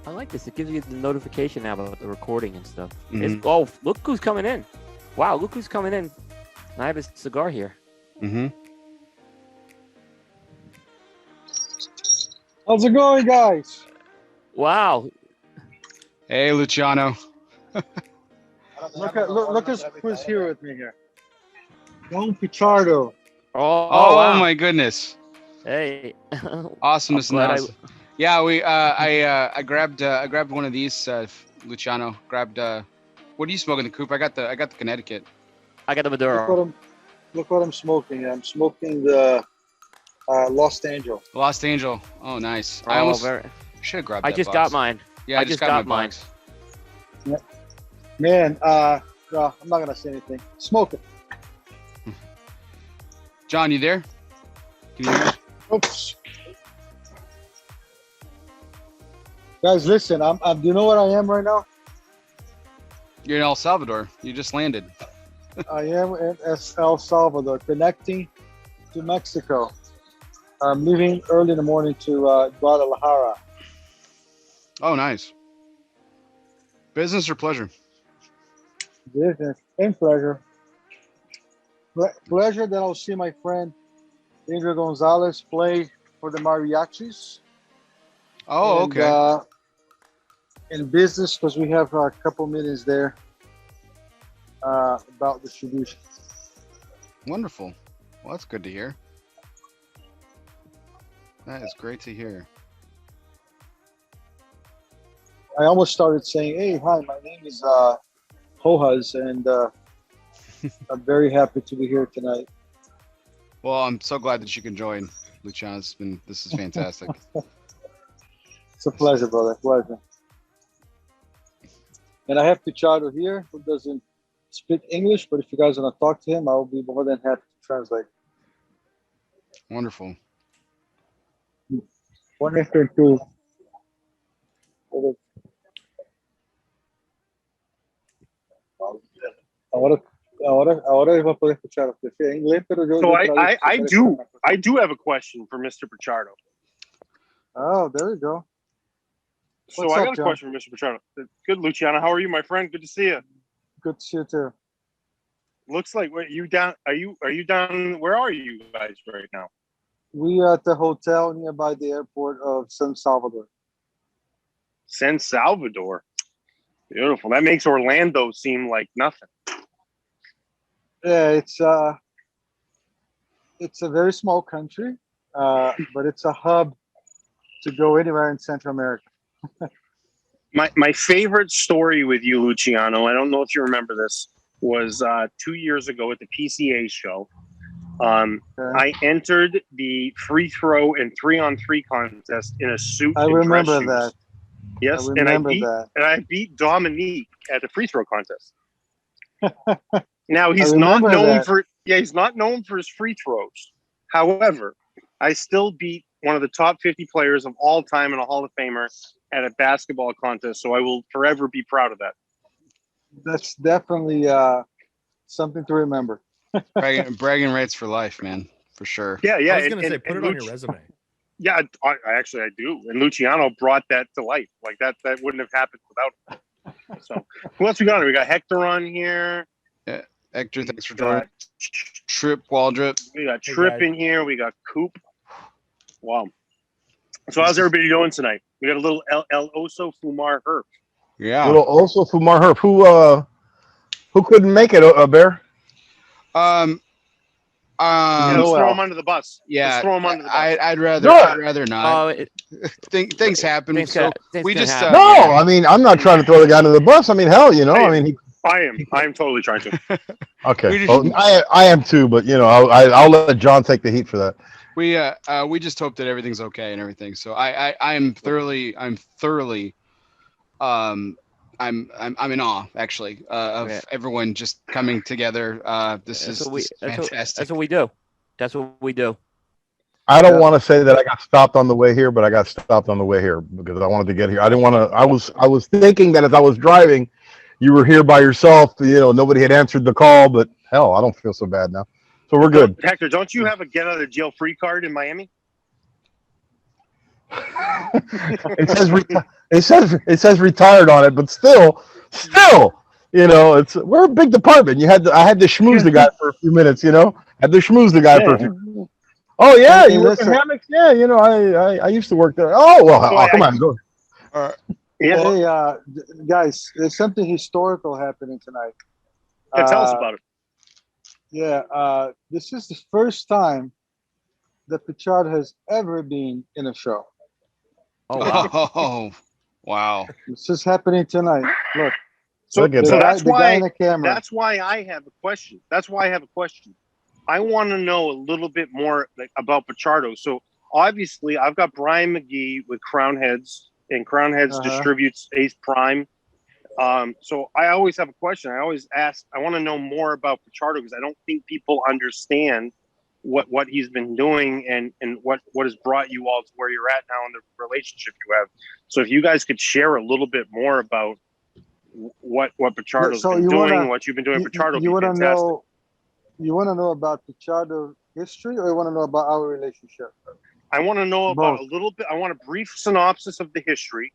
I like this. It gives you the notification now about the recording and stuff. Mhm. Oh, look who's coming in. Wow, look who's coming in. I have a cigar here. Mm-hmm. How's it going, guys? Wow. Hey, Luciano. Look at who's here with me here. Don Pichardo. Oh, wow. my goodness. Hey. Awesomeness in the glad house. Yeah, I grabbed one of these, Luciano. Grabbed what do you smoke in the coop? I got the Connecticut. I got the Look Maduro. what I'm smoking. I'm smoking the Lost Angel. Lost Angel. Oh, nice. Oh, I almost very. should have grabbed I that just box. got mine. Yeah, I just got my mine. box. Man, no, I'm not gonna say anything. Smoke it. John, you there? Can you hear me? Oops. Guys, listen. Do you know what I am right now? You're in El Salvador. You just landed. I am in El Salvador, connecting to Mexico. I'm leaving early in the morning to Guadalajara. Oh, nice. Business or pleasure? Business and pleasure. Pleasure that I'll see my friend Andrew Gonzalez play for the Mariachis. Oh, And, okay. in business, because we have a couple meetings there about distribution. Wonderful. Well, that's good to hear. That is great to hear. I almost started saying, "Hey, hi, my name is Hojas, and I'm very happy to be here tonight." Well, I'm so glad that you can join, Luciano. This is fantastic. It's a pleasure, brother. Pleasure. And I have Pichardo here, who doesn't speak English, but if you guys want to talk to him, I will be more than happy to translate. Wonderful. One after two. Ahora eu vou poder escuchar você em inglês, pero eu So traduzo. I do have a question for Mr. Pichardo. Oh, there you go. So What's I up, got a John? question for Mr. Pichardo. Good, Luciano. How are you, my friend? Good to see you. Good to see you too. Looks like you down. Are you down? Where are you guys right now? We are at the hotel nearby the airport of San Salvador. San Salvador. Beautiful. That makes Orlando seem like nothing. Yeah, it's a very small country, but it's a hub to go anywhere in Central America. My favorite story with you, Luciano, I don't know if you remember this, was 2 years ago at the PCA show. Okay. I entered the free throw and 3-on-3 contest in a suit. I and remember dress that. shoes. Yes, I remember and that. I beat Dominique at the free throw contest. Now he's not known for his free throws. However, I still beat one of the top 50 players of all time and a Hall of Famer at a basketball contest. So I will forever be proud of that. That's definitely something to remember. bragging rights for life, man, for sure. Yeah. I was going to say, put it on your resume. Yeah, I actually do. And Luciano brought that to life. Like that wouldn't have happened without him. So who else we got? We got Hector on here. Yeah, Hector, thanks for joining. Tripp, Waldrop. We got Tripp in here. We got Coop. Wow. So how's everybody doing tonight? We got a little ELOSOFUMAR herb. Yeah. Little also Fumar herb. Who couldn't make it? A bear. Let's throw him under the bus. Yeah, Let's throw him under the bus. I'd rather not. Things happen. We just happen. No, I mean I'm not trying to throw the guy under the bus. I mean, hell, you know. Hey, I mean, I am totally trying to. okay. Well, I am too, but you know, I'll let John take the heat for that. We just hope that everything's okay and everything. So I'm in awe actually of everyone just coming together. This is fantastic. That's what we do. That's what we do. I don't want to say that I got stopped on the way here, but I got stopped on the way here because I wanted to get here. I didn't want to. I was thinking that as I was driving, you were here by yourself. You know, nobody had answered the call, but hell, I don't feel so bad now. So we're good. Hector, don't you have a get out of jail free card in Miami? It says retired on it, but still, we're a big department. I had to schmooze the guy for a few minutes, Had to schmooze the guy for a few minutes. Oh yeah, Hey, you work in listen. hammocks? Yeah, I used to work there. Oh well, come on, go. Yeah. Hey, guys, there's something historical happening tonight. Tell us about it. Yeah, this is the first time that Pichardo has ever been in a show. Oh wow. Oh, wow. This is happening tonight. Look, So, Look at so that. that's the guy why in the camera. that's why I have a question. I want to know a little bit more about Pichardo. So obviously, I've got Brian McGee with Crown Heads, and Crown Heads distributes Ace Prime. So I always have a question. I always ask. I want to know more about Pichardo because I don't think people understand what he's been doing and what has brought you all to where you're at now in the relationship you have. So if you guys could share a little bit more about what Pichardo's been doing, what you've been doing, Pichardo, you be fantastic. You want to know about Pichardo history, or you want to know about our relationship? I want to know about a little bit. I want a brief synopsis of the history,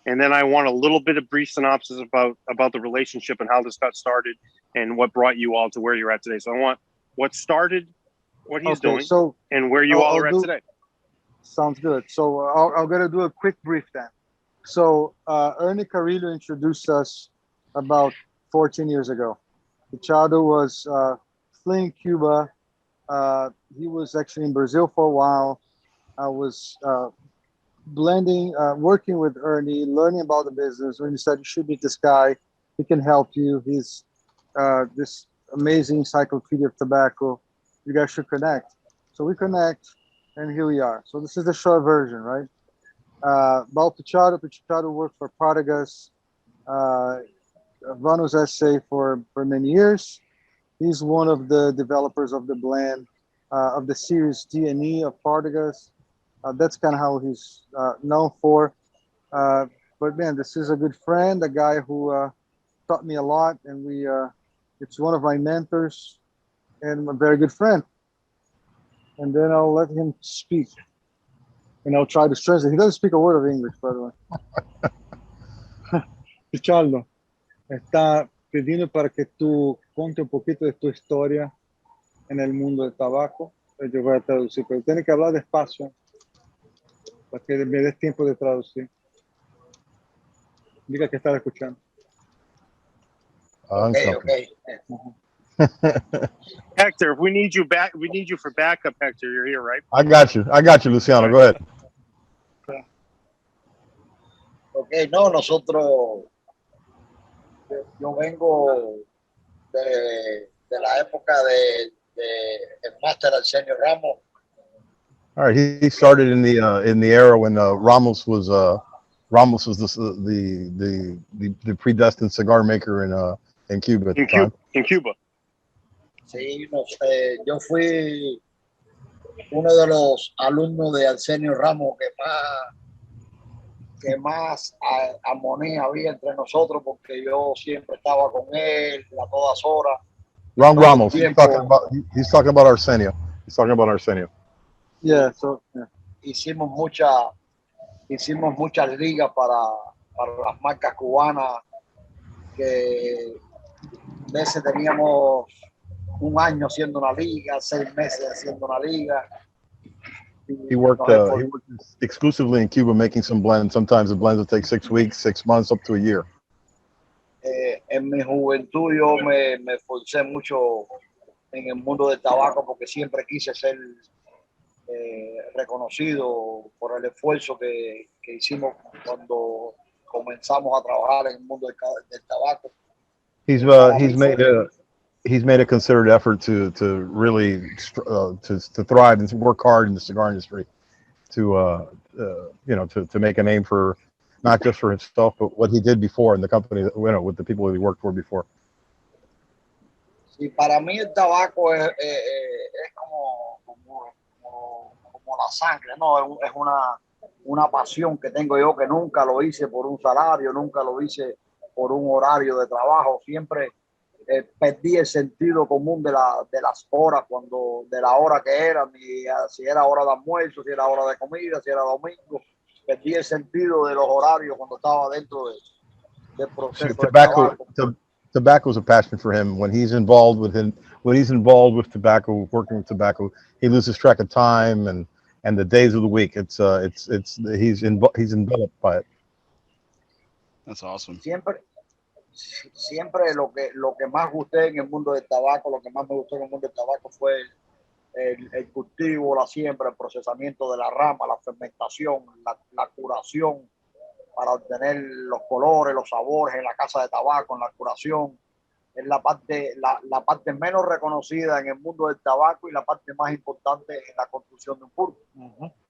and then I want a little bit of brief synopsis about the relationship and how this got started and what brought you all to where you're at today. So I want what started, what he's doing, and where you all are at today. Sounds good. So I'm going to do a quick brief then. So Ernie Carrillo introduced us about 14 years ago. Pichardo was fleeing Cuba. He was actually in Brazil for a while. I was working with Ernie, learning about the business. Ernie said, you should meet this guy. He can help you. He's this amazing encyclopedia of tobacco. You guys should connect. So we connect, and here we are. So this is the short version, right? About Pichardo worked for Partagas, Vanos SA for many years. He's one of the developers of the blend of the series D&E of Partagas. That's kind of how he's known for. But man, this is a good friend, a guy who taught me a lot, and it's one of my mentors and a very good friend. And then I'll let him speak, and I'll try to translate. He doesn't speak a word of English, by the way. Pichardo, está pidiendo para que tú cuente un poquito de tu historia en el mundo del tabaco. Yo voy a traducir, pero tiene que hablar despacio para que me des tiempo de traducir. Diga que está escuchando. Okay. Hector, if we need you back. We need you for backup, Hector. You're here, right? I got you, Luciano. Go ahead. Okay, no, nosotros, yo vengo de la época de el Master Arsenio Ramos. All right, he started in the era when Ramos was the predestined cigar maker in Cuba at the time. In Cuba. Sí, yo fui uno de los alumnos de Arsenio Ramos que más armonía había entre nosotros, porque yo siempre estaba con él a todas horas. Ron Ramos. He's talking about Arsenio. He's talking about Arsenio. Yeah. Hicimos muchas ligas para las marcas cubanas, que a veces teníamos un año haciendo una liga, 6 meses haciendo una liga. He worked exclusively in Cuba making some blends. Sometimes the blends would take 6 weeks, 6 months, up to a year. En mi juventud yo me esforcé mucho en el mundo del tabaco, porque siempre quise ser reconocido por el esfuerzo que hicimos cuando comenzamos a trabajar en el mundo del tabaco. He's made a considered effort to really to thrive and work hard in the cigar industry, to make a name for not just for himself, but what he did before in the company, with the people he worked for before. Sí, para mí el tabaco es como la sangre, ¿no? Es una pasión que tengo yo, que nunca lo hice por un salario, nunca lo hice por un horario de trabajo. Siempre perdí el sentido común de las horas, de la hora que era, si era hora de almuerzo, si era hora de comida, si era domingo. Perdí el sentido de los horarios cuando estaba dentro del proceso de tabaco. Tobacco is a passion for him. When he's involved with tobacco, working with tobacco, he loses track of time and the days of the week. He's enveloped by it. That's awesome. Siempre lo que más gusté en el mundo del tabaco, lo que más me gustó en el mundo del tabaco fue el cultivo, la siembra, el procesamiento de la rama, la fermentación, la curación para obtener los colores, los sabores en la casa de tabaco, en la curación. Es la parte menos reconocida en el mundo del tabaco y la parte más importante en la construcción de un puro.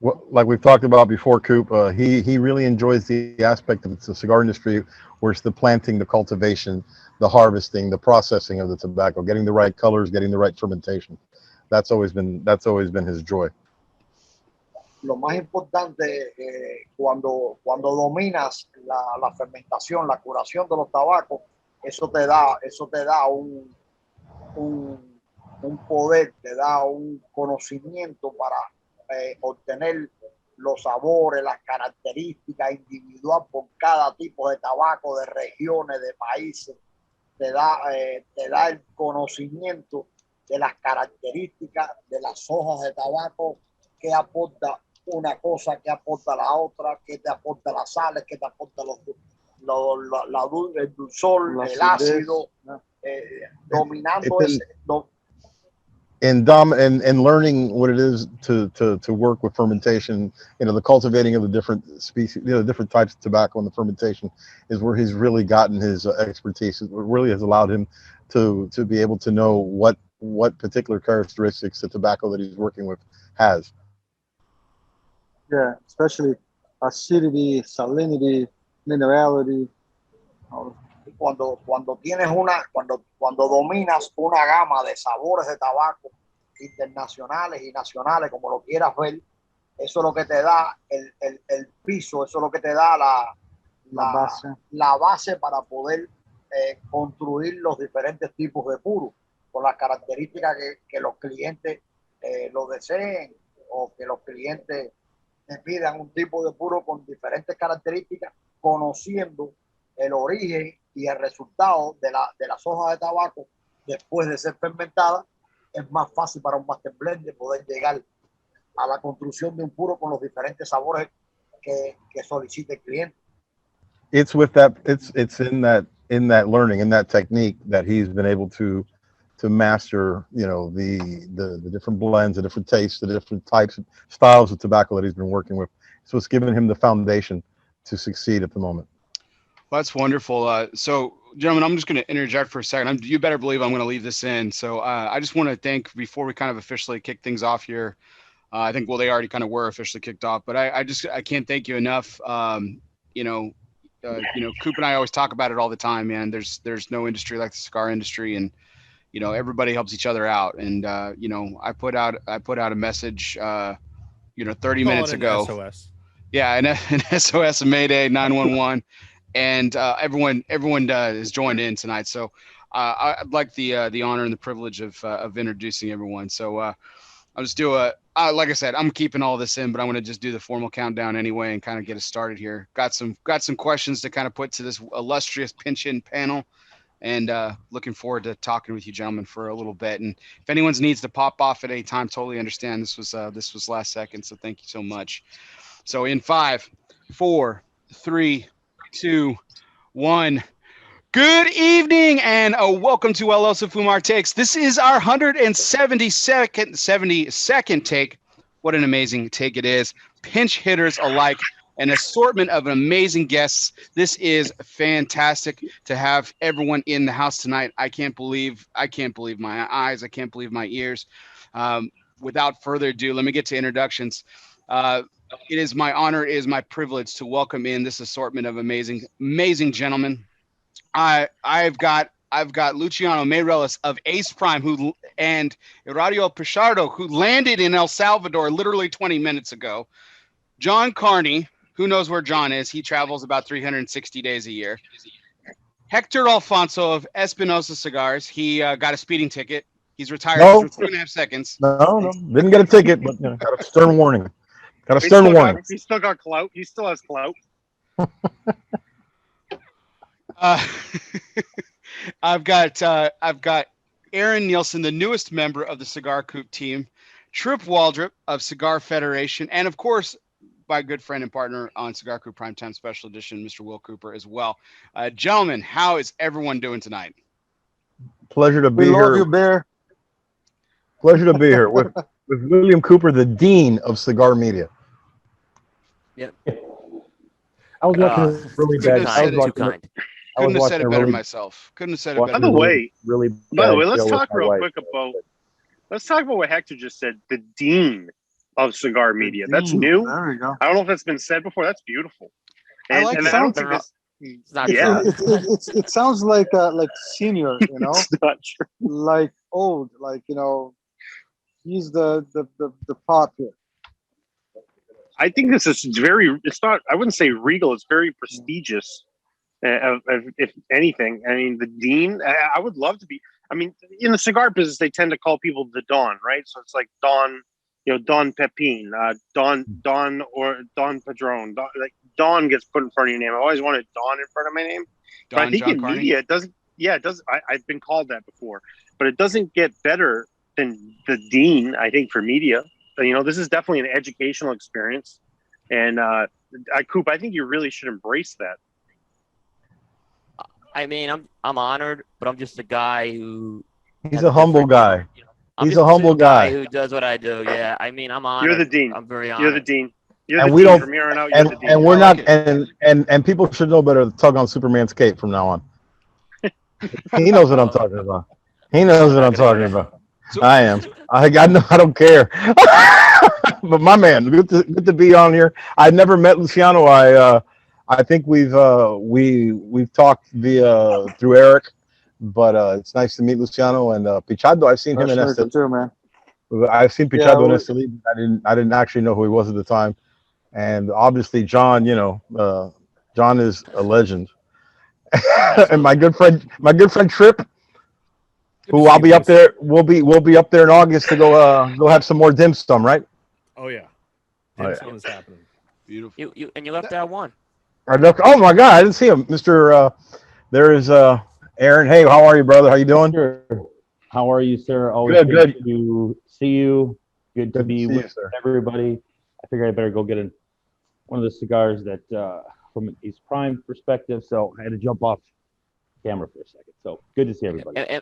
Well, like we've talked about before, Coop, he really enjoys the aspect of the cigar industry where it's the planting, the cultivation, the harvesting, the processing of the tobacco, getting the right colors, getting the right fermentation. That's always been his joy. Lo más importante cuando dominas la fermentación, la curación de los tabacos, eso te da un poder, te da un conocimiento para obtener los sabores, las características individuales por cada tipo de tabaco, de regiones, de países. Te da el conocimiento de las características de las hojas de tabaco, qué aporta una cosa, qué aporta la otra, qué te aporta las sales, qué te aporta el dulzor, el ácido, dominando and learning what it is to work with fermentation, the cultivating of the different species, different types of tobacco and the fermentation is where he's really gotten his expertise. It really has allowed him to be able to know what particular characteristics the tobacco that he's working with has. Yeah, especially acidity, salinity, minerality. Cuando dominas una gama de sabores de tabaco internacionales y nacionales, como lo quieras ver, eso es lo que te da el piso, eso es lo que te da la base para poder construir los diferentes tipos de puros, con las características que los clientes lo deseen, o que los clientes te pidan un tipo de puro con diferentes características, conociendo el origen y el resultado de las hojas de tabaco después de ser fermentadas. Es más fácil para un master blender poder llegar a la construcción de un puro con los diferentes sabores que solicite el cliente. It's with that. It's in that learning, in that technique that he's been able to master, the different blends, the different tastes, the different types, styles of tobacco that he's been working with. So it's given him the foundation to succeed at the moment. Well, that's wonderful. So, gentlemen, I'm just going to interject for a second. You better believe I'm going to leave this in. So I just want to thank, before we kind of officially kick things off here, I think, well, they already kind of were officially kicked off, but I can't thank you enough. Coop and I always talk about it all the time, man. There's no industry like the cigar industry, and everybody helps each other out. And I put out a message 30 minutes ago. SOS. Yeah, an SOS, a Mayday, 911, and everyone has joined in tonight. So I'd like the honor and the privilege of introducing everyone. So I'll just do like I said, I'm keeping all this in, but I'm going to just do the formal countdown anyway and kind of get us started here. Got some questions to kind of put to this illustrious pinch-in panel, and looking forward to talking with you gentlemen for a little bit. And if anyone needs to pop off at any time, totally understand. This was last second, so thank you so much. So in 5, 4, 3, 2, 1. Good evening and welcome to ELOSOFUMARTAKES. This is our 172nd take. What an amazing take it is. Pinch hitters alike, an assortment of amazing guests. This is fantastic to have everyone in the house tonight. I can't believe my eyes. I can't believe my ears. Without further ado, let me get to introductions. It is my honor, it is my privilege to welcome in this assortment of amazing gentlemen. I've got Luciano Meirelles of Ace Prime and Eradio Pichardo, who landed in El Salvador literally 20 minutes ago. John Carney, who knows where John is? He travels about 360 days a year. Hector Alfonso of Espinosa Cigars. He got a speeding ticket. He's retired No. for 2.5 seconds. No, didn't get a ticket, but got a stern warning. Got a He stern still warning. he still got clout. He still has clout. I've got Erron Nielsen, the newest member of the Cigar Coop team, Tripp Waldrop of Cigar Federation, and of course, my good friend and partner on Cigar Coop Primetime Special Edition, Mr. Will Cooper, as well. Gentlemen, how is everyone doing tonight? Pleasure to be We here. love you, Bear. Pleasure to be here with William Cooper, the Dean of Cigar Media. Yep. I was watching a really bad. Too I was kind, watching. Too kind. Couldn't have watching said it a better really- myself. Couldn't have said it watching better. By the way, really By the bad way, let's show talk with my real wife. quick about. Let's talk about what Hector just said. The dean of cigar media. That's new. There we go. I don't know if that's been said before. That's beautiful. I like and it. I don't They're think this. It's not Yeah. true. It sounds like senior, you know, It's not true. like old, like he's the pot here. I think this is very. It's not. I wouldn't say regal. It's very prestigious. If anything, I mean, the dean. I would love to be. I mean, in the cigar business, they tend to call people the Don, right? So it's like Don, Don Pepin, Don or Don Padron. Don gets put in front of your name. I always wanted Don in front of my name. But I think John in Carney? media, it doesn't. Yeah, it does. I've been called that before, but it doesn't get better than the dean. I think for media, this is definitely an educational experience, and Coop, I think you really should embrace that. I mean, I'm honored, but I'm just a guy who. He's a humble guy. I'm He's just a humble guy. who does what I do. Yeah, I mean, I'm honored. You're the dean. I'm very honored. You're the dean. You're And the we dean don't- from here on out. You're the dean. And we're I not, like it. and people should know better to tug on Superman's cape from now on. He knows what I'm talking about. He knows what I'm talking about. So- I am. I know. I don't care. But my man, good to be on here. I never met Luciano. I think we've talked via through Eric, but it's nice to meet Luciano and Pichardo. I've seen him in Pleasure Esteli. too, man. I've seen Yeah, Pichardo in we- Esteli. I didn't actually know who he was at the time, and obviously John. John is a legend. And my good friend Tripp, who I'll be up there. We'll be up there in August to go have some more dim sum, right? Oh yeah. Oh, yeah. Dim sum is happening. Beautiful. You left out one. Oh my God, I didn't see him, Mr. There is Erron. Hey, how are you, brother? How you doing? Sure. How are you, sir? Always Good. to see you. Good to Good be to see you, with sir. everybody. I figured I better go get one of the cigars that from an East Prime perspective. So I had to jump off camera for a second. So good to see everybody.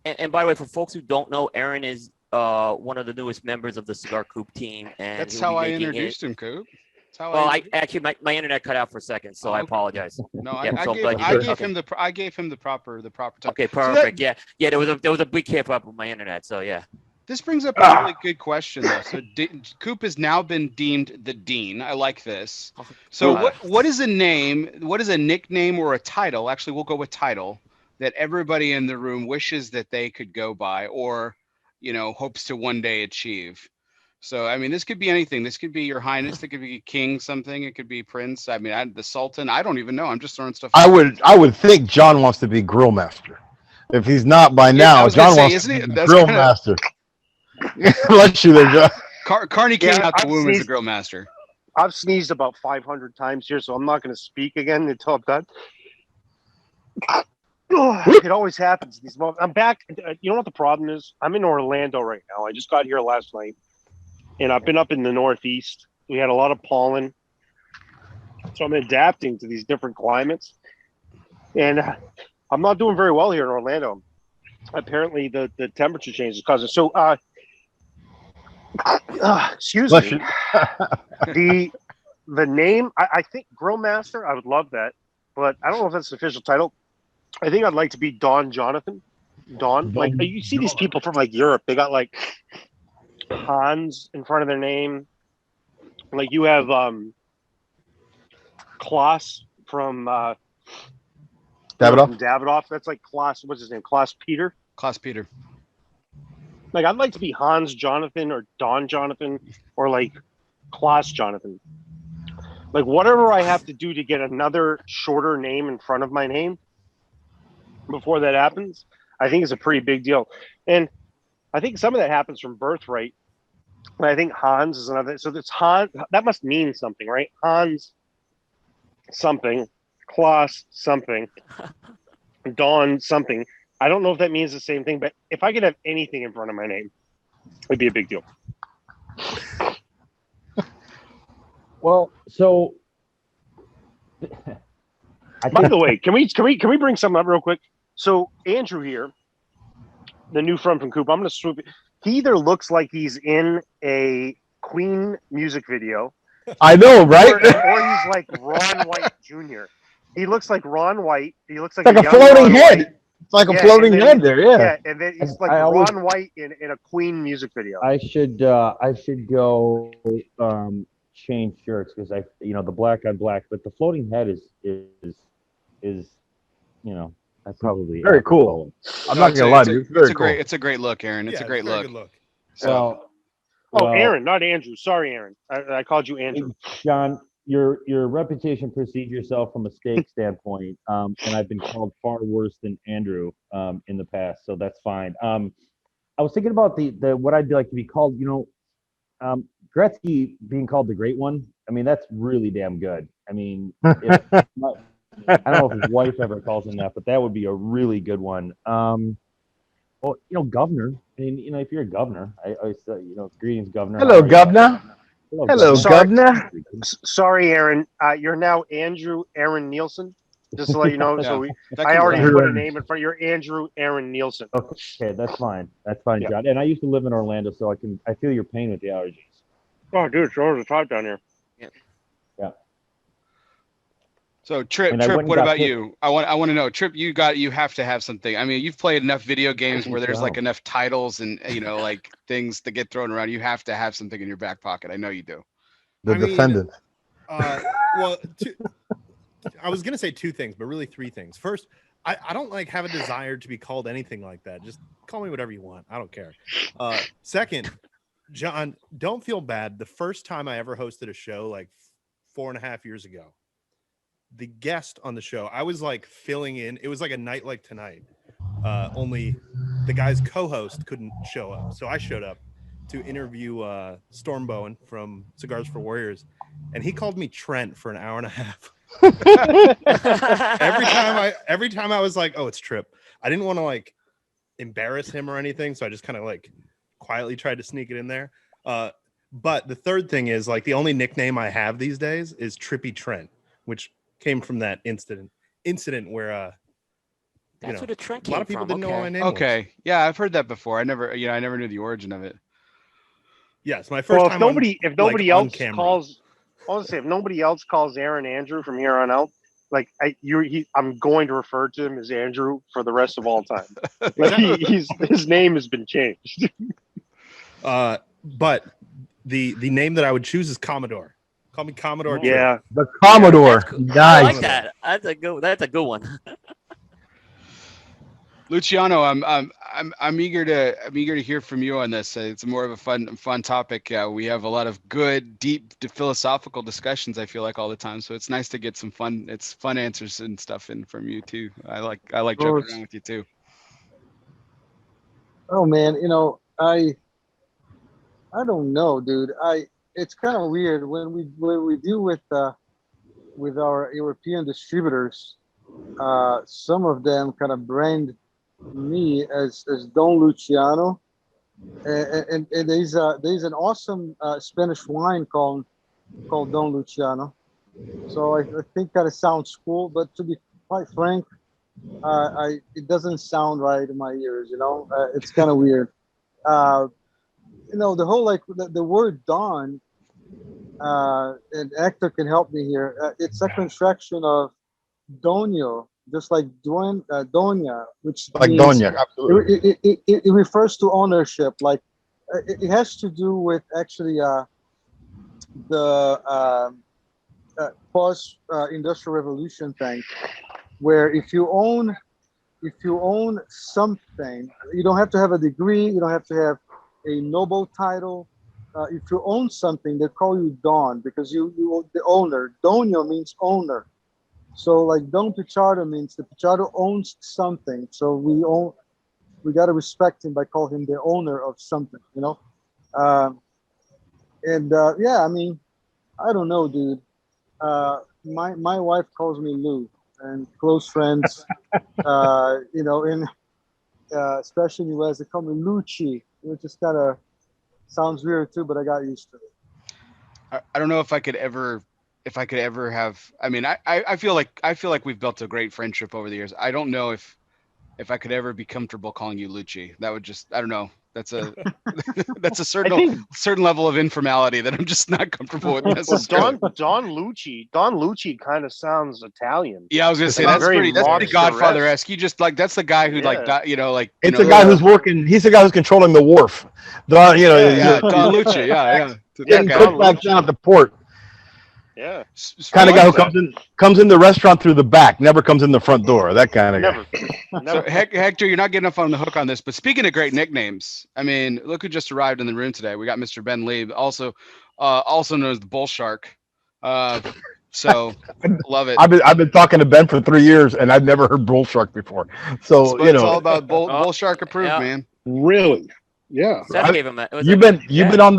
And by the way, for folks who don't know, Erron is one of the newest members of the Cigar Coop team, and That's he'll be how I making introduced him, Coop. That's how Well, I actually my internet cut out for a second, so I Okay. apologize. No, Yeah, I so gave, glad you I did. gave Okay. him the proper time. Okay, So that- perfect. Yeah. There was a big hiccup up with my internet, so yeah. This brings up a really good question, though. So Coop has now been deemed the dean. I like this. So what is a name? What is a nickname or a title? Actually, we'll go with title that everybody in the room wishes that they could go by, or hopes to one day achieve. So I mean, this could be anything. This could be Your Highness. It could be King something. It could be Prince. I mean, the Sultan. I don't even know. I'm just throwing stuff. I would think John wants to be grill master. If he's not by I now, was gonna John say, wants isn't to he- be the that's grill kinda- master. Bless you there, John. Carney came Yeah, out the I've womb as a sneezed. grill master. I've sneezed about 500 times here, so I'm not going to speak again until I'm done. It always happens. These moments. I'm back. You know what the problem is? I'm in Orlando right now. I just got here last night, and I've been up in the Northeast. We had a lot of pollen, so I'm adapting to these different climates, and I'm not doing very well here in Orlando. Apparently, the temperature change is causing. So, excuse Bless me. you. The name, I think Grill Master, I would love that, but I don't know if that's the official title. I think I'd like to be Don Jonathan. Don. Like, you see these people from like Europe, they got like Hans in front of their name. Like you have Klaus from Davidoff? Davidoff. That's like Klaus, what's his name? Klaus Peter. Klaus Peter. Like I'd like to be Hans Jonathan or Don Jonathan or like Klaus Jonathan. Like whatever I have to do to get another shorter name in front of my name, before that happens, I think it's a pretty big deal. And I think some of that happens from birthright. And I think Hans is another. So it's Hans. That must mean something, right? Hans something, Klaus something, Don something. I don't know if that means the same thing, but if I could have anything in front of my name, it'd be a big deal. Well, so by the way, can we bring something up real quick? So Andrew here, the new friend from Coop, I'm going to swoop it. He either looks like he's in a Queen music video. I know, right? Or he's like Ron White Jr. He looks like Ron White. He looks like It's like a floating head. It's like a floating head there, yeah. Yeah, and then he's like Ron White in a Queen music video. I should go change shirts because the black on black, but the floating head is I probably very cool. I'm not gonna lie to you. It's very cool. It's a great look, Aaron. It's a great look. Good look. So, Aaron, not Andrew. Sorry, Aaron. I called you Andrew. John, your reputation precedes yourself from a steak standpoint, and I've been called far worse than Andrew in the past, so that's fine. I was thinking about the what I'd like to be called. Gretzky being called the Great One. I mean, that's really damn good. I mean, I don't know if his wife ever calls him that, but that would be a really good one. Well, governor. I mean, if you're a governor, I always say, greetings, governor. Hello, governor. Hello, governor. Sorry, Aaron. You're now Andrew Aaron Nielsen. Just to let you know. Yeah, So I already put a name in front. You're Andrew Aaron Nielsen. Okay, that's fine. That's fine, John. And I used to live in Orlando, so I feel your pain with the allergies. Oh, dude, it's over the top down here. Yeah. So Tripp, what about you? I want to know, Tripp, you have to have something. I mean, you've played enough video games where there's like enough titles and like things that get thrown around. You have to have something in your back pocket. I know you do. The defendant. Well, I was gonna say two things, but really three things. First, I don't have a desire to be called anything like that. Just call me whatever you want. I don't care. Second, John, don't feel bad. The first time I ever hosted a show, like 4.5 years ago, the guest on the show, I was filling in. It was like a night like tonight. Only the guy's co-host couldn't show up. So I showed up to interview Storm Bowen from Cigars for Warriors. And he called me Trent for an hour and a half. every time I was like, oh, it's Tripp. I didn't want to embarrass him or anything. So I just kind of quietly tried to sneak it in there. But the third thing is the only nickname I have these days is Trippy Trent, which came from that incident where that's where the Trent came a lot of people from. didn't know what my name Okay. was. Yeah, I've heard that before. I never knew the origin of it. Yes, my first time. If nobody else calls, honestly, if nobody else calls Aaron Andrew from here on out, I'm going to refer to him as Andrew for the rest of all time. His name has been changed. But the name that I would choose is Commodore. Call me Commodore. Yeah, the Commodore. Yeah, I Nice. like that. That's a good one. Luciano, I'm eager to hear from you on this. It's more of a fun topic. We have a lot of good, deep, philosophical discussions. I feel like all the time, so it's nice to get some fun answers and stuff in from you too. I like joking around with you too. Oh man, I don't know, dude. It's kind of weird when we deal with our European distributors. Some of them kind of brand me as Don Luciano, and there's an awesome Spanish wine called Don Luciano. So I think kind of sounds cool, but to be quite frank, it doesn't sound right in my ears. It's kind of weird. The whole the word Don, and Hector can help me here. It's a contraction of Doño, just like Doña, which Like means, Doña, absolutely. It refers to ownership. It has to do with actually the post industrial revolution thing, where if you own something, you don't have to have a degree, you don't have to have a noble title. If you own something, they call you Don because you the owner. Doño means owner. So like Don Pichardo means the Pichardo owns something. So we got to respect him by calling him the owner of something, you know? Yeah, I mean, I don't know, dude. My wife calls me Lou, and close friends, you know, especially in the US, they call me Lucci, which is kind of sounds weird too, but I got used to it. I don't know if I could ever have. I mean, I feel like we've built a great friendship over the years. I don't know if I could ever be comfortable calling you Lucci. That would just, I don't know. That's a certain level of informality that I'm just not comfortable with necessarily. Don Lucci kind of sounds Italian. Yeah, I was gonna say that's pretty Godfather-esque. You just like that's the guy who like you know like it's a guy who's working. He's the guy who's controlling the wharf. Don, you know, Don Lucci. Yeah. Getting cooked back down at the port. Yeah, kind of guy who comes in the restaurant through the back, never comes in the front door. That kind of guy. So Hector, you're not getting up on the hook on this, but speaking of great nicknames, I mean, look who just arrived in the room today. We got Mr. Ben Lee, also known as the Bull Shark. So love it. I've been talking to Ben for 3 years, and I've never heard Bull Shark before. So it's all about Bull Shark approved, man. Really? Yeah. Seth gave him that. You've been on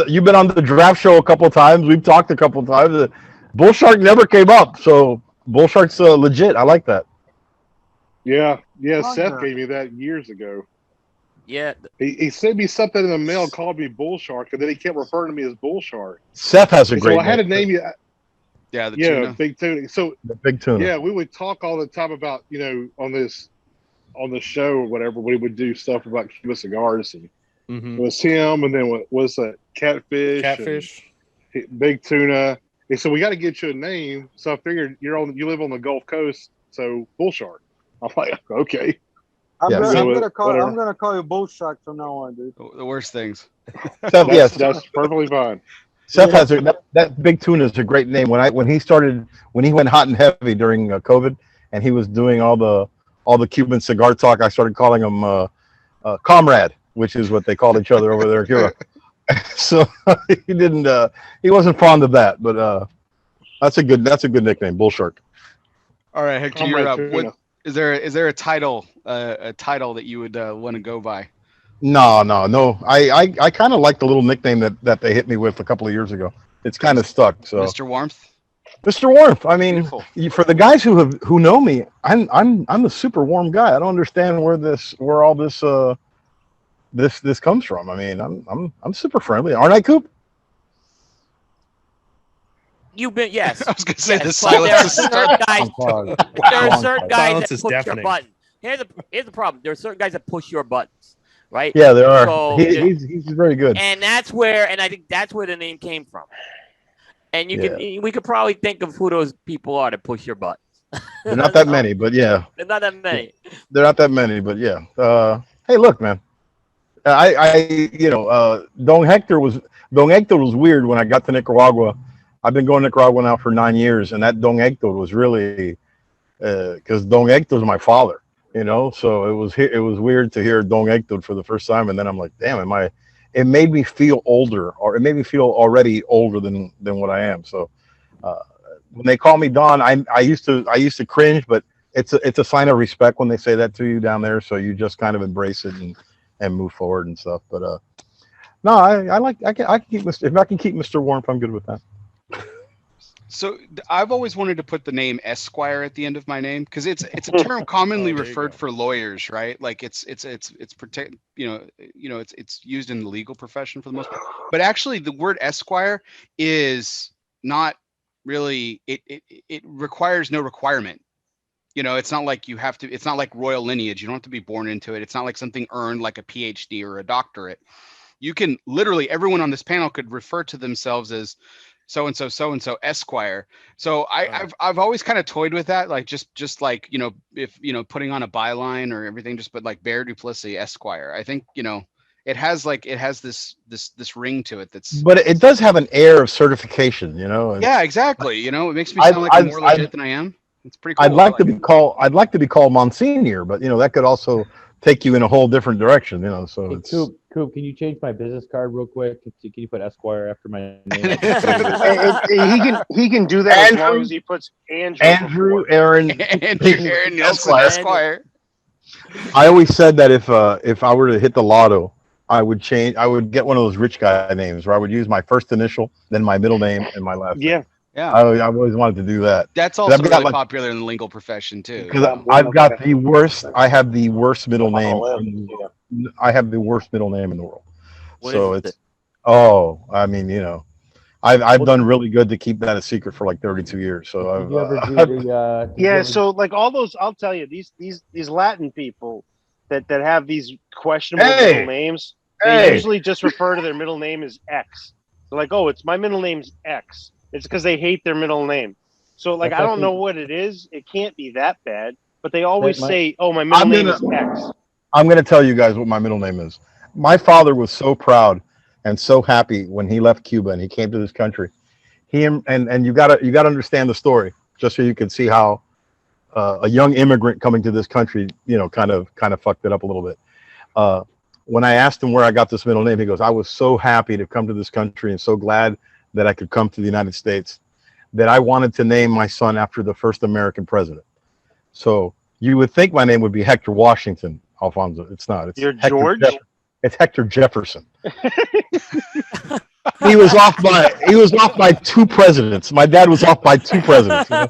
the draft show a couple of times. We've talked a couple of times. Bull Shark never came up, so Bull Shark's legit. I like that. Yeah. Seth gave me that years ago. Yeah. He sent me something in the mail, called me Bull Shark, and then he kept referring to me as Bull Shark. Seth has a great name. I had to name you. Yeah, tuna. Big Tuna. So the Big Tuna. Yeah, we would talk all the time about, you know, on the show or whatever. We would do stuff about Cuban cigars, and it was him, and then what was that? Catfish, Big Tuna. He said, we got to get you a name. So I figured you live on the Gulf Coast, so Bull Shark. I'm like, okay. I'm gonna call you Bull Shark from now on, dude. The worst things. That's perfectly fine. Seth has that Big Tuna is a great name. When he went hot and heavy during COVID, and he was doing all the Cuban cigar talk, I started calling him Comrade, which is what they called each other over there in Cuba. So he wasn't fond of that, but that's a good nickname, Bull Shark. All right, Hector, you're up. What is there a title that you would want to go by? No. I kind of like the little nickname that they hit me with a couple of years ago. It's kind of stuck. So Mr. Warmth. Mr. Warmth. I mean, for the guys who know me, I'm a super warm guy. I don't understand where all this this comes from. I mean, I'm super friendly, aren't I, Coop? You've been, yes. I was gonna say the silence. There are certain guys that push your button. Here's the problem. There are certain guys that push your buttons, right? Yeah, there are. So, he's very good. And I think that's where the name came from. And we could probably think of who those people are that push your buttons. They're not that many, but yeah. They're not that many. They're not that many, but yeah. Hey, look, man. Don Hector was weird when I got to Nicaragua. I've been going to Nicaragua now for 9 years, and that Don Hector was really because Don Hector's my father, you know. So it was weird to hear Don Hector for the first time, and then I'm like, damn, it made me feel older, or it made me feel already older than what I am. So when they call me Don, I used to cringe, but it's a sign of respect when they say that to you down there. So you just kind of embrace it and move forward and stuff. But no, I can keep if I can keep Mr. Warmth, I'm good with that. So I've always wanted to put the name Esquire at the end of my name because it's a term commonly referred for lawyers, right? Like it's protect, it's used in the legal profession for the most part. But actually, the word Esquire is not really. It requires no requirement. You know, it's not like it's not like royal lineage. You don't have to be born into it. It's not like something earned like a PhD or a doctorate. You can literally, everyone on this panel could refer to themselves as so-and-so Esquire. So I've always kind of toyed with that, like just like, if, putting on a byline or everything, just, but like Bear Duplessis Esquire. I think, it has this ring to it. But it does have an air of certification, Yeah, exactly. It makes me sound like I'm more legit than I am. It's pretty cool. I'd like to be called Monsignor, but that could also take you in a whole different direction, you know. So Hey, it's Coop, can you change my business card real quick? Can you put Esquire after my name? He can do that as long as he puts Andrew Erron Nielsen Esquire. I always said that if I were to hit the lotto, I would get one of those rich guy names where I would use my first initial, then my middle name, and my last name. Yeah. I've always wanted to do that. That's also really popular in the legal profession too. Because I've got the worst. I have the worst middle name. I have the worst middle name in the world. So it's. Oh, I mean, you know, I've done really good to keep that a secret for like 32 years. So so like all those, I'll tell you, these Latin people that have these questionable middle names, they usually just refer to their middle name as X. They're like, oh, it's my middle name's X. It's because they hate their middle name. So like, I don't know what it is. It can't be that bad, but they always say, oh, my middle name is X. I'm going to tell you guys what my middle name is. My father was so proud and so happy when he left Cuba and he came to this country. And you got to understand the story just so you can see how a young immigrant coming to this country, you know, kind of fucked it up a little bit. When I asked him where I got this middle name, he goes, I was so happy to come to this country and so glad that I could come to the United States that I wanted to name my son after the first American president. So you would think my name would be Hector Washington Alfonso. It's not. It's Hector George? It's Hector Jefferson. He was off by 2 presidents. My dad was off by 2 presidents. You know?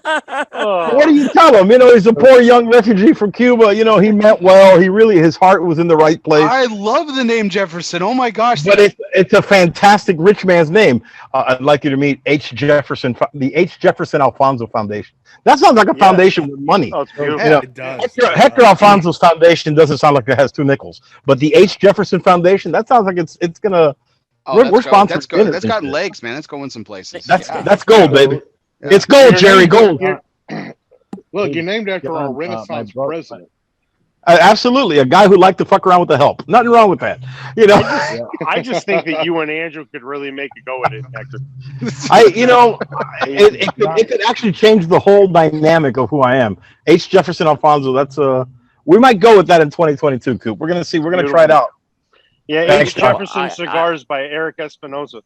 What do you tell him? You know, he's a poor young refugee from Cuba. You know, he meant well. His heart was in the right place. I love the name Jefferson. Oh my gosh! But it's a fantastic rich man's name. I'd like you to meet H. Jefferson, the H. Jefferson Alfonso Foundation. That sounds like a foundation with money. Oh, it's beautiful. You know, It does. Hector Alfonso's foundation doesn't sound like it has 2 nickels, but the H. Jefferson Foundation, that sounds like it's gonna. We're sponsored. That's got legs, man. That's going some places. That's gold, baby. Yeah. It's gold, Jerry. Gold. Look, you're named after our Renaissance president. Absolutely, a guy who liked to fuck around with the help. Nothing wrong with that. You know. I just think that you and Andrew could really make a go at it, Hector. It could actually change the whole dynamic of who I am. H. Jefferson Alfonso. That's we might go with that in 2022, Coop. We're gonna see. We're gonna try it out. Yeah, H. Jefferson Cigars by Eric Espinosa.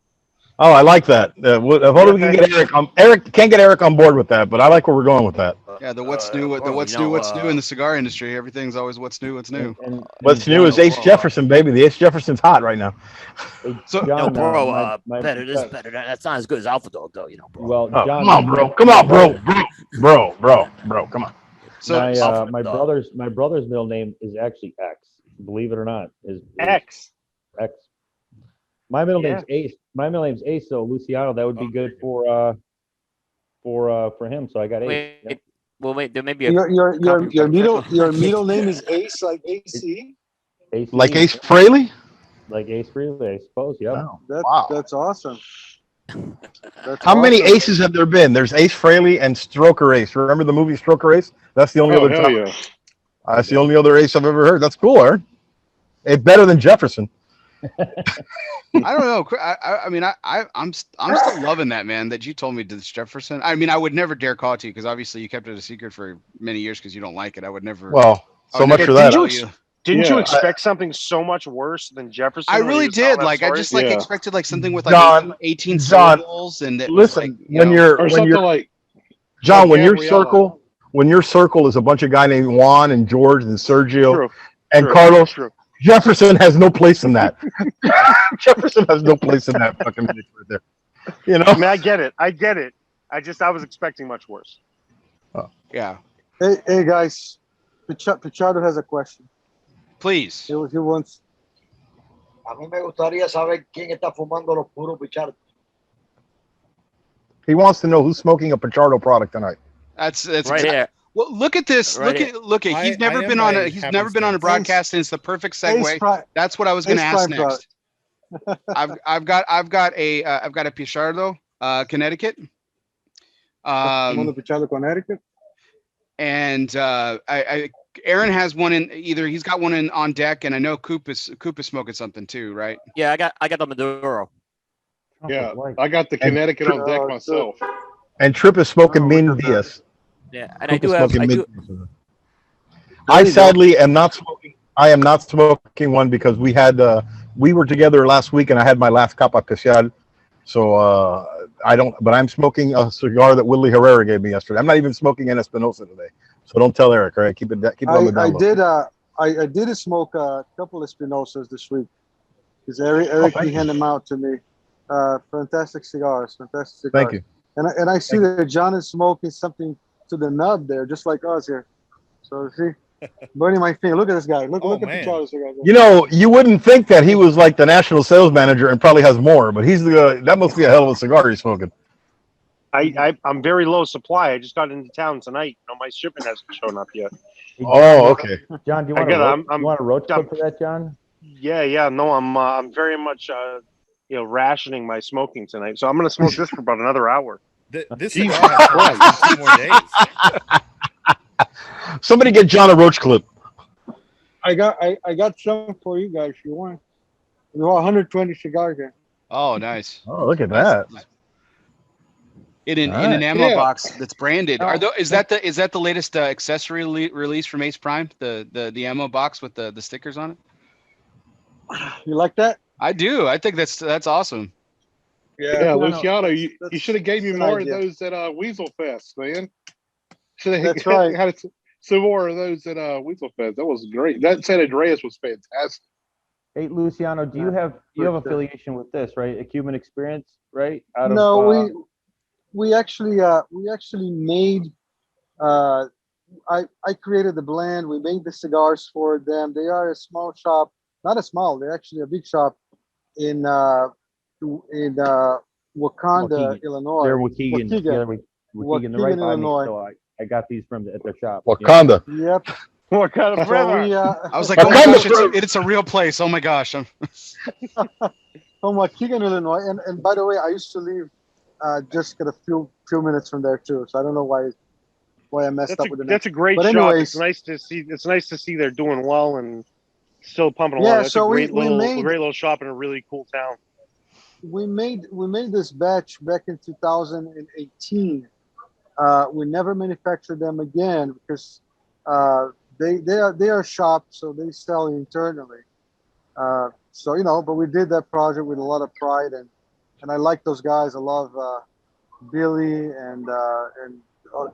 Oh, I like that. If only we can get Eric. Eric can't get Eric on board with that, but I like where we're going with that. Yeah, the what's new in the cigar industry. Everything's always what's new. What's new is H. Jefferson, baby. The H. Jefferson's hot right now. So, John, better. That's not as good as Alpha Dog, though. You know, bro. Well, John, come on, bro. Come on, bro. Come on. So my brother's middle name is actually X. Believe it or not, is X. My middle name's Ace. My middle name's Ace. So Luciano, that would be good for him. So I got Ace. Wait, well, wait. There may be a your middle name is Ace, like AC. Like Ace Frehley. Like Ace Frehley, I suppose. Yeah. Wow. That's awesome. How many aces have there been? There's Ace Frehley and Stroker Ace. Remember the movie Stroker Ace? That's the only other time. Yeah. That's the only other Ace I've ever heard. That's cool, Aaron. It's better than Jefferson. I don't know. I mean, I'm still loving that, man. That you told me this Jefferson. I mean, I would never dare call it to you because obviously you kept it a secret for many years because you don't like it. I would never. Well, so much for that. Didn't you expect something so much worse than Jefferson? I really did. Like, I just expected like something with like John, 18 syllables and listen, like, when your circle is a bunch of guy named Juan and George and Sergio and True. Carlos. True. Jefferson has no place in that. Jefferson has no place in that fucking mix right there. You know? I mean, I get it. I was expecting much worse. Oh. Yeah. Hey guys, Pichardo has a question. Please. He wants. A mí me gustaría saber quién está fumando los puros Pichardo. He wants to know who's smoking a Pichardo product tonight. That's right here. Well, look at this. Right look at. He's never been on a broadcast, and it's the perfect segue. That's what I was going to ask next. I've got a Pichardo, Connecticut. Pichardo, Connecticut. And Erron has one in either. He's got one on deck, and I know Coop is smoking something too, right? Yeah, I got the Maduro. Yeah, I got the Connecticut on deck myself. And Tripp is smoking Min Diaz. Yeah, and I sadly am not smoking. I am not smoking one because we were together last week and I had my last capa especial. So I don't, but I'm smoking a cigar that Willie Herrera gave me yesterday. I'm not even smoking an Espinosa today. So don't tell Eric, all right? Keep it on the down low. I did smoke a couple of Espinosas this week because Eric he handed them out to me. Fantastic cigars. Thank you. And I see that John is smoking something to the nub there, just like us here. So see, burning my finger. Look at this guy. Look at Pichardo's cigar. You know, you wouldn't think that he was like the national sales manager and probably has more, but that must be a hell of a cigar he's smoking. I'm very low supply. I just got into town tonight. My shipment hasn't shown up yet. Oh, okay. John, do you want a roach clip for that, John? Yeah. No, I'm very much rationing my smoking tonight. So I'm going to smoke this for about another hour. This cigar has 2 more days. Somebody get John a roach clip. I got some for you guys if you want. There are 120 cigars here. Oh, nice. Oh, look at that. In an ammo box that's branded. Is that the latest accessory release from Ace Prime? The ammo box with the stickers on it? You like that? I do. I think that's awesome. Yeah, Luciano, you should have gave me more of those at Weasel Fest, man. That's right. Had some more of those at Weasel Fest. That was great. That San Andreas was fantastic. Hey, Luciano, do you have affiliation with this, right? A Cuban Experience, right? We actually made. I created the blend. We made the cigars for them. They are a small shop, not a small. They're actually a big shop in Wakanda, Illinois. They're Waukegan, right by me. So I got these at their shop. Wakanda. Yep. Wakanda forever. I was like, oh my gosh, it's a real place. Oh my gosh. From Waukegan, Illinois. And by the way, I used to live just a few minutes from there too. So I don't know why I messed up with the name. That's a great shop. Anyways, it's nice to see they're doing well and still pumping along. That's a great little shop in a really cool town. We made this batch back in 2018. We never manufactured them again because they are shopped, so they sell internally. But we did that project with a lot of pride, and I like those guys. I love Billy and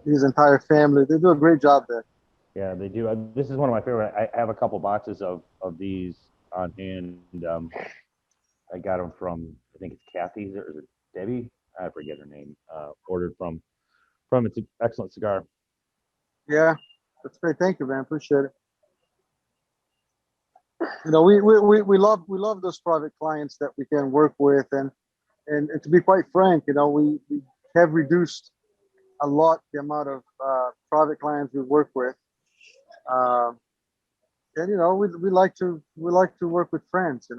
his entire family. They do a great job there. Yeah, they do. This is one of my favorite. I have a couple boxes of these on hand. I got them from, I think it's Kathy's, or is it Debbie? I forget her name. Ordered from. It's an excellent cigar. Yeah, that's great. Thank you, man. Appreciate it. We love those private clients that we can work with, and to be quite frank, we have reduced a lot the amount of private clients we work with, we like to work with friends.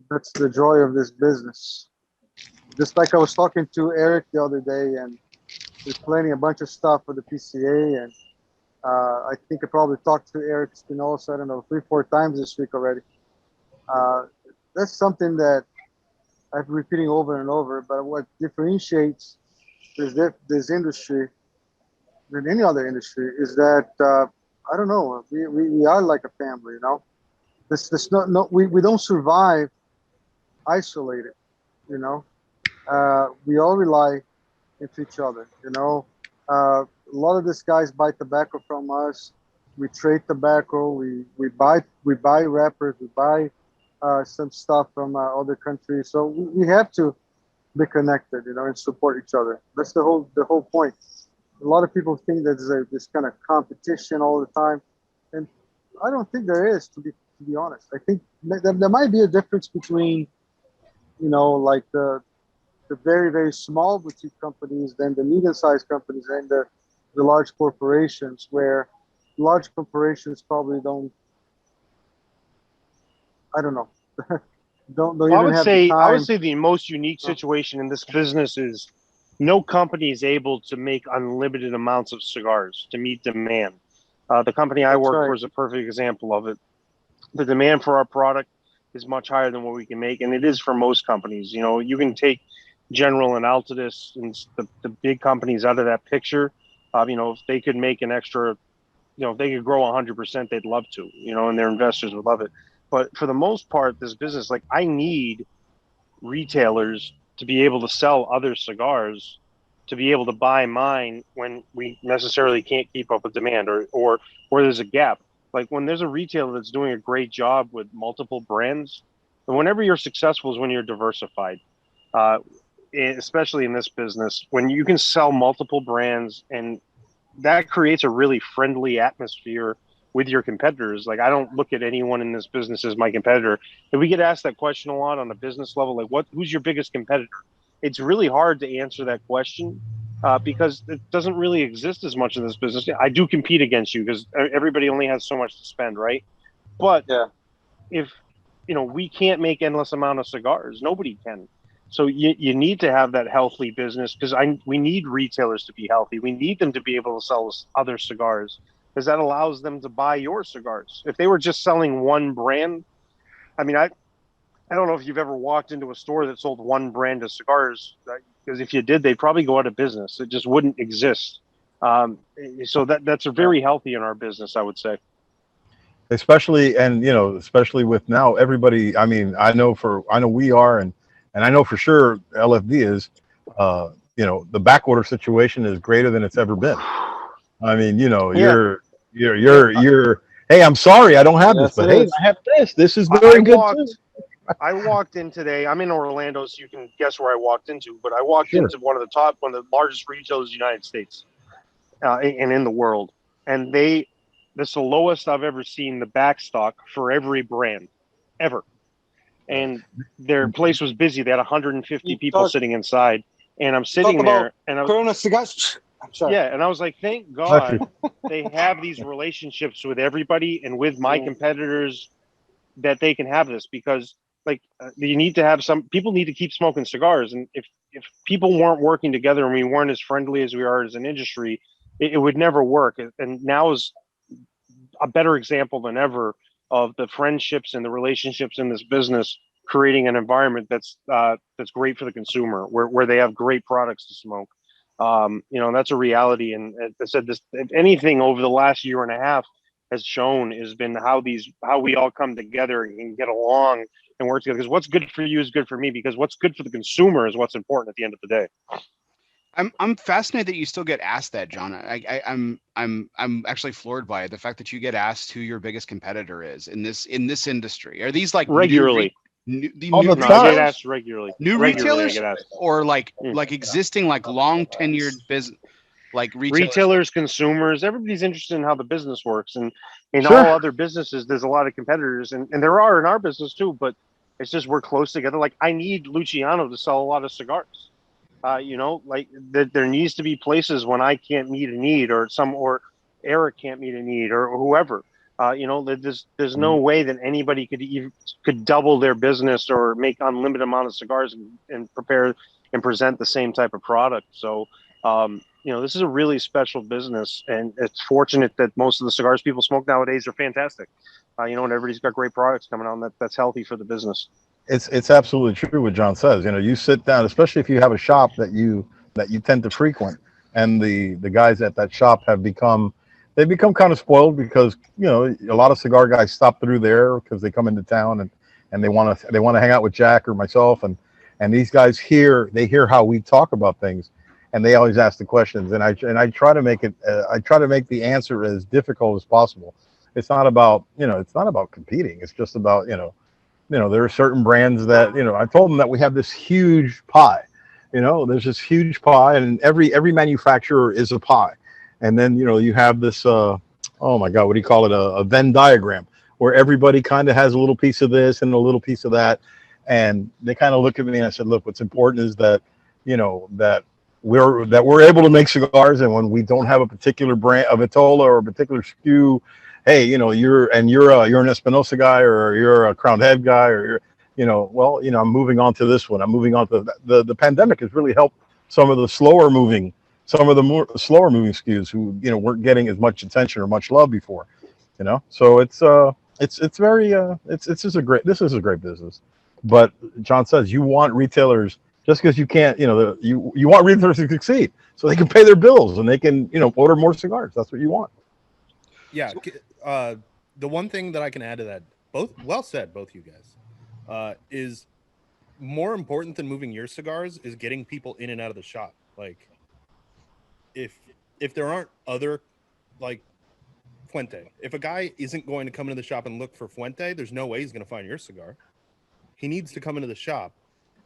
That's the joy of this business. Just like I was talking to Eric the other day, and we're planning a bunch of stuff for the PCA, and I think I probably talked to Eric Espinosa, 3-4 times this week already. That's something that I've been repeating over and over, but what differentiates this industry than any other industry is that, I don't know, we are like a family, we don't survive isolated, we all rely into each other, a lot of these guys buy tobacco from us. We trade tobacco. We buy wrappers. We buy some stuff from other countries. So we have to be connected, and support each other. That's the whole point. A lot of people think that there's this kind of competition all the time, and I don't think there is. To be honest, I think there might be a difference between, like the very, very small boutique companies, then the medium-sized companies, and the large corporations, where large corporations probably don't. I don't know. don't I would say the most unique situation in this business is no company is able to make unlimited amounts of cigars to meet demand. The company I work for is a perfect example of it. The demand for our product is much higher than what we can make, and it is for most companies. You can take General and Altadis and the big companies out of that picture. If they could make an extra if they could grow 100%, they'd love to, and their investors would love it. But for the most part, this business, like, I need retailers to be able to sell other cigars, to be able to buy mine when we necessarily can't keep up with demand, or there's a gap. Like, when there's a retailer that's doing a great job with multiple brands, and whenever you're successful is when you're diversified, especially in this business, when you can sell multiple brands, and that creates a really friendly atmosphere with your competitors. Like, I don't look at anyone in this business as my competitor. And we get asked that question a lot on a business level, like, who's your biggest competitor? It's really hard to answer that question because it doesn't really exist as much in this business. I do compete against you because everybody only has so much to spend, right? But if we can't make endless amount of cigars, nobody can. So you need to have that healthy business, because we need retailers to be healthy. We need them to be able to sell other cigars, because that allows them to buy your cigars. If they were just selling one brand, I mean, I don't know if you've ever walked into a store that sold one brand of cigars, because if you did, they'd probably go out of business. It just wouldn't exist. So that's very healthy in our business, I would say. Especially with now everybody. I mean, I know we are, and I know for sure LFD is. The back order situation is greater than it's ever been. I mean, you're. Hey, I'm sorry, I don't have this, but hey, I have this. This is very good too. I walked in today. I'm in Orlando, so you can guess where I walked into. But I walked into one of the largest retailers in the United States, and in the world. And this is the lowest I've ever seen the back stock for every brand, ever. And their place was busy. They had 150 people sitting inside, and I'm sitting there, and I was, and I was like, thank God they have these relationships with everybody and with my competitors, that they can have this, because you need to have people need to keep smoking cigars. And if people weren't working together and we weren't as friendly as we are as an industry, it would never work. And now is a better example than ever of the friendships and the relationships in this business, creating an environment that's great for the consumer, where they have great products to smoke. That's a reality. And as I said, if anything over the last year and a half has shown, has been how we all come together and get along and work together. Because what's good for you is good for me, because what's good for the consumer is what's important at the end of the day. I'm fascinated that you still get asked that, John. I'm actually floored by it. The fact that you get asked who your biggest competitor is in this industry. Are these like regularly? New I get asked regularly. New retailers, or like existing, like long tenured business, like retailers, consumers. Everybody's interested in how the business works, and in all other businesses, there's a lot of competitors, and there are in our business too. But it's just we're close together. Like, I need Luciano to sell a lot of cigars. There needs to be places when I can't meet a need, or Eric can't meet a need, or whoever. There's no way that anybody could double their business or make unlimited amount of cigars and prepare and present the same type of product. So, this is a really special business, and it's fortunate that most of the cigars people smoke nowadays are fantastic. And everybody's got great products coming out, and that's healthy for the business. It's absolutely true what John says. You sit down, especially if you have a shop that you tend to frequent, and the guys at that shop become kind of spoiled, because a lot of cigar guys stop through there because they come into town and they want to hang out with Jack or myself, and these guys hear how we talk about things, and they always ask the questions, and I try to make the answer as difficult as possible. It's not about competing. It's just about there are certain brands that I told them that we have this huge pie. There's this huge pie, and every manufacturer is a pie. And then, you have this, oh my God, what do you call it? A Venn diagram, where everybody kind of has a little piece of this and a little piece of that. And they kind of look at me, and I said, look, what's important is that, that we're able to make cigars. And when we don't have a particular brand of Vitola or a particular SKU, hey, you're an Espinosa guy, or you're a Crown Head guy, or I'm moving on to this one. I'm moving on to the pandemic has really helped some of the slower moving SKUs who weren't getting as much attention or much love before, so this is a great business. But John says you want retailers, just because you can't, you want retailers to succeed so they can pay their bills and they can order more cigars. That's what you want. Yeah. The one thing that I can add to that, well said, both you guys, is more important than moving your cigars is getting people in and out of the shop. Like, if there aren't other, like, Fuente, if a guy isn't going to come into the shop and look for Fuente, there's no way he's going to find your cigar. He needs to come into the shop,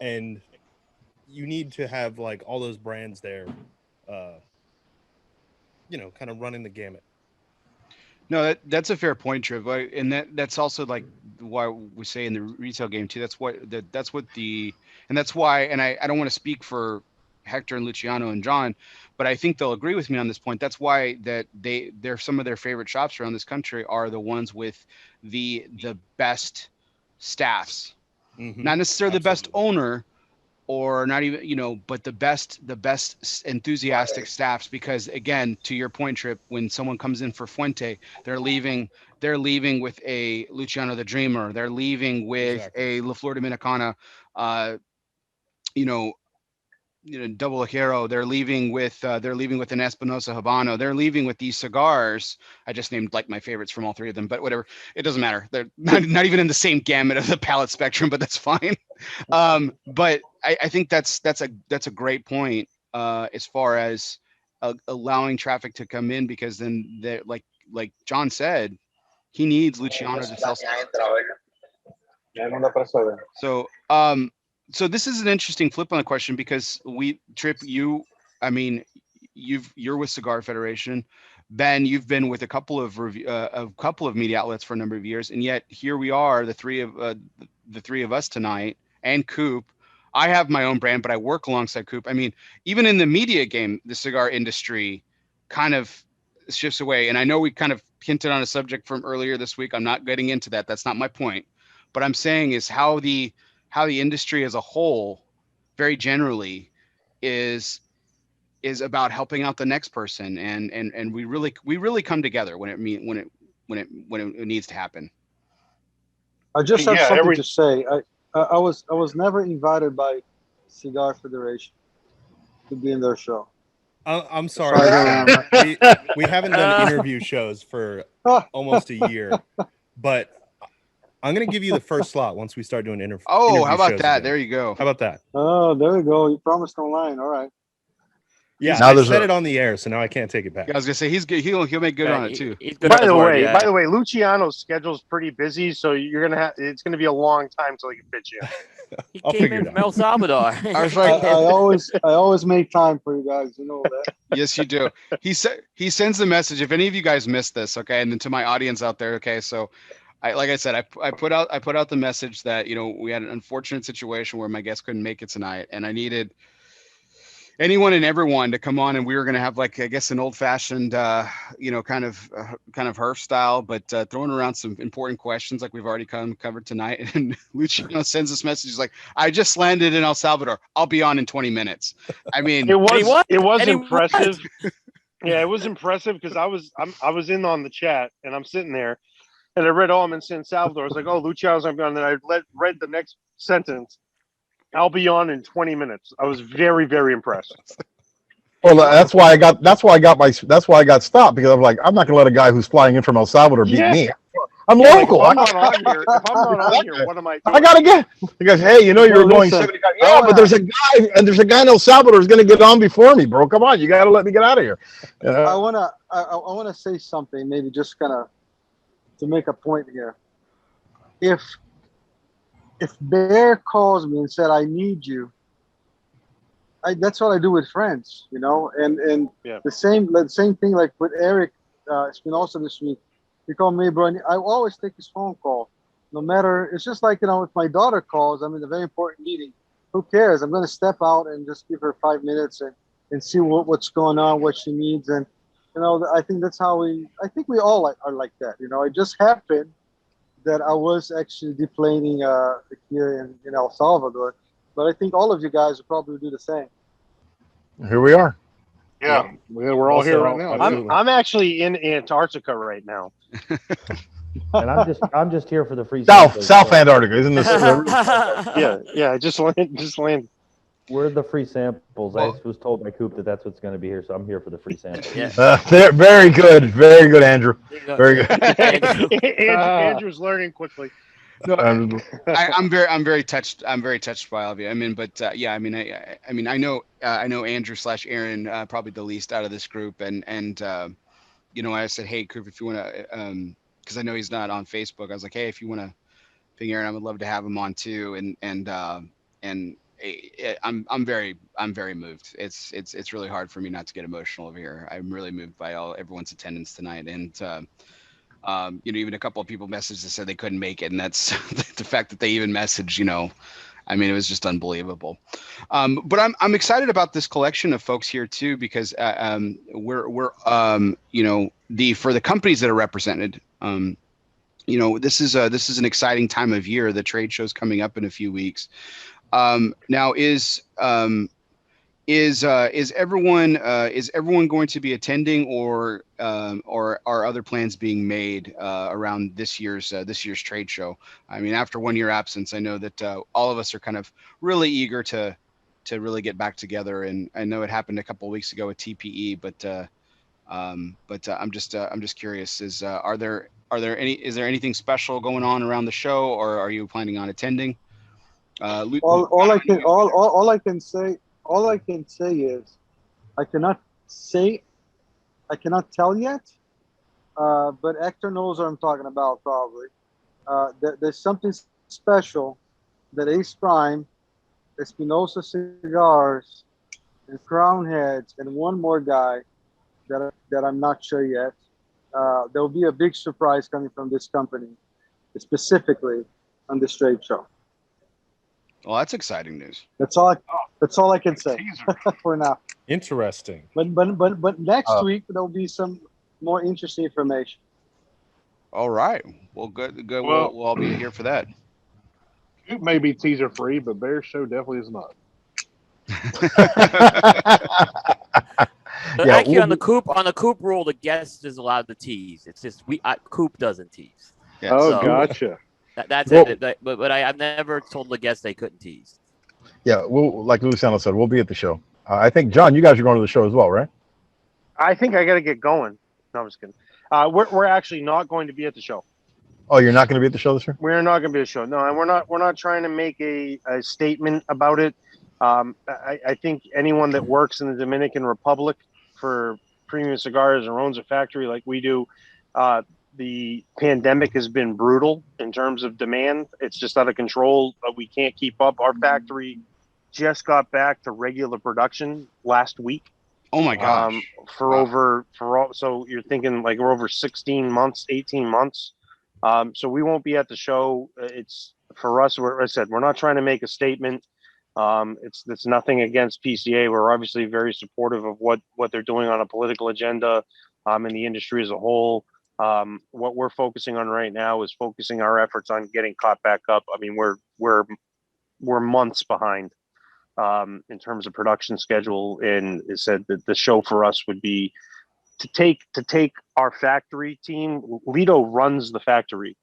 and you need to have, like, all those brands there, kind of running the gamut. No, that's a fair point, Tripp. And that's also like why we say in the retail game too. That's why, and I don't want to speak for Hector and Luciano and John, but I think they'll agree with me on this point. That's why they're some of their favorite shops around this country are the ones with the best staffs, not necessarily the best owner, or not even, but the best enthusiastic staffs, because again, to your point, Tripp, when someone comes in for Fuente, they're leaving with a Luciano the Dreamer. They're leaving with a La Flor Dominicana, double Hero. They're leaving with an Espinosa Habano. They're leaving with these cigars. I just named like my favorites from all three of them, but whatever. It doesn't matter. They're not even in the same gamut of the palette spectrum, but that's fine. But I think that's a great point as far as allowing traffic to come in, because then they're like John said, he needs Luciano to sell. So this is an interesting flip on the question, because Tripp, you're with Cigar Federation. Ben, you've been with a couple of media outlets for a number of years, and yet here we are, the three of us tonight, and Coop. I have my own brand, but I work alongside Coop. I mean, even in the media game, the cigar industry kind of shifts away. And I know we kind of hinted on a subject from earlier this week. I'm not getting into that. That's not my point. But I'm saying is how the industry as a whole, very generally, is about helping out the next person, and we really come together when it needs to happen. I just have something to say. I was never invited by Cigar Federation to be in their show. I'm sorry. We haven't done interview shows for almost a year, but I'm going to give you the first slot once we start doing interviews. Oh, how about that? Again. There you go. How about that? Oh, there you go. You promised online. All right. Yeah, I said it on the air, so now I can't take it back. Yeah, I was going to say, he's good. He'll make good on it, too. By the way, Luciano's schedule's pretty busy, so it's going to be a long time till he can fit you. He came in from El Salvador. I always make time for you guys. You know that. Yes, you do. He sends the message. If any of you guys missed this, okay, and then to my audience out there, okay, so like I said, I put out the message that we had an unfortunate situation where my guest couldn't make it tonight, and I needed anyone and everyone to come on, and we were going to have, like, I guess, an old-fashioned, kind of Herf style, but throwing around some important questions like we've already covered tonight. And Luciano sends this message. He's like, "I just landed in El Salvador. I'll be on in 20 minutes." I mean, it was impressive. Yeah, it was impressive, because I was in on the chat, and I'm sitting there, and I read, I'm in San Salvador. I was like, "Oh, Luciano's on," and then I read the next sentence. "I'll be on in 20 minutes." I was very, very impressed. Well, that's why I got stopped, because I'm like, I'm not gonna let a guy who's flying in from El Salvador beat me. I'm local. If I'm not on here, what am I doing? I gotta get. He goes, "Hey, you were going 75." Yeah, but there's a guy in El Salvador who's gonna get on before me, bro. Come on, you gotta let me get out of here. I wanna say something, maybe just kind of to make a point here. If Bear calls me and said, "I need you," that's what I do with friends, and the same thing, like with Eric Espinosa this week. He called me, bro, and I always take his phone call, no matter. It's just like, if my daughter calls, I'm in a very important meeting. Who cares? I'm going to step out and just give her 5 minutes and see what's going on, what she needs. And, I think that's how I think we all are like that. It just happened that I was actually deplaning here in El Salvador, but I think all of you guys will probably do the same. Here we are. Yeah, we're all here right now. I'm actually in Antarctica right now. And I'm just here for the free South Antarctica, isn't this? Yeah. I just landed. We're the free samples. Well, I was told by Coop that that's what's going to be here, so I'm here for the free samples. Yeah. Very good, Andrew. Very good. Andrew's learning quickly. No, I'm very touched. I'm very touched by all of you. I mean, but yeah, I mean, I know Andrew / Erron probably the least out of this group, and you know, I said, hey, Coop, if you want to, because I know he's not on Facebook, I was like, hey, if you want to ping Erron, I would love to have him on too, and I'm very moved. It's really hard for me not to get emotional over here. I'm really moved by everyone's attendance tonight, and you know, even a couple of people messaged that said they couldn't make it, and that's the fact that they even messaged, you know, I mean, it was just unbelievable. But I'm excited about this collection of folks here too, because we're you know, for the companies that are represented, you know, this is an exciting time of year. The trade show's coming up in a few weeks. Now is everyone going to be attending, or are other plans being made around this year's trade show? I mean, after 1 year absence, I know that all of us are kind of really eager to really get back together, and I know it happened a couple of weeks ago at TPE, but I'm just curious, is there anything special going on around the show, or are you planning on attending? All I can say is I cannot tell yet, but Hector knows what I'm talking about probably. There's something special that Ace Prime, Espinosa Cigars, and Crown Heads, and one more guy that I'm not sure yet. There will be a big surprise coming from this company, specifically on this trade show. Well, that's exciting news. That's all I can say for now. Interesting. But next week there'll be some more interesting information. All right. Well, good. Well, we'll all be here for that. It may be teaser free, but Bear Show definitely is not. Yeah, actually, on the Coop rule, the guest is allowed to tease. It's just Coop doesn't tease. Yeah, oh, so gotcha. That's it. But I've never told the guests they couldn't tease. Yeah, like Luciano said, we'll be at the show. I think, John, you guys are going to the show as well, right? I think I got to get going. No, I'm just kidding. We're actually not going to be at the show. Oh, you're not going to be at the show this year? We're not going to be at the show. No, and we're not trying to make a statement about it. I think anyone that works in the Dominican Republic for premium cigars or owns a factory like we do, the pandemic has been brutal in terms of demand. It's just out of control. We can't keep up. Our factory just got back to regular production last week. Oh my gosh. So you're thinking like we're over 16 months, 18 months. So we won't be at the show. It's for us, I said, we're not trying to make a statement. It's nothing against PCA. We're obviously very supportive of what they're doing on a political agenda, in the industry as a whole. What we're focusing on right now is focusing our efforts on getting caught back up. I mean, we're months behind, in terms of production schedule, and it said that the show for us would be to take our factory team. Lito runs the factory.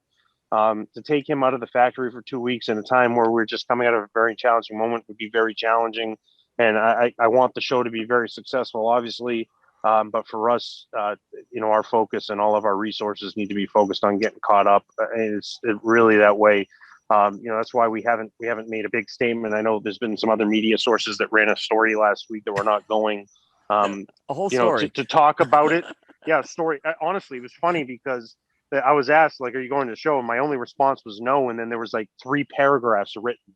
To take him out of the factory for 2 weeks in a time where we're just coming out of a very challenging moment would be very challenging. And I want the show to be very successful, obviously. But for us, our focus and all of our resources need to be focused on getting caught up. And it's really that way. That's why we haven't made a big statement. I know there's been some other media sources that ran a story last week that we're not going, a whole story to talk about it. Yeah, story. Honestly, it was funny because I was asked, like, are you going to the show? And my only response was no. And then there was like 3 paragraphs written,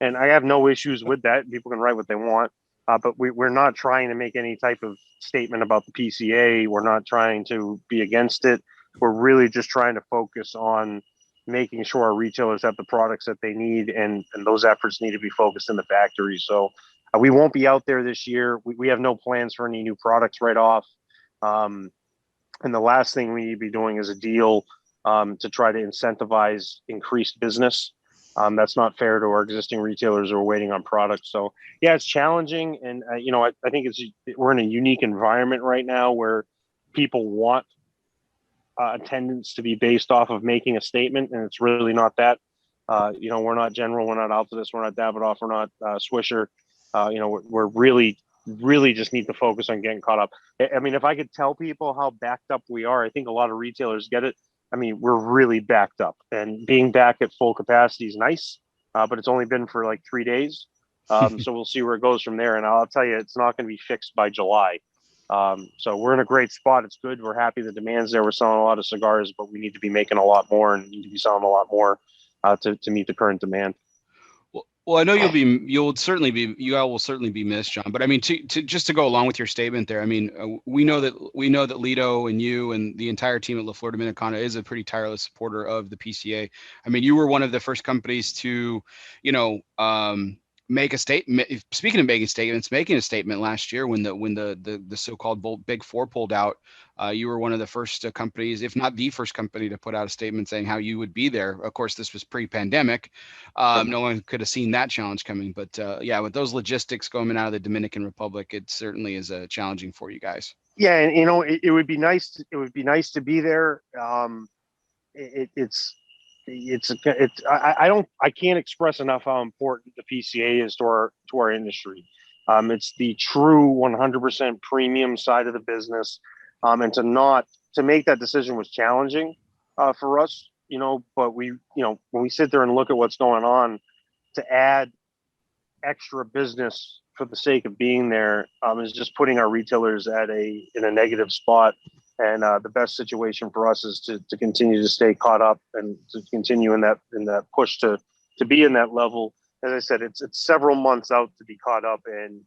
and I have no issues with that. People can write what they want. But we're not trying to make any type of statement about the PCA. We're not trying to be against it. We're really just trying to focus on making sure our retailers have the products that they need, and those efforts need to be focused in the factory. So we won't be out there this year. We have no plans for any new products right off. And the last thing we need to be doing is a deal to try to incentivize increased business. That's not fair to our existing retailers who are waiting on products. So yeah, it's challenging. And, I think we're in a unique environment right now where people want attendance to be based off of making a statement. And it's really not that. We're not General, we're not Altadis, we're not Davidoff, we're not Swisher. we're really just need to focus on getting caught up. I mean, if I could tell people how backed up we are, I think a lot of retailers get it. I mean, we're really backed up, and being back at full capacity is nice, but it's only been for like 3 days. So we'll see where it goes from there. And I'll tell you, it's not going to be fixed by July. So we're in a great spot. It's good. We're happy. The demand's there. We're selling a lot of cigars, but we need to be making a lot more and need to be selling a lot more to meet the current demand. Well, I know you all will certainly be missed, John. But I mean, to just to go along with your statement there, I mean, we know that Lito and you and the entire team at La Flor Dominicana is a pretty tireless supporter of the PCA. I mean, you were one of the first companies to, make a statement. Speaking of making statements, making a statement last year when the so-called Big Four pulled out. You were one of the first companies, if not the first company, to put out a statement saying how you would be there. Of course, this was pre-pandemic. No one could have seen that challenge coming. But yeah, with those logistics going out of the Dominican Republic, it certainly is challenging for you guys. Yeah, and it would be nice. It would be nice to be there. I can't express enough how important the PCA is to our industry. It's the true 100% premium side of the business. And to make that decision was challenging for us, but when we sit there and look at what's going on, to add extra business for the sake of being there is just putting our retailers in a negative spot. And the best situation for us is to continue to stay caught up and to continue in that push to be in that level. As I said, it's several months out to be caught up, and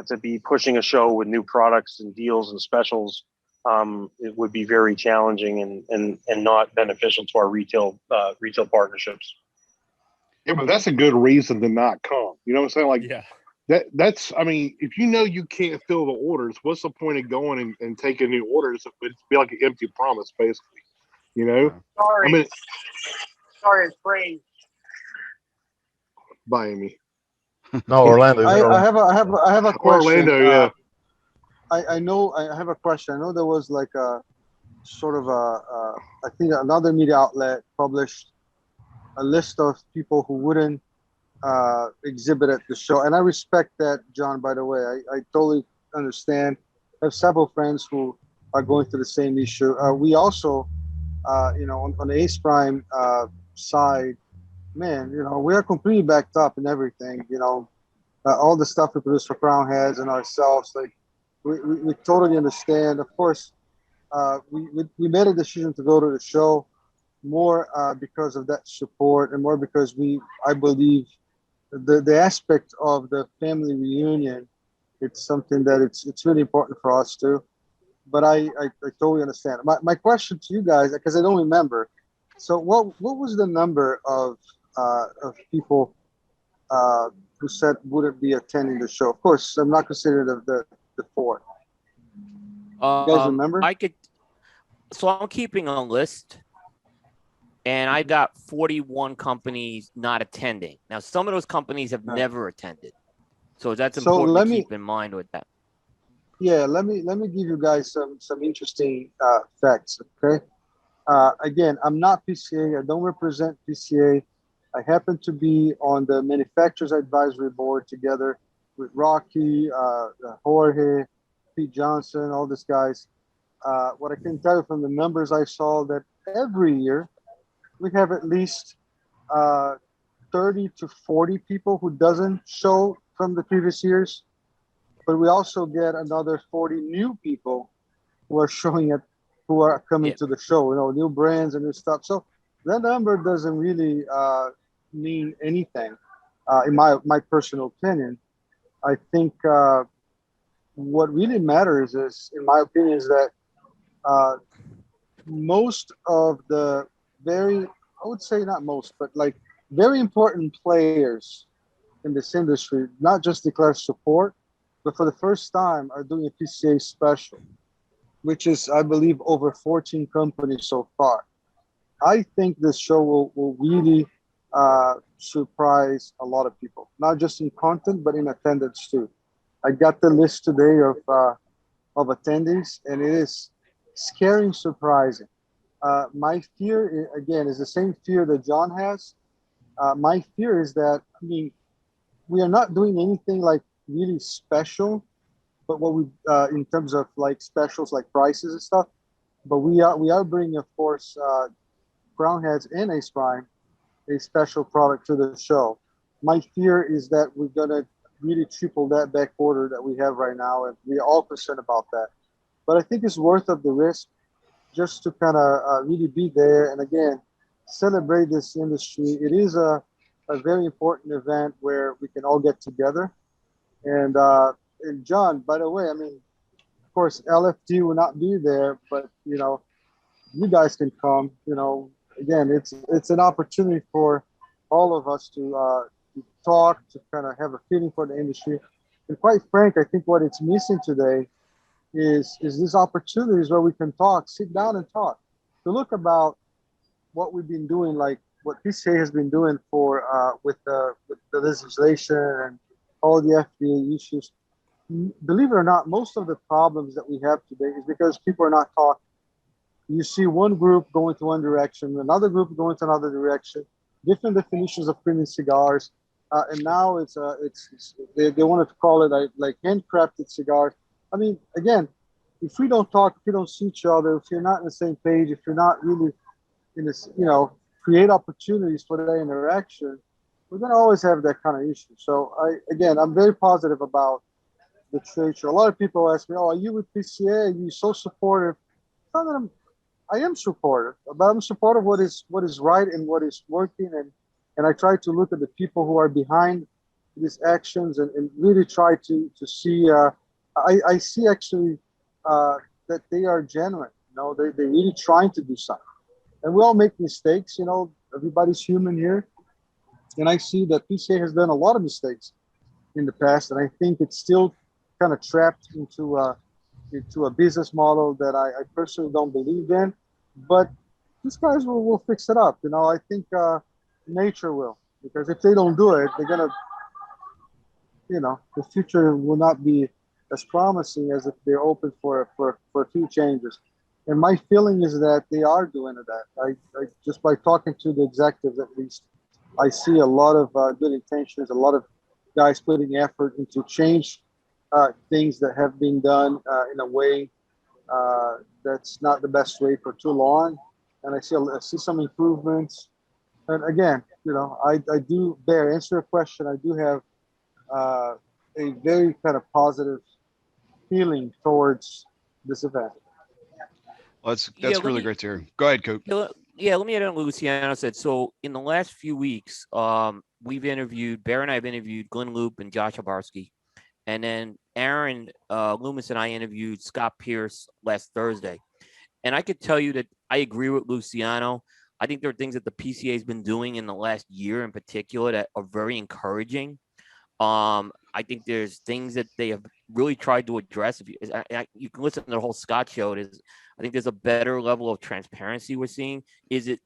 to be pushing a show with new products and deals and specials. It would be very challenging and not beneficial to our retail partnerships. Yeah, but that's a good reason to not come. You know what I'm saying? Like, yeah. That's I mean, if you can't fill the orders, what's the point of going and taking new orders? It'd be like an empty promise, basically. Sorry. I mean, Sorry, it's free. Bye, Amy. No, Orlando. I have a question. Orlando, yeah. I know. I have a question. I know there was like a sort of I think another media outlet published a list of people who wouldn't exhibit at the show, and I respect that, John. By the way, I totally understand. I have several friends who are going through the same issue. We also, on the Ace Prime side, man, we are completely backed up in everything. All the stuff we produce for Crown Heads and ourselves, like we totally understand. Of course, we made a decision to go to the show more because of that support and more because I believe the aspect of the family reunion, it's something that it's really important for us too. But I totally understand. My question to you guys, because I don't remember. So what was the number of people who said wouldn't be attending the show? Of course, I'm not considering the four. You guys remember? So I'm keeping a list. And I got 41 companies not attending. Now, some of those companies have never attended, so that's important to keep in mind with that. Yeah, let me give you guys some interesting facts. Okay, again, I'm not PCA. I don't represent PCA. I happen to be on the Manufacturers Advisory Board together with Rocky, Jorge, Pete Johnson, all these guys. What I can tell you from the numbers I saw, that every year we have at least 30 to 40 people who doesn't show from the previous years, but we also get another 40 new people who are coming to the show, new brands and new stuff. So that number doesn't really mean anything, in my personal opinion. I think what really matters is, in my opinion, is that most of the I would say not most, but like very important players in this industry, not just declare support, but for the first time are doing a PCA special, which is, I believe, over 14 companies so far. I think this show will really surprise a lot of people, not just in content, but in attendance too. I got the list today of attendees, and it is scary, surprising. My fear, again, is the same fear that John has. My fear is that, we are not doing anything like really special, but what we in terms of like specials like prices and stuff. But we are bringing, of course, Crown Heads and Ace Prime, a special product to the show. My fear is that we're gonna really triple that back order that we have right now, and we're all concerned about that. But I think it's worth of the risk just to kind of really be there and again celebrate this industry. It is a very important event where we can all get together. And John, by the way, I mean, of course, LFD will not be there, but you guys can come. Again, it's an opportunity for all of us to talk, to kind of have a feeling for the industry. And quite frank, I think what it's missing today is these opportunities where we can talk, sit down and talk, to look about what we've been doing, like what PCA has been doing for with the legislation and all the FDA issues. Believe it or not, most of the problems that we have today is because people are not talking. You see one group going to one direction, another group going to another direction, different definitions of premium cigars, and now they wanted to call it like handcrafted cigars. I mean, again, if we don't talk, if we don't see each other, if you're not on the same page, if you're not really in this, create opportunities for that interaction, we're going to always have that kind of issue. So I'm very positive about the trade show. A lot of people ask me, "Oh, are you with PCA? Are you so supportive?" Not that I am supportive, but I'm supportive of what is right and what is working, and I try to look at the people who are behind these actions and really try to see. I see actually that they are genuine. They're really trying to do something, and we all make mistakes. Everybody's human here, and I see that PCA has done a lot of mistakes in the past, and I think it's still kind of trapped into a business model that I personally don't believe in. But these guys will fix it up. I think nature will, because if they don't do it, they're gonna, the future will not be as promising as if they're open for a few changes. And my feeling is that they are doing that. I just by talking to the executives, at least, I see a lot of good intentions, a lot of guys putting effort into change things that have been done in a way that's not the best way for too long. And I see some improvements. And again, I do answer your question. I do have a very kind of positive feeling towards this event. Well, that's really great to hear. Go ahead, Coop. Yeah, let me add on what Luciano said. So in the last few weeks, we've interviewed, Bear and I have interviewed Glenn Loop and Josh Habarsky. And then Aaron Loomis and I interviewed Scott Pierce last Thursday. And I could tell you that I agree with Luciano. I think there are things that the PCA has been doing in the last year in particular that are very encouraging. I think there's things that they have really tried to address. If you can listen to the whole Scott show, I think there's a better level of transparency we're seeing. Is it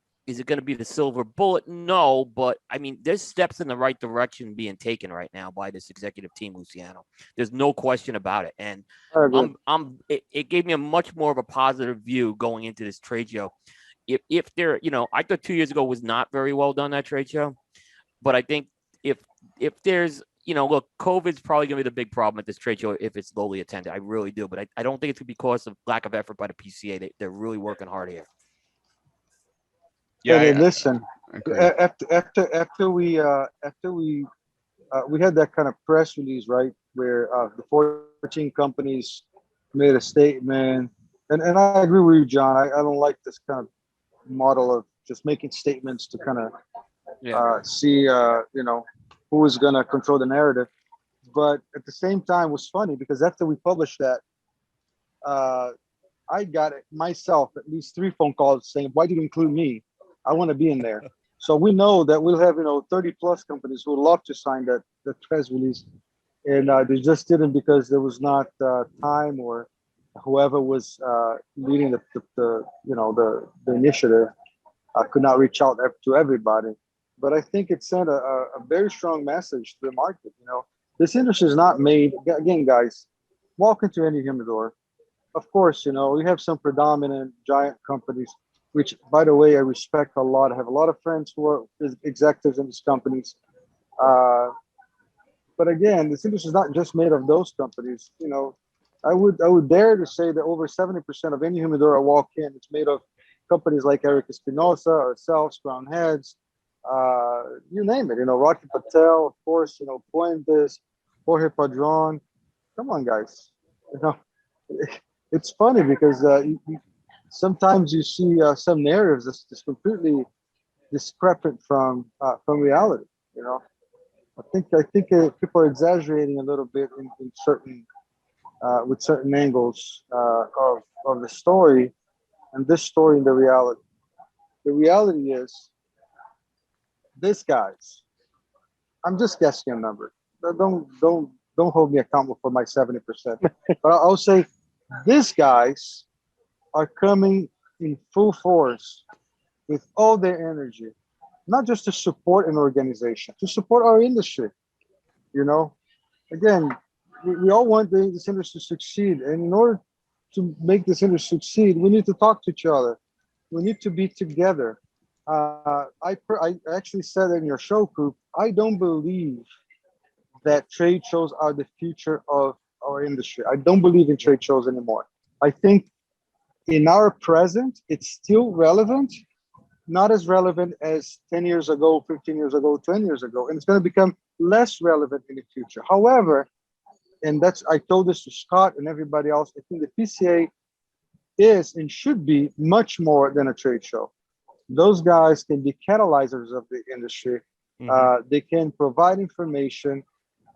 going to be the silver bullet? No, but I mean, there's steps in the right direction being taken right now by this executive team, Luciano. There's no question about it. And it gave me a much more of a positive view going into this trade show. If there, I thought 2 years ago was not very well done, that trade show, but I think if there's, look, COVID's probably going to be the big problem at this trade show if it's lowly attended. I really do, but I don't think it's because of lack of effort by the PCA. They're really working hard here. Yeah, listen. After we had that kind of press release, right, where the 14 companies made a statement, and I agree with you, John. I don't like this kind of model of just making statements to kind of see who is going to control the narrative. But at the same time, it was funny because after we published that, I got it myself at least 3 phone calls saying, "Why did you include me? I want to be in there." So we know that we'll have 30 plus companies who would love to sign that press release, and they just didn't because there was not time, or whoever was leading the initiative could not reach out to everybody. But I think it sent a very strong message to the market. This industry is not made, again, guys, walk into any humidor. Of course, we have some predominant giant companies, which, by the way, I respect a lot. I have a lot of friends who are executives in these companies. But again, this industry is not just made of those companies. You know, I would dare to say that over 70% of any humidor I walk in, it's made of companies like Eric Espinosa, ourselves, Crown Heads, you name it. You know, Rocky Patel, of course. You know, Fuentes, Jorge Padron. Come on, guys. You know, it's funny because sometimes you see some narratives that's completely discrepant from reality. You know, I think people are exaggerating a little bit in certain with certain angles of the story, and this story and the reality. The reality is, this guys. I'm just guessing a number. Don't hold me accountable for my 70%. But I'll say, these guys are coming in full force with all their energy, not just to support an organization, to support our industry. You know, again, we all want this industry to succeed. And in order to make this industry succeed, we need to talk to each other. We need to be together. I actually said in your show, Coop, I don't believe that trade shows are the future of our industry. I don't believe in trade shows anymore. I think in our present, it's still relevant, not as relevant as 10 years ago, 15 years ago, 20 years ago, and it's going to become less relevant in the future. However, and I told this to Scott and everybody else, I think the PCA is and should be much more than a trade show. Those guys can be catalyzers of the industry. They can provide information.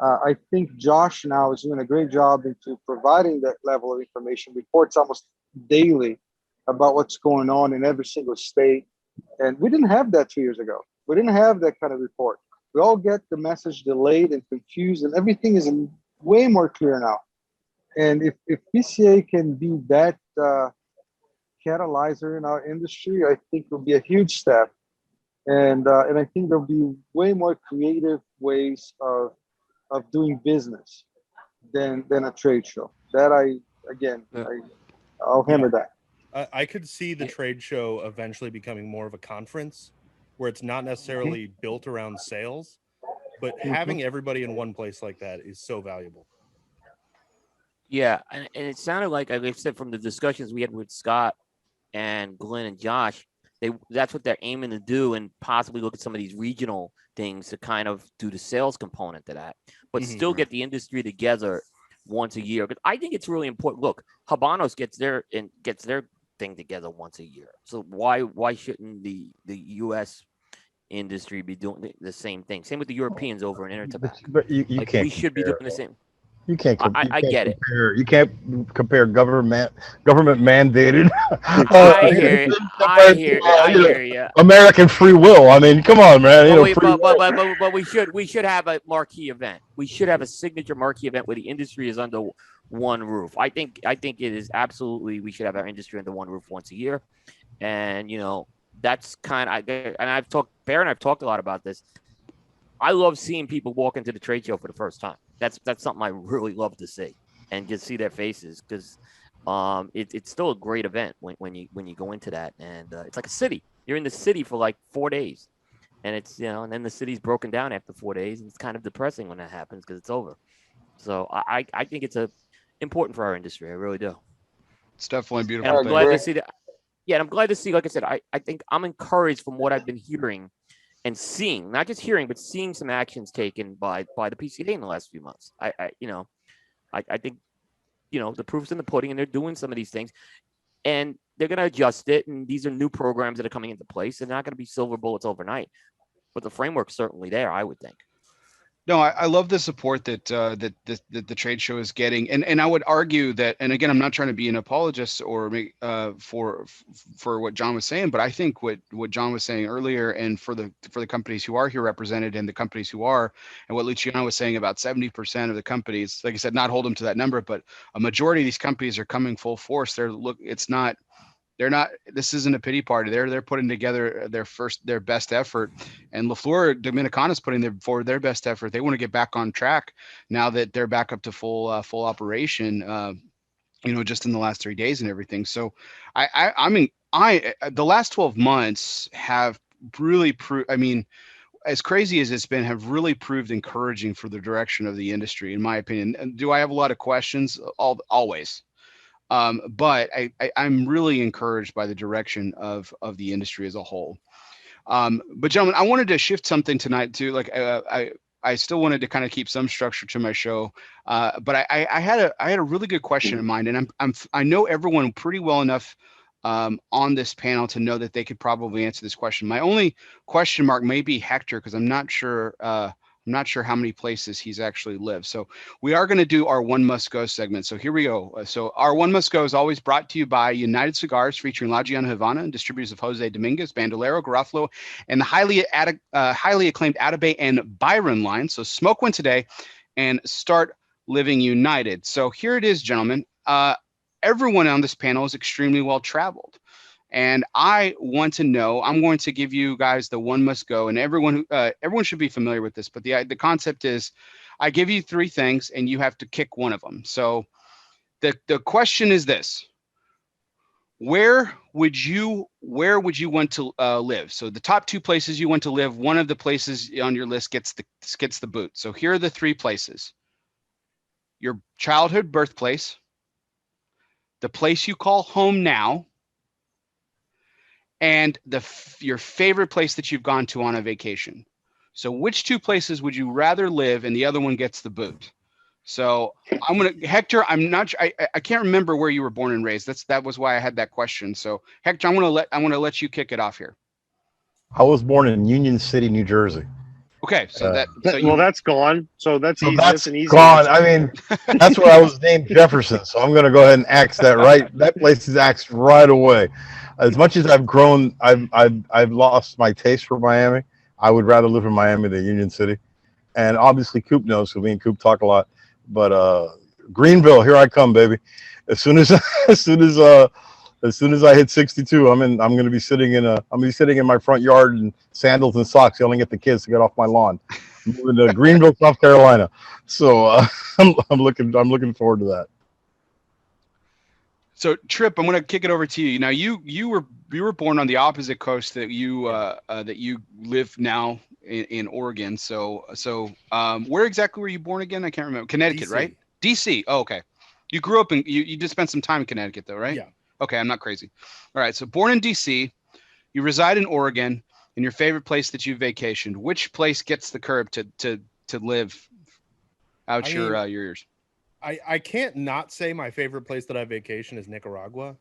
I think Josh now is doing a great job into providing that level of information, reports almost daily about what's going on in every single state. And we didn't have that 2 years ago. We didn't have that kind of report. We all get the message delayed and confused, and everything is way more clear now. And if PCA can be that catalyzer in our industry, I think it will be a huge step. And I think there'll be way more creative ways of doing business than a trade show. That I'll hammer that. I could see the trade show eventually becoming more of a conference where it's not necessarily built around sales, but having everybody in one place like that is so valuable. Yeah, and it sounded like I said from the discussions we had with Scott and Glenn and Josh, that's what they're aiming to do, and possibly look at some of these regional things to kind of do the sales component to that, but still get the industry together once a year. But I think it's really important. Look, Habanos gets their thing together once a year. So why shouldn't the U.S. industry be doing the same thing? Same with the Europeans over in Intertobacco. But you can't. We should be doing the same. You can't. I get it. You can't compare government mandated. I hear you. American free will. I mean, come on, man. But we should have a marquee event. We should have a signature marquee event where the industry is under one roof. I think it is absolutely, we should have our industry under one roof once a year, and that's I've talked a lot about this. I love seeing people walk into the trade show for the first time. That's something I really love to see, and just see their faces, because it's still a great event when you go into that, and it's like a city. You're in the city for like 4 days, and it's and then the city's broken down after 4 days, and it's kind of depressing when that happens because it's over. So I think it's important for our industry. I really do. It's definitely beautiful. And I'm glad to see that. Yeah, and I'm glad to see. Like I said, I think I'm encouraged from what I've been hearing and seeing, not just hearing, but seeing some actions taken by the PCA in the last few months. I think, the proof's in the pudding, and they're doing some of these things, and they're going to adjust it. And these are new programs that are coming into place. They're not going to be silver bullets overnight, but the framework's certainly there, I would think. No, I love the support that the trade show is getting, and I would argue that, and again, I'm not trying to be an apologist or make for what John was saying, but I think what John was saying earlier, and for the companies who are here represented and the companies who are, and what Luciano was saying about 70% of the companies, like I said, not hold them to that number, but a majority of these companies are coming full force. This isn't a pity party. They're putting together their best effort, and Flor Dominicana is putting forward their best effort. They want to get back on track now that they're back up to full operation. Just in the last 3 days and everything. So I mean, the last 12 months have really proved. I mean, as crazy as it's been, have really proved encouraging for the direction of the industry, in my opinion. And do I have a lot of questions? Always. But I'm really encouraged by the direction of the industry as a whole. But gentlemen, I wanted to shift something tonight too. Like I still wanted to kind of keep some structure to my show, but I had a really good question in mind, and I know everyone pretty well enough on this panel to know that they could probably answer this question. My only question mark may be Hector, because I'm not sure how many places he's actually lived. So we are going to do our One Must Go segment. So here we go. So our One Must Go is always brought to you by United Cigars, featuring La Giana Havana and distributors of Jose Dominguez, Bandolero, Garofalo, and the highly acclaimed Atabey and Byron line. So smoke one today and start living united. So here it is, gentlemen. Everyone on this panel is extremely well traveled. And I want to know, I'm going to give you guys the One Must Go, and everyone should be familiar with this, but the concept is I give you three things and you have to kick one of them. So the question is this: where would you want to live? So the top two places you want to live, one of the places on your list gets the boot. So here are the three places: your childhood birthplace, the place you call home now, and your favorite place that you've gone to on a vacation. So which two places would you rather live, and the other one gets the boot? So Hector, I can't remember where you were born and raised. That was why I had that question. So Hector, I want to let you kick it off here. I was born in Union City, New Jersey. Okay, so that's gone. So that's easy. That's an easy gone. answer. I mean, that's where I was named Jefferson. So I'm going to go ahead and axe that right. That place is axed right away. As much as I've grown, I've lost my taste for Miami. I would rather live in Miami than Union City. And obviously Coop knows, because me and Coop talk a lot. But Greenville, here I come, baby. As soon as I hit 62, I'm going to be sitting in my front yard in sandals and socks, yelling at the kids to get off my lawn. I'm moving to Greenville, South Carolina. So I'm looking forward to that. So Tripp, I'm going to kick it over to you. Now you were born on the opposite coast that you live now in Oregon. So where exactly were you born again? I can't remember. Connecticut, DC. Right? DC. Oh, okay. You grew up you just spent some time in Connecticut though, right? Yeah. Okay, I'm not crazy. All right, so born in DC, you reside in Oregon, and your favorite place that you vacationed. Which place gets the curb to live out your years? I can't not say my favorite place that I vacation is Nicaragua,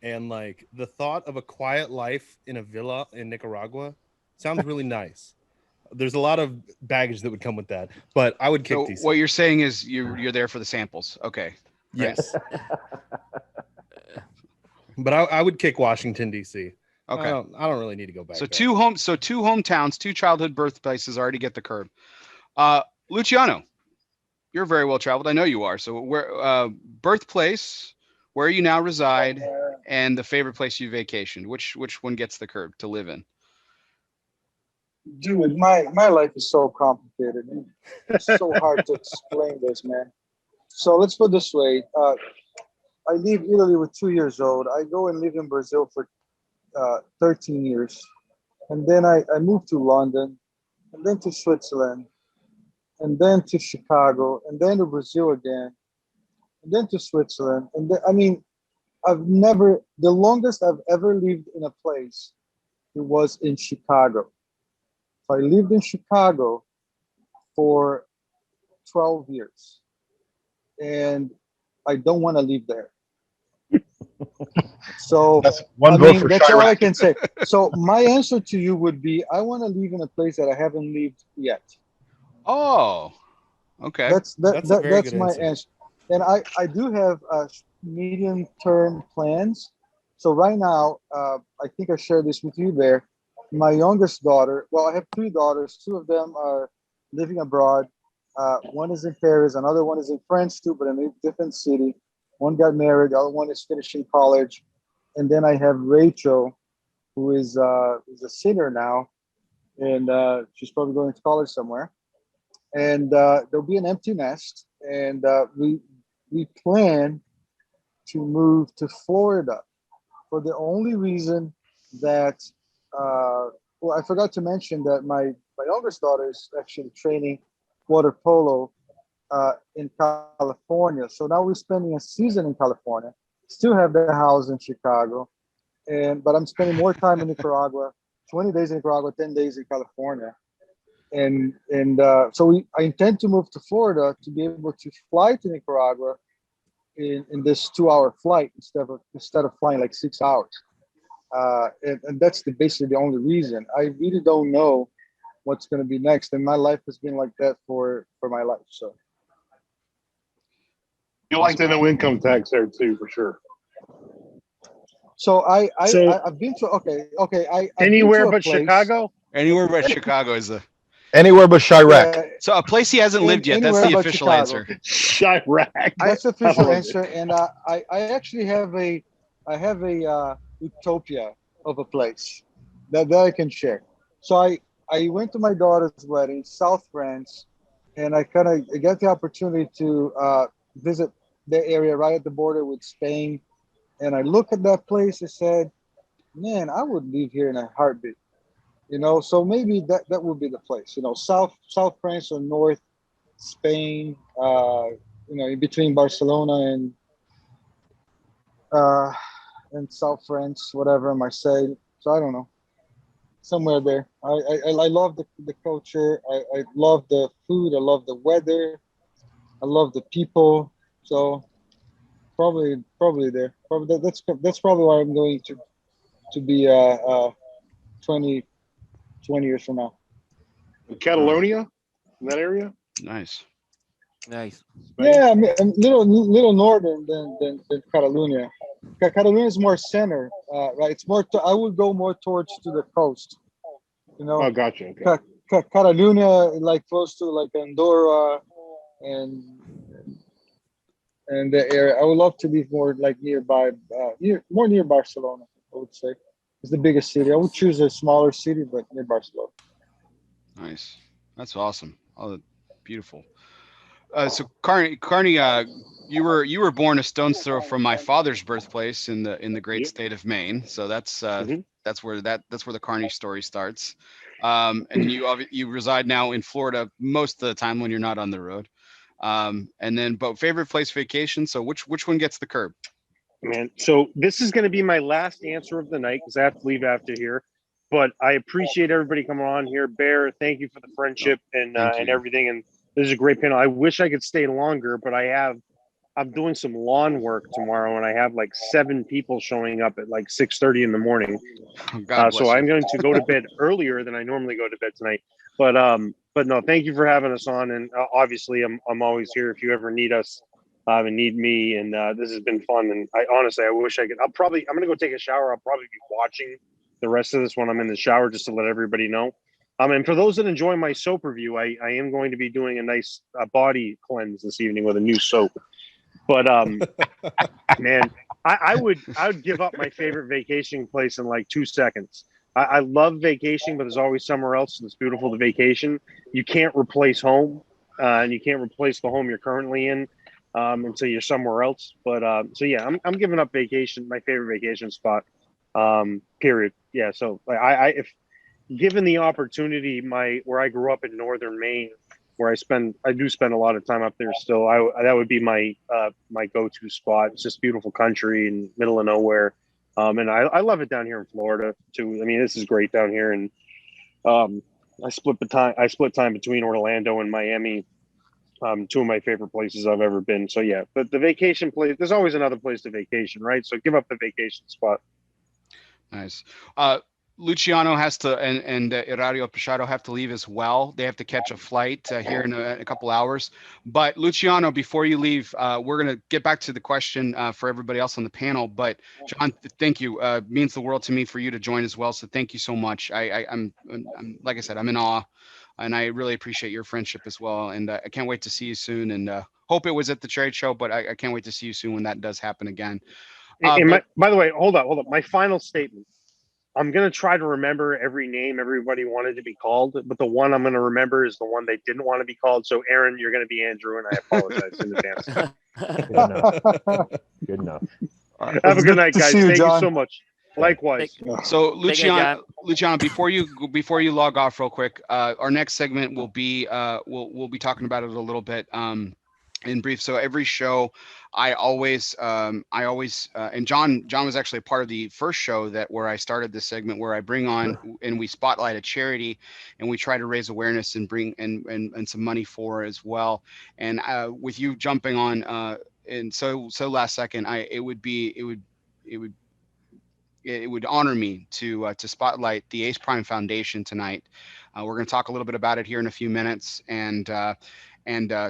and like the thought of a quiet life in a villa in Nicaragua sounds really nice. There's a lot of baggage that would come with that, but I would kick DC. What you're saying is you're there for the samples. Okay. Yes. But I would kick Washington, D.C. Okay. I don't really need to go back. So two hometowns, two childhood birthplaces already get the curb. Luciano, you're very well traveled. I know you are. So where birthplace, where you now reside, and the favorite place you vacationed. Which one gets the curb to live in? Dude, my life is so complicated. Man. It's so hard to explain this, man. So let's put it this way. I leave Italy with 2 years old. I go and live in Brazil for 13 years. And then I moved to London, and then to Switzerland, and then to Chicago, and then to Brazil again, and then to Switzerland. And then, the longest I've ever lived in a place, it was in Chicago. So I lived in Chicago for 12 years. And I don't want to live there. So that's that's all I can say. So my answer to you would be, I want to live in a place that I haven't lived yet. Oh, okay. That's my answer. And I do have medium-term plans. So right now, I think I shared this with you there. My youngest daughter, well, I have 3 daughters. 2 of them are living abroad. One is in Paris, another one is in France too, but in a different city. One got married, the other one is finishing college. And then I have Rachel, who is a singer now, and she's probably going to college somewhere. And there'll be an empty nest, and we plan to move to Florida for the only reason that, I forgot to mention that my my youngest daughter is actually training water polo in California. So now we're spending a season in California. Still have the house in Chicago, but I'm spending more time in Nicaragua. 20 days in Nicaragua, 10 days in California, and so I intend to move to Florida to be able to fly to Nicaragua in this 2-hour flight instead of flying like 6 hours. And that's basically the only reason. I really don't know what's going to be next, and my life has been like that for my life. So you like the no income tax there too, for sure. So I've been to I've anywhere been to but place, Chicago. Anywhere but Chicago is the. Anywhere but Chirac. Yeah, So a place he hasn't lived yet. That's anywhere the but official Chicago. answer. Chirac. That's the official love answer, and I actually have a utopia of a place that I can share. So I went to my daughter's wedding, South France, and I got the opportunity to visit the area right at the border with Spain. And I looked at that place and said, man, I would live here in a heartbeat. So maybe that would be the place. South France or North Spain, in between Barcelona and South France, whatever, Marseille. So I don't know, somewhere there. I love the culture. I love the food. I love the weather. I love the people. So probably there. Probably that's probably why I'm going to be 20 years from now. Catalonia, in that area. Nice. Yeah, I'm a little northern than Catalonia. Catalonia is more center, right? It's more. I would go more towards to the coast. Oh, gotcha. Okay. Catalonia, like close to like Andorra and the area. I would love to live more like nearby, more near Barcelona. I would say it's the biggest city. I would choose a smaller city, but near Barcelona. Nice. That's awesome. Oh, beautiful. So Carney, you were born a stone's throw from my father's birthplace in the great state of Maine. So that's where the Carney story starts. And you reside now in Florida most of the time when you're not on the road. And then, but favorite place vacation. So which one gets the curb? Man, so this is going to be my last answer of the night because I have to leave after here. But I appreciate everybody coming on here. Bear, thank you for the friendship and everything. And this is a great panel. I wish I could stay longer, but I'm doing some lawn work tomorrow, and I have like 7 people showing up at like 6:30 in the morning. So I'm going to go to bed earlier than I normally go to bed tonight. But no, thank you for having us on. And obviously, I'm always here if you ever need us and need me. And this has been fun. And I wish I could. I'm going to go take a shower. I'll probably be watching the rest of this when I'm in the shower just to let everybody know. And for those that enjoy my soap review, I am going to be doing a nice body cleanse this evening with a new soap. But man, I would give up my favorite vacation place in like 2 seconds. I love vacationing, but there's always somewhere else that's beautiful to vacation. You can't replace home, and you can't replace the home you're currently in until you're somewhere else. But so yeah, I'm giving up vacation, my favorite vacation spot. Period. Yeah. So if given the opportunity, where I grew up in northern Maine, where I do spend a lot of time up there still. That would be my go-to spot. It's just beautiful country in middle of nowhere. And I love it down here in Florida too. I mean, this is great down here. And I split time between Orlando and Miami. 2 of my favorite places I've ever been. So yeah, but the vacation place, there's always another place to vacation, right? So give up the vacation spot. Nice. Luciano has to and Erario Pichardo have to leave as well. They have to catch a flight here in a couple hours. But Luciano, before you leave, we're going to get back to the question for everybody else on the panel. But John, thank you. Means the world to me for you to join as well. So thank you so much. I'm like I said, I'm in awe, and I really appreciate your friendship as well. And I can't wait to see you soon. And hope it was at the trade show, but I can't wait to see you soon when that does happen again. By the way, hold up. My final statement. I'm going to try to remember every name everybody wanted to be called, but the one I'm going to remember is the one they didn't want to be called. So, Erron, you're going to be Andrew, and I apologize in advance. Good enough. Have a good night, guys. Thank you so much. Likewise. So Take care, Luciano, before you log off real quick, our next segment will be we'll be talking about it a little bit in brief. So every show, I always and John was actually a part of the first show where I started this segment where I bring on and we spotlight a charity and we try to raise awareness and bring and some money for as well. And with you jumping on and so last second, it would honor me to spotlight the Ace Prime Foundation tonight. We're going to talk a little bit about it here in a few minutes, and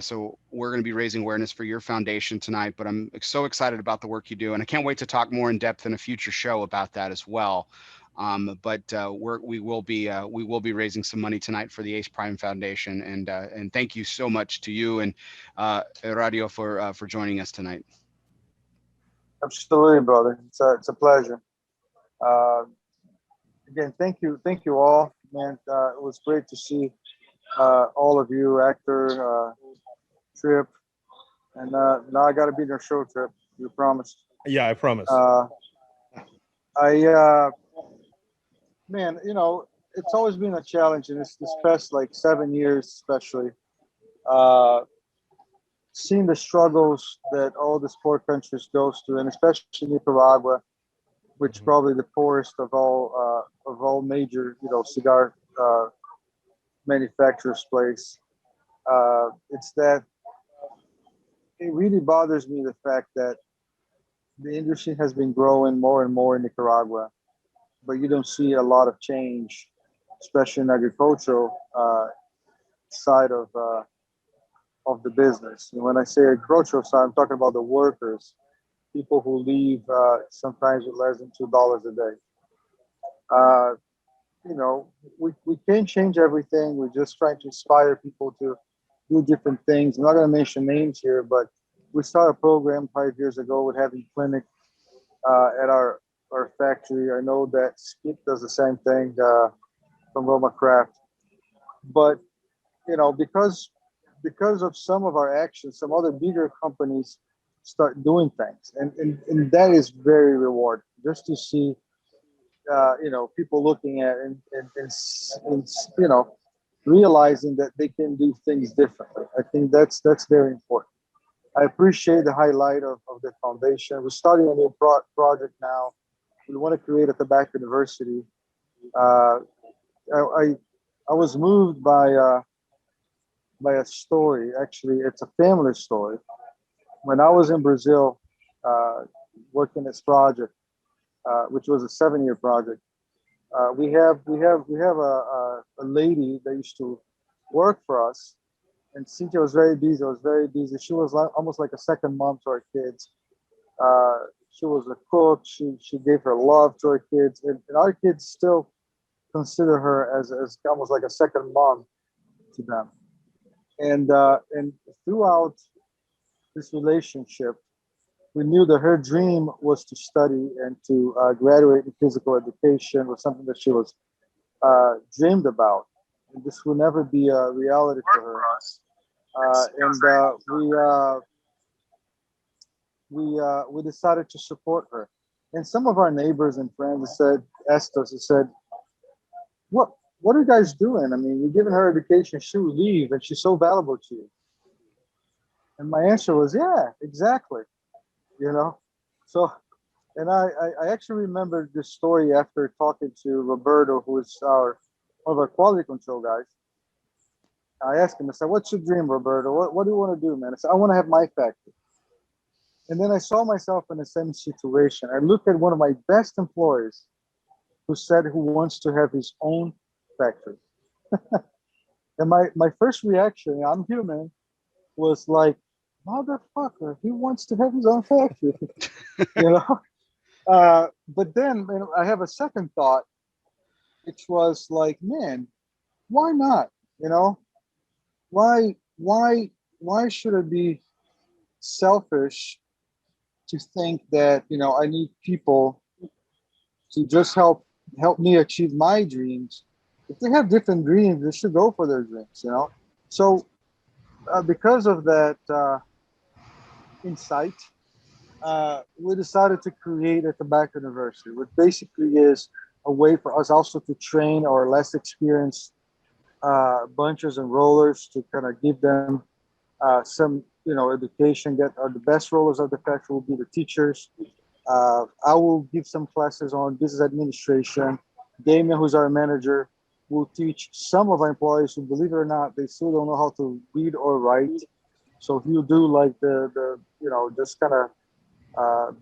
so we're going to be raising awareness for your foundation tonight. But I'm so excited about the work you do, and I can't wait to talk more in depth in a future show about that as well. But we will be raising some money tonight for the Ace Prime Foundation, and thank you so much to you and Eradio for joining us tonight. Absolutely, brother. It's a pleasure. Again, thank you all, man. It was great to see all of you, Hector, Tripp, and now I got to be in your show, Tripp. You promised. Yeah, I promise. Man, it's always been a challenge, and this past like 7 years, especially, seeing the struggles that all the sport countries goes through, and especially Nicaragua, which probably the poorest of all major, cigar manufacturers place. It's that it really bothers me the fact that the industry has been growing more and more in Nicaragua, but you don't see a lot of change, especially in agricultural side of the business. And when I say agricultural side, I'm talking about the workers, people who leave sometimes with less than $2 a day. We can't change everything. We're just trying to inspire people to do different things. I'm not going to mention names here, but we started a program 5 years ago with having clinic at our factory. I know that Skip does the same thing from Roma Craft. But, because of some of our actions, some other bigger companies start doing things. And that is very rewarding, just to see people looking at and realizing that they can do things differently. I think that's very important. I appreciate the highlight of the foundation. We're starting a new project now. We want to create a tobacco university. I was moved by a story. Actually, it's a family story. When I was in Brazil, working this project, which was a 7-year project, we have a lady that used to work for us, and Cynthia was very busy. I was very busy. She was almost like a second mom to our kids. She was a cook. She gave her love to our kids, and our kids still consider her as almost like a second mom to them. And throughout this relationship, we knew that her dream was to study and to graduate in physical education, was something that she was dreamed about. And this will never be a reality for her. We decided to support her. And some of our neighbors and friends asked us, what are you guys doing? I mean, you're giving her education, she will leave, and she's so valuable to you. And my answer was, yeah, exactly. So, and I actually remember this story after talking to Roberto, who is one of our quality control guys. I asked him, I said, what's your dream, Roberto? What do you want to do, man? I said, I want to have my factory. And then I saw myself in the same situation. I looked at one of my best employees who wants to have his own factory. And my first reaction, I'm human, was like, motherfucker, he wants to have his own factory. But then I have a second thought, which was like, man, why not? Why should I be selfish to think that I need people to just help me achieve my dreams? If they have different dreams, they should go for their dreams. So because of that insight, we decided to create a tobacco university, which basically is a way for us also to train our less experienced bunchers and rollers to kind of give them some, education. Get the best rollers of the factory will be the teachers. I will give some classes on business administration. Damien, who's our manager, will teach some of our employees who, believe it or not, they still don't know how to read or write. So he'll do like the just kind of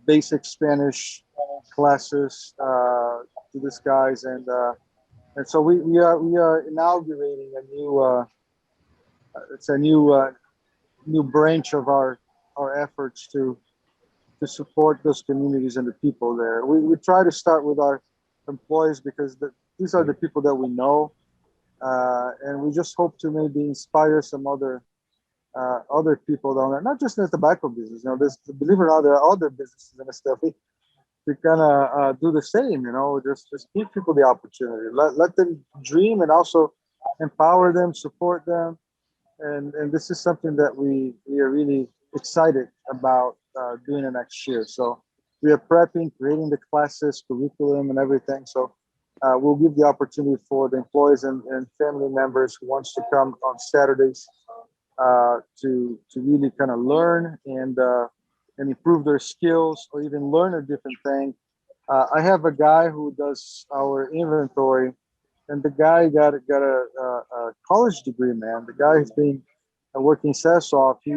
basic Spanish classes to these guys, and so we are inaugurating a new it's a new branch of our efforts to support those communities and the people there. We try to start with our employees because these are the people that we know, and we just hope to maybe inspire some other people down there, not just in the tobacco business. Believe it or not, there are other businesses and stuff. To kind of do the same, just give people the opportunity, let them dream, and also empower them, support them, and this is something that we are really excited about doing the next year. So we are prepping, creating the classes, curriculum, and everything. So we'll give the opportunity for the employees and family members who wants to come on Saturdays to really kind of learn and improve their skills, or even learn a different thing. I have a guy who does our inventory, and the guy got a college degree, man. The guy has been working sales off. He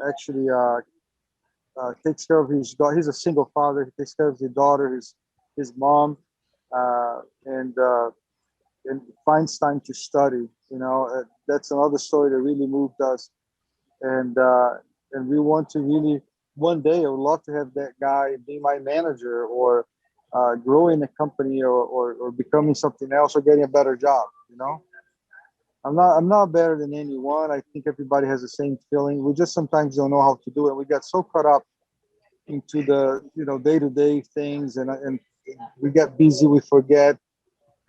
actually takes care of his daughter. He's a single father. He takes care of his daughter, his mom, and finds time to study. That's another story that really moved us, and we want to really, one day, I would love to have that guy be my manager, or grow in a company, or becoming something else, or getting a better job. I'm not better than anyone. I think everybody has the same feeling. We just sometimes don't know how to do it. We get so caught up into the day-to-day things, and we get busy, we forget.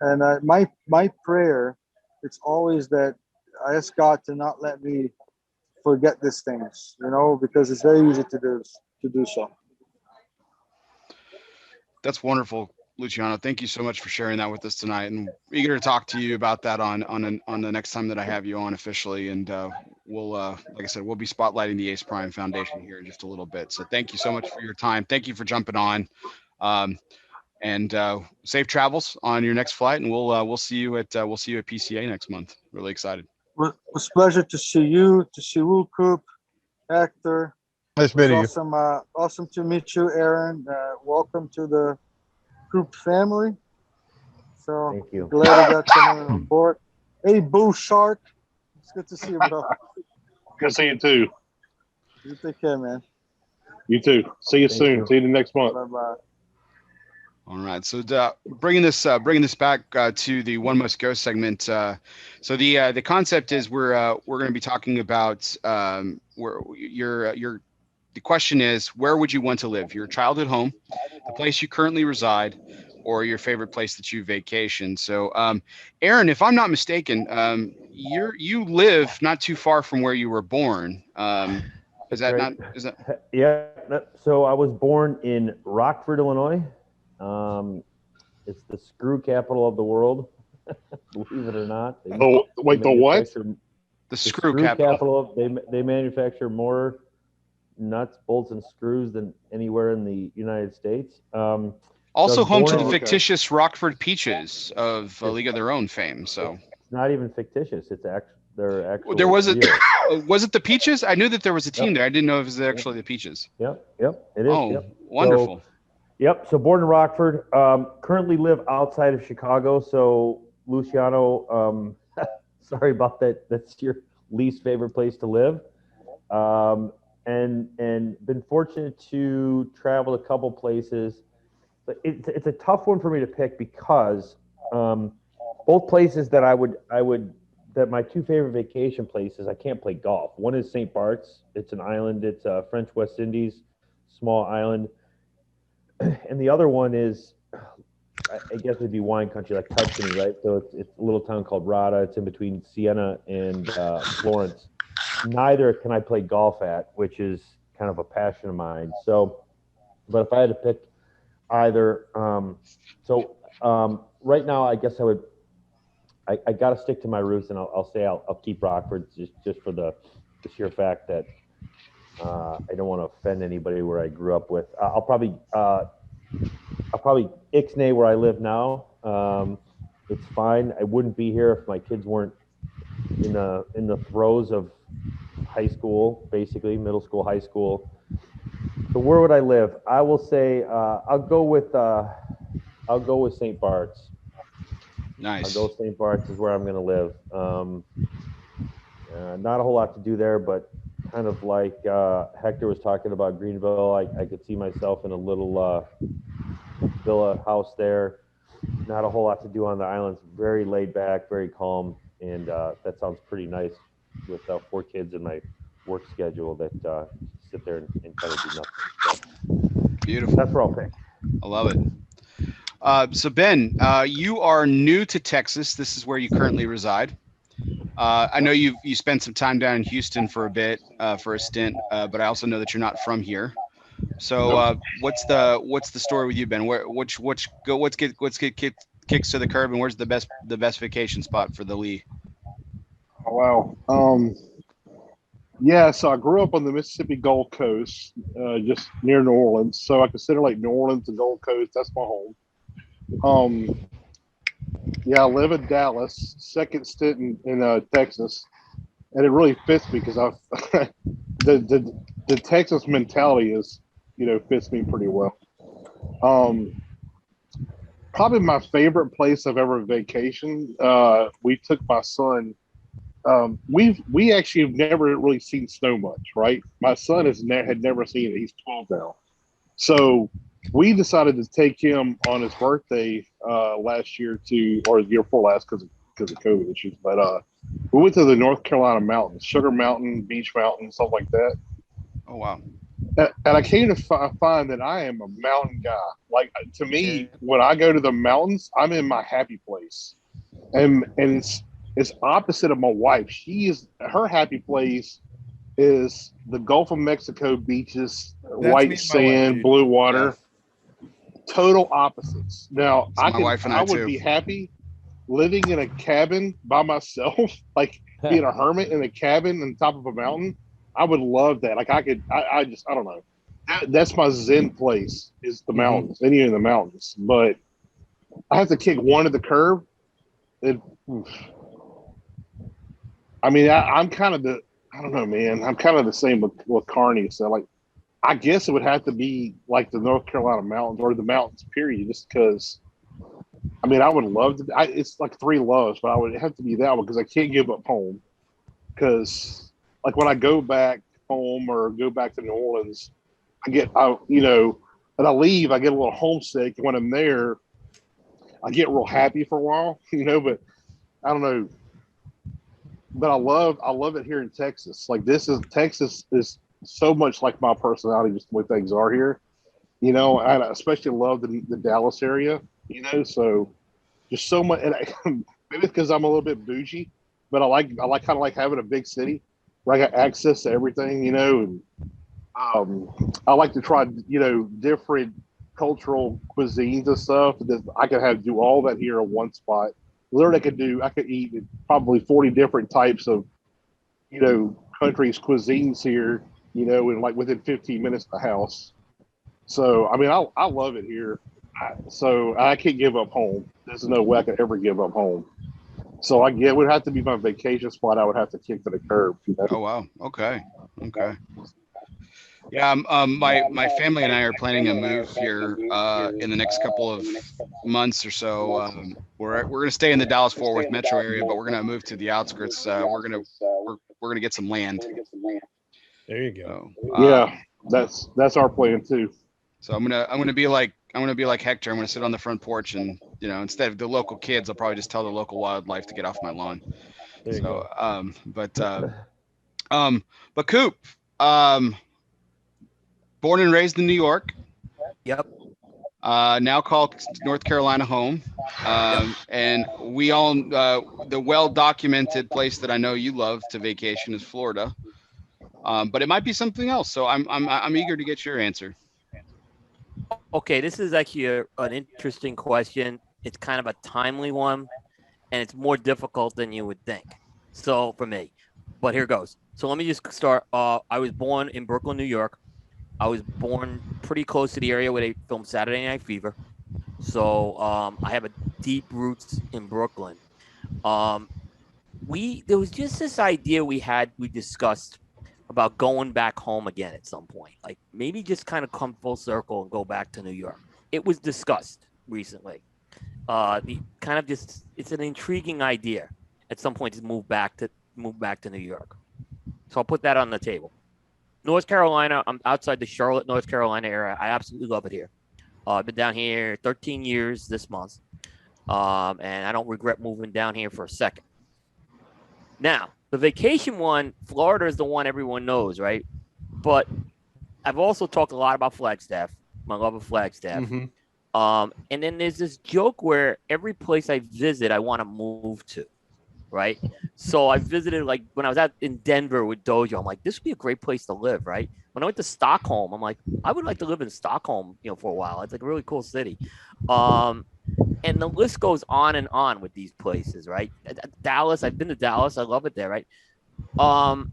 And my prayer, it's always that I ask God to not let me forget these things, because it's very easy to do so. That's wonderful, Luciano. Thank you so much for sharing that with us tonight, and eager to talk to you about that on the next time that I have you on officially. And we'll, like I said, we'll be spotlighting the Ace Prime Foundation here in just a little bit. So thank you so much for your time. Thank you for jumping on, and safe travels on your next flight. And we'll see you at PCA next month. Really excited. It was a pleasure to see you, to see Will Coop, Hector. Nice meeting you. Awesome to meet you, Erron. Welcome to the Coop family. So thank you. Glad I got someone on board. Hey, Boo Shark. It's good to see you, bro. Good to see you too. You take care, man. You too. See you soon. See you next month. Bye-bye. All right, so bringing this back to the One Must Go segment. So the concept is we're going to be talking about the question is, where would you want to live? Your childhood home, the place you currently reside, or your favorite place that you vacation. So, Erron, if I'm not mistaken, you live not too far from where you were born. Is that right. not? Is that? Yeah. So I was born in Rockford, Illinois. It's the screw capital of the world. Believe it or not. The what? The screw capital. They manufacture more nuts, bolts, and screws than anywhere in the United States. Also home to the fictitious Rockford Peaches of a League of Their Own fame. So it's not even fictitious. It's they're actually. There was was it the Peaches? I knew that there was a team there. I didn't know if it was actually the Peaches. Yep. It is. Oh, wonderful. So born in Rockford. Currently live outside of Chicago. So Luciano, sorry about that. That's your least favorite place to live. And been fortunate to travel a couple places. But it's a tough one for me to pick because both places that that my two favorite vacation places, I can't play golf. One is St. Bart's. It's an island. It's French West Indies, small island. And the other one is, I guess it'd be wine country, like Tuscany, right? So it's a little town called Rada. It's in between Siena and Florence. Neither can I play golf at, which is kind of a passion of mine. So, but if I had to pick either, right now, I guess I got to stick to my roots, and I'll say I'll keep Rockford just for the sheer fact that I don't want to offend anybody where I grew up with. I'll probably ixnay where I live now. It's fine. I wouldn't be here if my kids weren't in the throes of high school, basically middle school, high school. So where would I live? I will say I'll go with St. Bart's. Nice. I'll go St. Bart's is where I'm going to live. Not a whole lot to do there, but kind of like Hector was talking about Greenville, I could see myself in a little villa house there. Not a whole lot to do on the islands. Very laid back, very calm, and that sounds pretty nice with 4 kids and my work schedule that sit there and kind of do nothing. So, beautiful. That's where I'll pick. I love it. So Ben, you are new to Texas. This is where you currently reside. I know you spent some time down in Houston for a bit, for a stint, but I also know that you're not from here. So what's the story with you, Ben? Let's get kicks to the curb, and where's the best vacation spot for the Lee? Oh, wow. Yeah, so I grew up on the Mississippi Gulf Coast, just near New Orleans. So I consider like New Orleans the Gulf Coast. That's my home. Yeah, I live in Dallas, second stint in Texas, and it really fits me because the Texas mentality is, fits me pretty well. Probably my favorite place I've ever vacationed. We took my son. We actually have never really seen snow much, right? My son had never seen it. He's 12 now, so we decided to take him on his birthday last year or the year before last because of COVID issues. But we went to the North Carolina mountains, Sugar Mountain, Beach Mountain, stuff like that. Oh, wow. And I came to find that I am a mountain guy. Like, to me, when I go to the mountains, I'm in my happy place. And it's opposite of my wife. Her happy place is the Gulf of Mexico beaches, white sand, blue water. Yeah. Total opposites. Now, I would be happy living in a cabin by myself, like being a hermit in a cabin on top of a mountain. I would love that. Like I don't know. That's my Zen place is the mountains, any in the mountains. But I have to kick one to the curb. I'm kind of I don't know, man. I'm kind of the same with Carney. So like, I guess it would have to be like the North Carolina mountains or the mountains, period. Just because, I would love to. It's like 3 loves, but I would have to be that one because I can't give up home. Because like when I go back home or go back to New Orleans, and I leave, I get a little homesick. And when I'm there, I get real happy for a while, but I don't know. But I love it here in Texas. Like Texas is so much like my personality, just the way things are here, and I especially love the Dallas area, so just so much. And maybe because I'm a little bit bougie, but I like kind of like having a big city where I got access to everything, and I like to try, different cultural cuisines and stuff. That I could do all that here in one spot. Literally, I could eat probably 40 different types of, countries' cuisines here, in like within 15 minutes of the house. So, I love it here. So I can't give up home. There's no way I could ever give up home. So it would have to be my vacation spot. I would have to kick to the curb. Oh, wow. Okay. Yeah, my family and I are planning a move here in the next couple of months or so. We're gonna stay in the Dallas-Fort Worth metro area, but we're gonna move to the outskirts. We're gonna get some land. There you go. So, that's our plan too. So I'm gonna be like Hector. I'm gonna sit on the front porch and instead of the local kids, I'll probably just tell the local wildlife to get off my lawn. There you go. But Coop, born and raised in New York. Yep. Now called North Carolina home. And we all, the well-documented place that I know you love to vacation is Florida. But it might be something else. So I'm eager to get your answer. Okay, this is actually an interesting question. It's kind of a timely one, and it's more difficult than you would think. So for me, but here goes. So let me just start. I was born in Brooklyn, New York. I was born pretty close to the area where they filmed Saturday Night Fever. So I have a deep roots in Brooklyn. There was just this idea we discussed about going back home again at some point, like maybe just kind of come full circle and go back to New York. It was discussed recently. It's an intriguing idea at some point to move back to New York. So I'll put that on the table. North Carolina, I'm outside the Charlotte, North Carolina area. I absolutely love it here. I've been down here 13 years this month, and I don't regret moving down here for a second. Now, the vacation one, Florida is the one everyone knows, right? But I've also talked a lot about Flagstaff, my love of Flagstaff. Mm-hmm. And then there's this joke where every place I visit, I want to move to, right? So I visited, like, when I was in Denver with Dojo, I'm like, this would be a great place to live, right? When I went to Stockholm, I'm like, I would like to live in Stockholm, for a while. It's like a really cool city. And the list goes on and on with these places, right? Dallas, I've been to Dallas. I love it there, right? But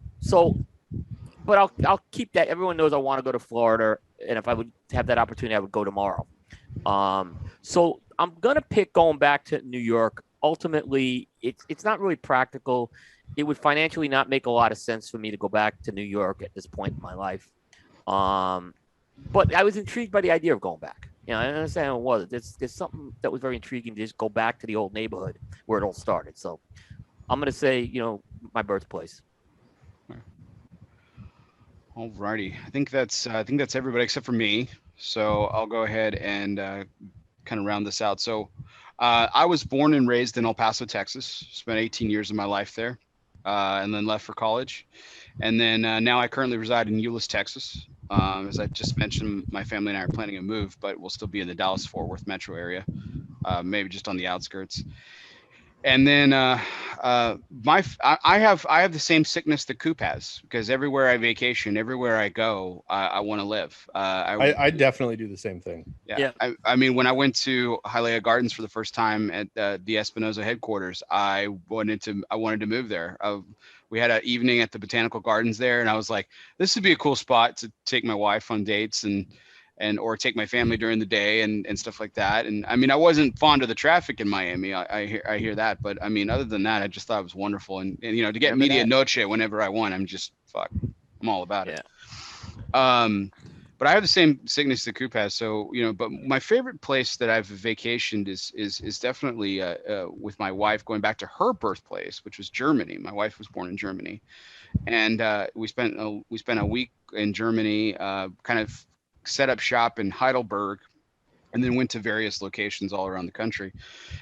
I'll keep that. Everyone knows I want to go to Florida, and if I would have that opportunity, I would go tomorrow. So I'm gonna pick going back to New York. Ultimately, it's not really practical. It would financially not make a lot of sense for me to go back to New York at this point in my life. But I was intrigued by the idea of going back. I understand it was. There's something that was very intriguing to just go back to the old neighborhood where it all started. So I'm going to say, my birthplace. All righty. I think that's everybody except for me. So I'll go ahead and kind of round this out. So I was born and raised in El Paso, Texas. Spent 18 years of my life there, and then left for college. And then now I currently reside in Euless, Texas. As I just mentioned, my family and I are planning a move, but we'll still be in the Dallas-Fort Worth metro area, maybe just on the outskirts. And then I have the same sickness that Coop has, because everywhere I vacation, everywhere I go, I want to live. I definitely do the same thing. Yeah. I mean, when I went to Hialeah Gardens for the first time at the Espinosa headquarters, I wanted to move there. We had an evening at the Botanical Gardens there, and I was like, this would be a cool spot to take my wife on dates or take my family during the day and stuff like that. And I mean, I wasn't fond of the traffic in Miami. I hear that, but I mean, other than that, I just thought it was wonderful. And to get media noche whenever I want, I'm all about it. But I have the same sickness that Coop has. So, but my favorite place that I've vacationed is definitely with my wife, going back to her birthplace, which was Germany. My wife was born in Germany, and we spent a week in Germany, kind of set up shop in Heidelberg, and then went to various locations all around the country.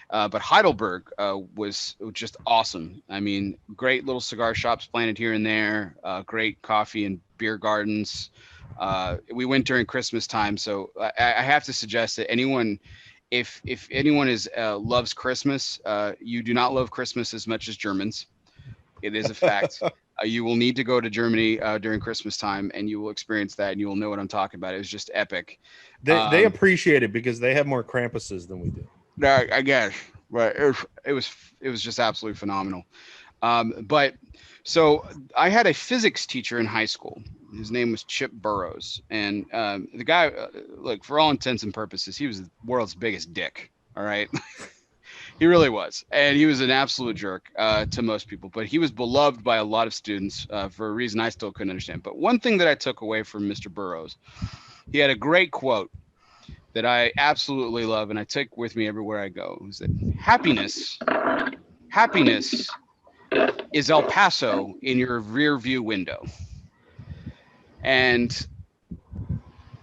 But Heidelberg was just awesome. I mean, great little cigar shops planted here and there, great coffee and beer gardens. We went during Christmas time, so I have to suggest that anyone, if anyone loves Christmas, you do not love Christmas as much as Germans. It is a fact. You will need to go to Germany during Christmas time, and you will experience that, and you will know what I'm talking about. It was just epic. They appreciate it because they have more Krampuses than we do. I guess, but it was just absolutely phenomenal. But so I had a physics teacher in high school. His name was Chip Burrows, and the guy, look, for all intents and purposes, he was the world's biggest dick. All right. He really was. And he was an absolute jerk to most people, but he was beloved by a lot of students for a reason I still couldn't understand. But one thing that I took away from Mr. Burrows, he had a great quote that I absolutely love, and I take with me everywhere I go. It was that happiness is El Paso in your rear view window. And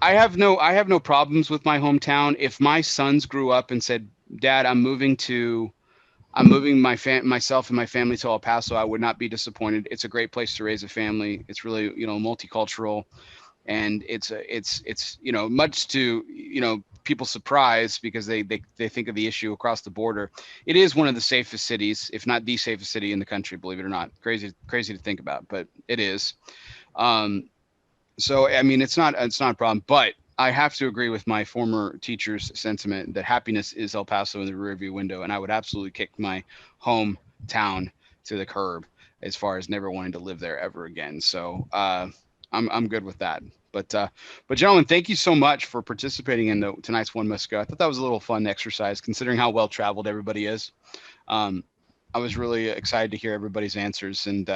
I have no problems with my hometown. If my sons grew up and said, Dad, I'm moving myself and my family to El Paso, I would not be disappointed. It's a great place to raise a family. It's really, multicultural, and it's much to, people's surprise, because they think of the issue across the border. It is one of the safest cities, if not the safest city in the country, believe it or not. Crazy to think about, but it is. So I mean, it's not a problem, but I have to agree with my former teacher's sentiment that happiness is El Paso in the rearview window, and I would absolutely kick my hometown to the curb as far as never wanting to live there ever again. So I'm good with that. But gentlemen, thank you so much for participating in tonight's One Must Go. I thought that was a little fun exercise considering how well traveled everybody is. I was really excited to hear everybody's answers, and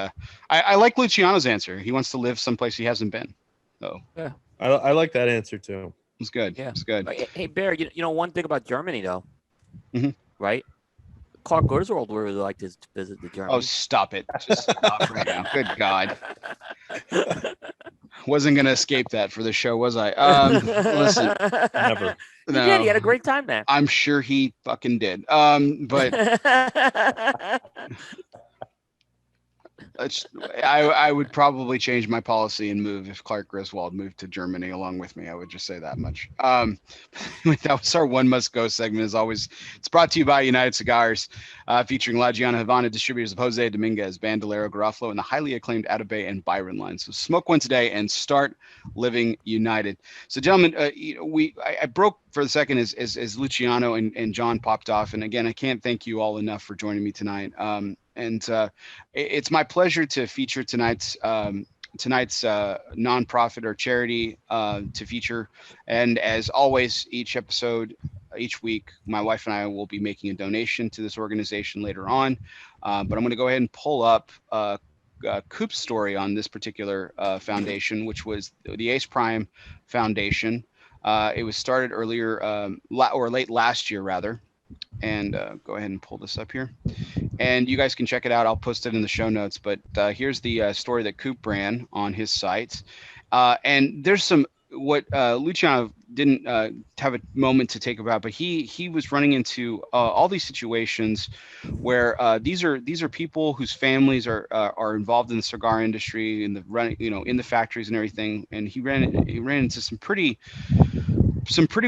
I like Luciano's answer. He wants to live someplace he hasn't been. So yeah, I like that answer too. It's good. Yeah, it's good. Hey Bear, you know one thing about Germany though, right? Clark Griswold would really like to visit the Germany. Oh, stop it! Just stop right now. Good God. Wasn't gonna escape that for the show, was I? Listen, never. He did. He had a great time there. I'm sure he fucking did. But I would probably change my policy and move if Clark Griswold moved to Germany along with me. I would just say that much. That was our One Must Go segment. As always, it's brought to you by United Cigars, featuring La Giana Havana distributors of Jose Dominguez, Bandolero, Garofalo, and the highly acclaimed Atabey and Byron lines. So smoke one today and start living united. So, gentlemen, I broke for a second as Luciano and John popped off. And again, I can't thank you all enough for joining me tonight. And it's my pleasure to feature tonight's nonprofit or charity to feature. And as always, each week, my wife and I will be making a donation to this organization later on. But I'm going to go ahead and pull up Coop's story on this particular foundation, which was the Ace Prime Foundation. It was started earlier or late last year, rather. And go ahead and pull this up here. And you guys can check it out. I'll post it in the show notes. But here's the story that Coop ran on his site. And there's what Luciano didn't have a moment to take about, but he was running into all these situations where these are people whose families are involved in the cigar industry, in the factories and everything. And he ran into some pretty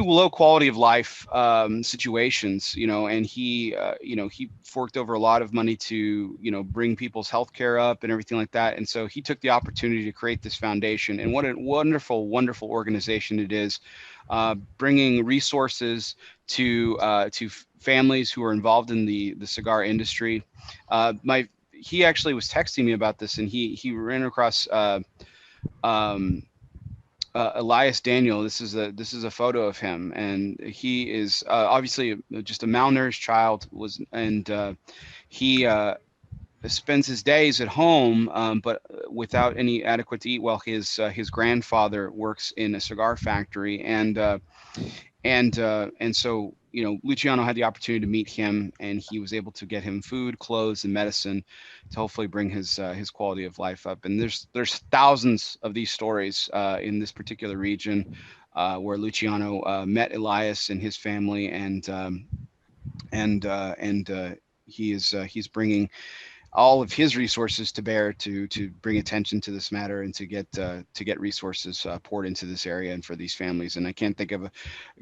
low quality of life situations, and he forked over a lot of money to, bring people's health care up and everything like that. And so he took the opportunity to create this foundation, and what a wonderful, wonderful organization it is, bringing resources to families who are involved in the cigar industry. He actually was texting me about this, and he ran across Elias Daniel. This is a photo of him, and he is obviously just a malnourished child. He spends his days at home, but without any adequate to eat. While his grandfather works in a cigar factory, and so Luciano had the opportunity to meet him, and he was able to get him food, clothes, and medicine to hopefully bring his quality of life up. And there's thousands of these stories in this particular region where Luciano met Elias and his family, and he's bringing all of his resources to bear to bring attention to this matter and to get resources poured into this area and for these families. And I can't think of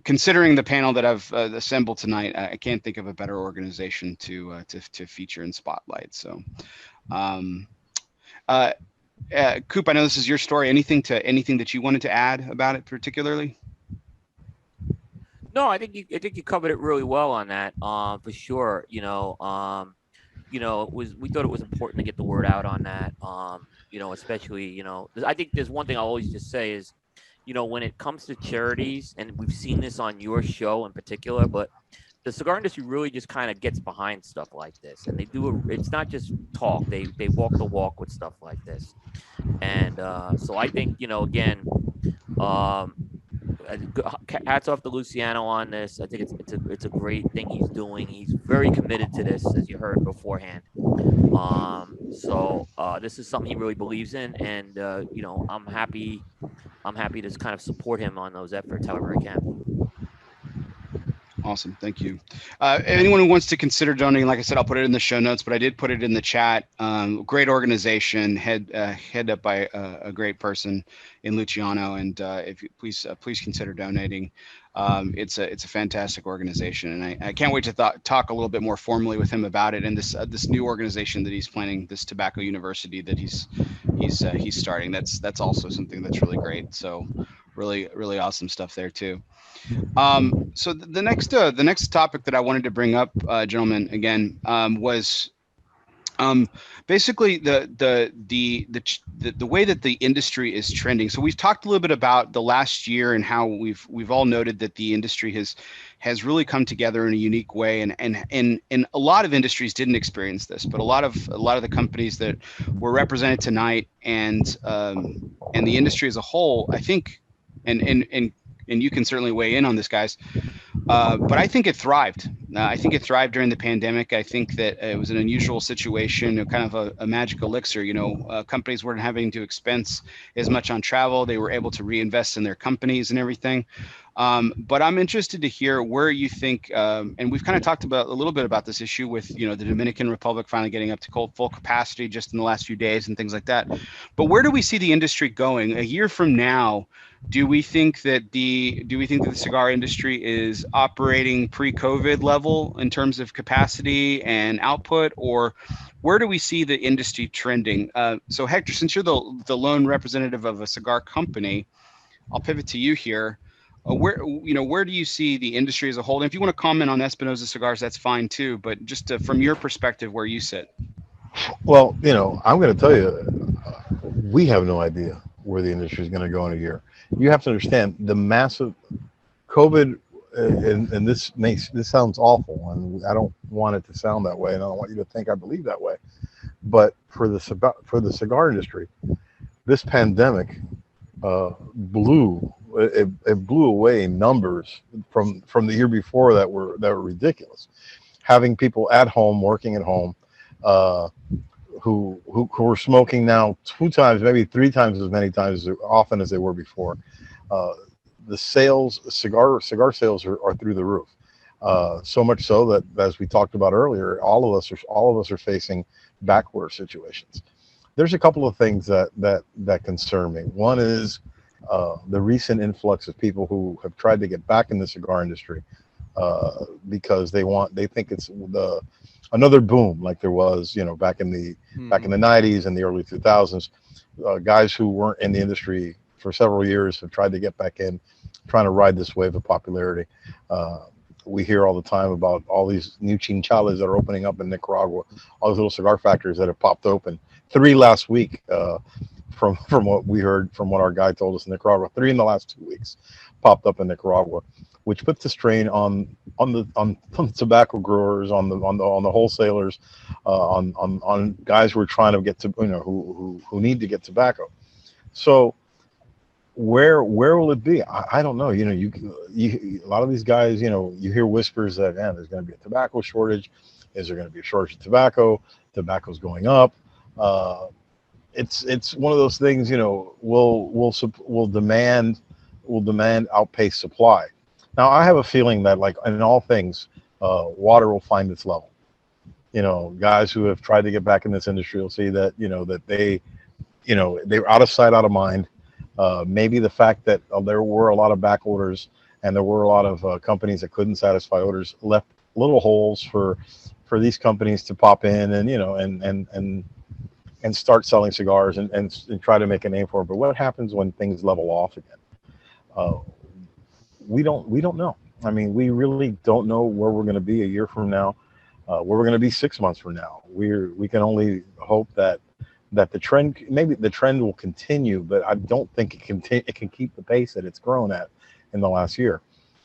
considering the panel that I've assembled tonight, I can't think of a better organization to feature and spotlight. So, Coop, I know this is your story. Anything that you wanted to add about it particularly? No, I think you covered it really well on that. For sure. We thought it was important to get the word out on that. Especially, I think there's one thing I'll always just say is, when it comes to charities, and we've seen this on your show in particular, but the cigar industry really just kind of gets behind stuff like this, and they do it's not just talk. They walk the walk with stuff like this. And so I think, again, hats off to Luciano on this. I think it's a great thing he's doing. He's very committed to this, as you heard beforehand. So this is something he really believes in, and I'm happy to kind of support him on those efforts however I can. Awesome. Thank you. Anyone who wants to consider donating, like I said, I'll put it in the show notes, but I did put it in the chat. Great organization, head up by a great person in Luciano. And if you please consider donating. It's a fantastic organization, and I can't wait to talk a little bit more formally with him about it and this new organization that he's planning, this tobacco university that he's starting. That's also something that's really great. So really awesome stuff there too. So the next topic that I wanted to bring up, gentlemen, again, was basically the way that the industry is trending. So we've talked a little bit about the last year and how we've all noted that the industry has really come together in a unique way, and a lot of industries didn't experience this, but a lot of the companies that were represented tonight and the industry as a whole, I think, and you can certainly weigh in on this, guys. But I think it thrived. I think it thrived during the pandemic. I think that it was an unusual situation, kind of a magic elixir. Companies weren't having to expense as much on travel. They were able to reinvest in their companies and everything. But I'm interested to hear where you think, and we've kind of talked about a little bit about this issue with, the Dominican Republic finally getting up to full capacity just in the last few days and things like that. But where do we see the industry going a year from now? Do we think that the cigar industry is operating pre-COVID level in terms of capacity and output, or where do we see the industry trending? So Hector, since you're the lone representative of a cigar company, I'll pivot to you here. Where do you see the industry as a whole? And if you want to comment on Espinosa Cigars, that's fine too. But just from your perspective, where you sit. Well, I'm going to tell you, we have no idea where the industry is going to go in a year. You have to understand the massive COVID, and this sounds awful, and I don't want it to sound that way, and I don't want you to think I believe that way. But for the cigar industry, this pandemic blew away numbers from the year before that were ridiculous. Having people at home, working at home, who were smoking now 2 times, maybe 3 times as many times as often as they were before. The cigar sales are through the roof. So much so that, as we talked about earlier, all of us are facing backorder situations. There's a couple of things that concern me. One is the recent influx of people who have tried to get back in the cigar industry because they think it's another boom like there was, back in the 90s and the early 2000s. Guys who weren't in the industry for several years have tried to get back in, trying to ride this wave of popularity. We hear all the time about all these new chinchales that are opening up in Nicaragua, all these little cigar factories that have popped open. 3 last week, from what we heard, from what our guy told us in Nicaragua. 3 in the last 2 weeks popped up in Nicaragua, which puts the strain on the tobacco growers, on the wholesalers, on guys who are trying to get to, who need to get tobacco. So where will it be? I don't know. A lot of these guys, you hear whispers that there's going to be a tobacco shortage. Is there going to be a shortage of tobacco? Tobacco's going up. It's one of those things. Will demand outpace supply. Now, I have a feeling that, like in all things, water will find its level. Guys who have tried to get back in this industry will see that, that they're out of sight, out of mind. Maybe the fact that there were a lot of back orders and there were a lot of companies that couldn't satisfy orders left little holes for these companies to pop in and start selling cigars and try to make a name for it. But what happens when things level off again? We don't know. I mean, we really don't know where we're going to be a year from now, where we're going to be 6 months from now. We can only hope that the trend will continue, but I don't think it can keep the pace that it's grown at in the last year.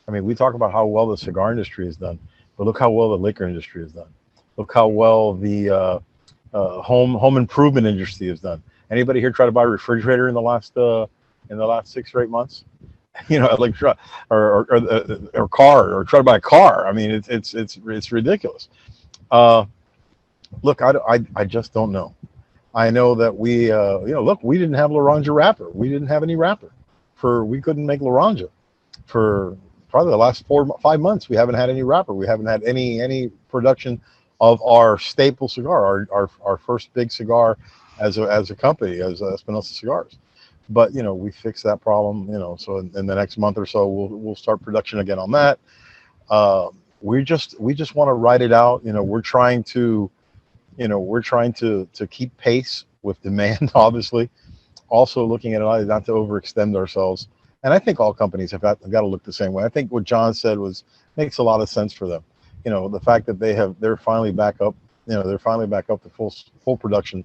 I mean, we talk about how well the cigar industry has done, but look how well the liquor industry has done. Look how well the home improvement industry has done. Anybody here try to buy a refrigerator in the last 6 or 8 months? Like or car, or try to buy a car. I mean, it's ridiculous. Look, I just don't know. I know that we didn't have Laranja wrapper. We didn't have any wrapper we couldn't make Laranja for probably the last 4-5 months, we haven't had any wrapper. We haven't had any production of our staple cigar, our first big cigar as a company, as Espinosa Cigars. But we fixed that problem. So in the next month or so, we'll start production again on that. We just want to ride it out. We're trying to keep pace with demand, obviously. Also looking at it not to overextend ourselves. And I think all companies have got to look the same way. I think what John said makes a lot of sense for them. The fact that they're finally back up. They're finally back up to full production.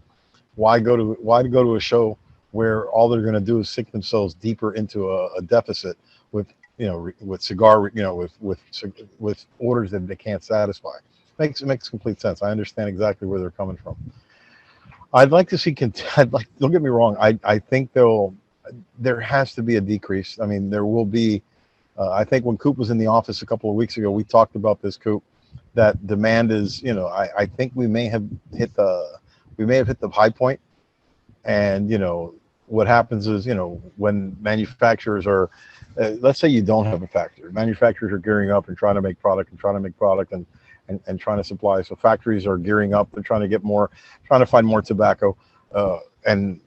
Why go to a show where all they're going to do is sink themselves deeper into a deficit with cigar with orders that they can't satisfy? Makes complete sense. I understand exactly where they're coming from. I'd like to see. Don't get me wrong. I think there has to be a decrease. I mean, there will be. I think when Coop was in the office a couple of weeks ago, we talked about this, Coop, that demand is. I think we may have hit the high point, and what happens is when manufacturers are, let's say you don't have a factory, manufacturers are gearing up and trying to make product and trying to supply. So factories are gearing up. They're trying to get more, trying to find more tobacco. And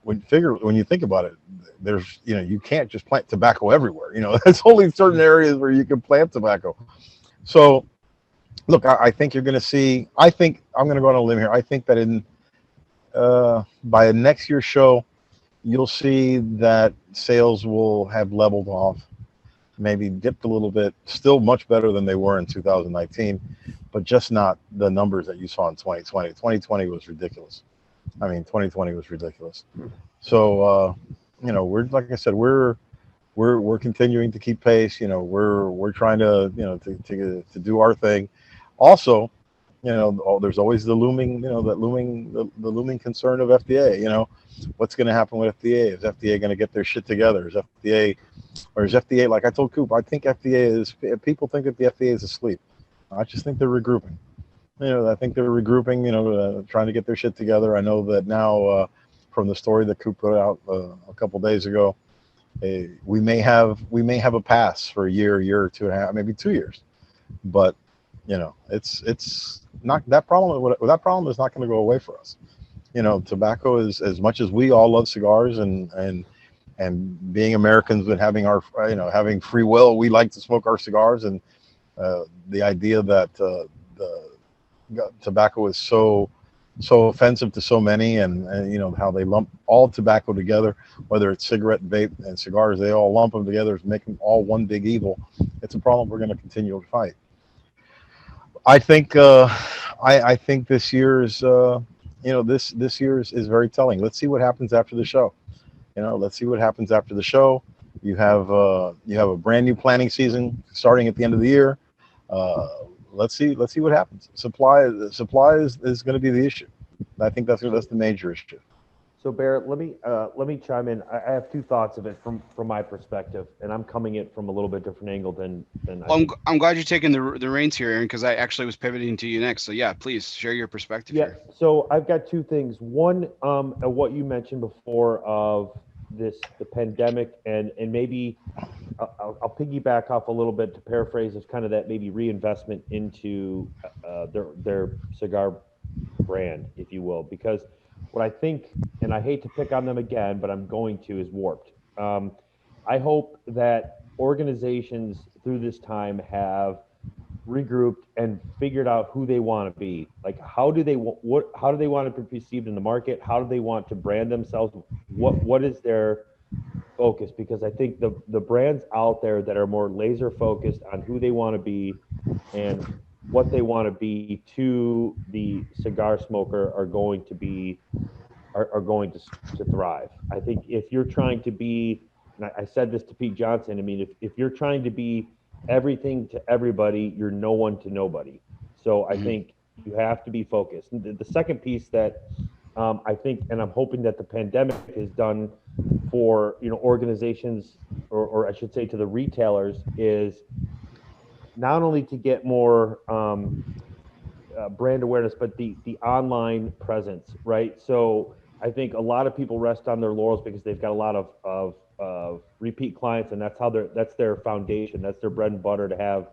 when you think about it, there's, you can't just plant tobacco everywhere. There's only certain areas where you can plant tobacco. So look, I think you're going to see, I think I'm going to go on a limb here. I think that by next year's show, you'll see that sales will have leveled off, maybe dipped a little bit, still much better than they were in 2019, but just not the numbers that you saw in 2020. 2020 was ridiculous. I mean, 2020 was ridiculous. So, we're, like I said, we're continuing to keep pace. We're trying to, to do our thing. Also, there's always the looming, the looming concern of FDA. What's going to happen with FDA? Is FDA going to get their shit together? Is FDA, like I told Coop, I think people think that the FDA is asleep. I just think they're regrouping. I think they're regrouping, trying to get their shit together. I know that now from the story that Coop put out a couple days ago, we may have a pass for a year or 2.5, maybe 2 years. But, it's not that problem. That problem is not going to go away for us. Tobacco is, as much as we all love cigars and being Americans and having having free will, we like to smoke our cigars. And the idea that the tobacco is so offensive to so many, and how they lump all tobacco together, whether it's cigarette, vape, and cigars, they all lump them together to make them all one big evil. It's a problem we're going to continue to fight. I think I think this year is this year is very telling. Let's see what happens after the show. Let's see what happens after the show. You have a brand new planning season starting at the end of the year. Let's see what happens. Supply is going to be the issue. I think that's the major issue. So Barrett, let me chime in. I have two thoughts of it from my perspective, and I'm coming at it from a little bit different angle than. I'm glad you're taking the reins here, Erron, because I actually was pivoting to you next. So yeah, please share your perspective here. So I've got two things. One, what you mentioned before of the pandemic, and maybe I'll piggyback off a little bit to paraphrase as kind of that maybe reinvestment into their cigar brand, if you will, because what I think, and I hate to pick on them again, but I'm going to, is warped. I hope that organizations through this time have regrouped and figured out who they want to be. Like, how do they want to be perceived in the market? How do they want to brand themselves? What is their focus? Because I think the brands out there that are more laser focused on who they want to be and what they want to be to the cigar smoker are going to thrive. I think if you're trying to be, and I said this to Pete Johnson, I mean, if you're trying to be everything to everybody, you're no one to nobody. So I think you have to be focused. And the second piece that I think, and I'm hoping that the pandemic is done for organizations, or I should say to the retailers, is not only to get more brand awareness, but the online presence, right? So I think a lot of people rest on their laurels because they've got a lot of repeat clients, and that's their foundation. That's their bread and butter, to have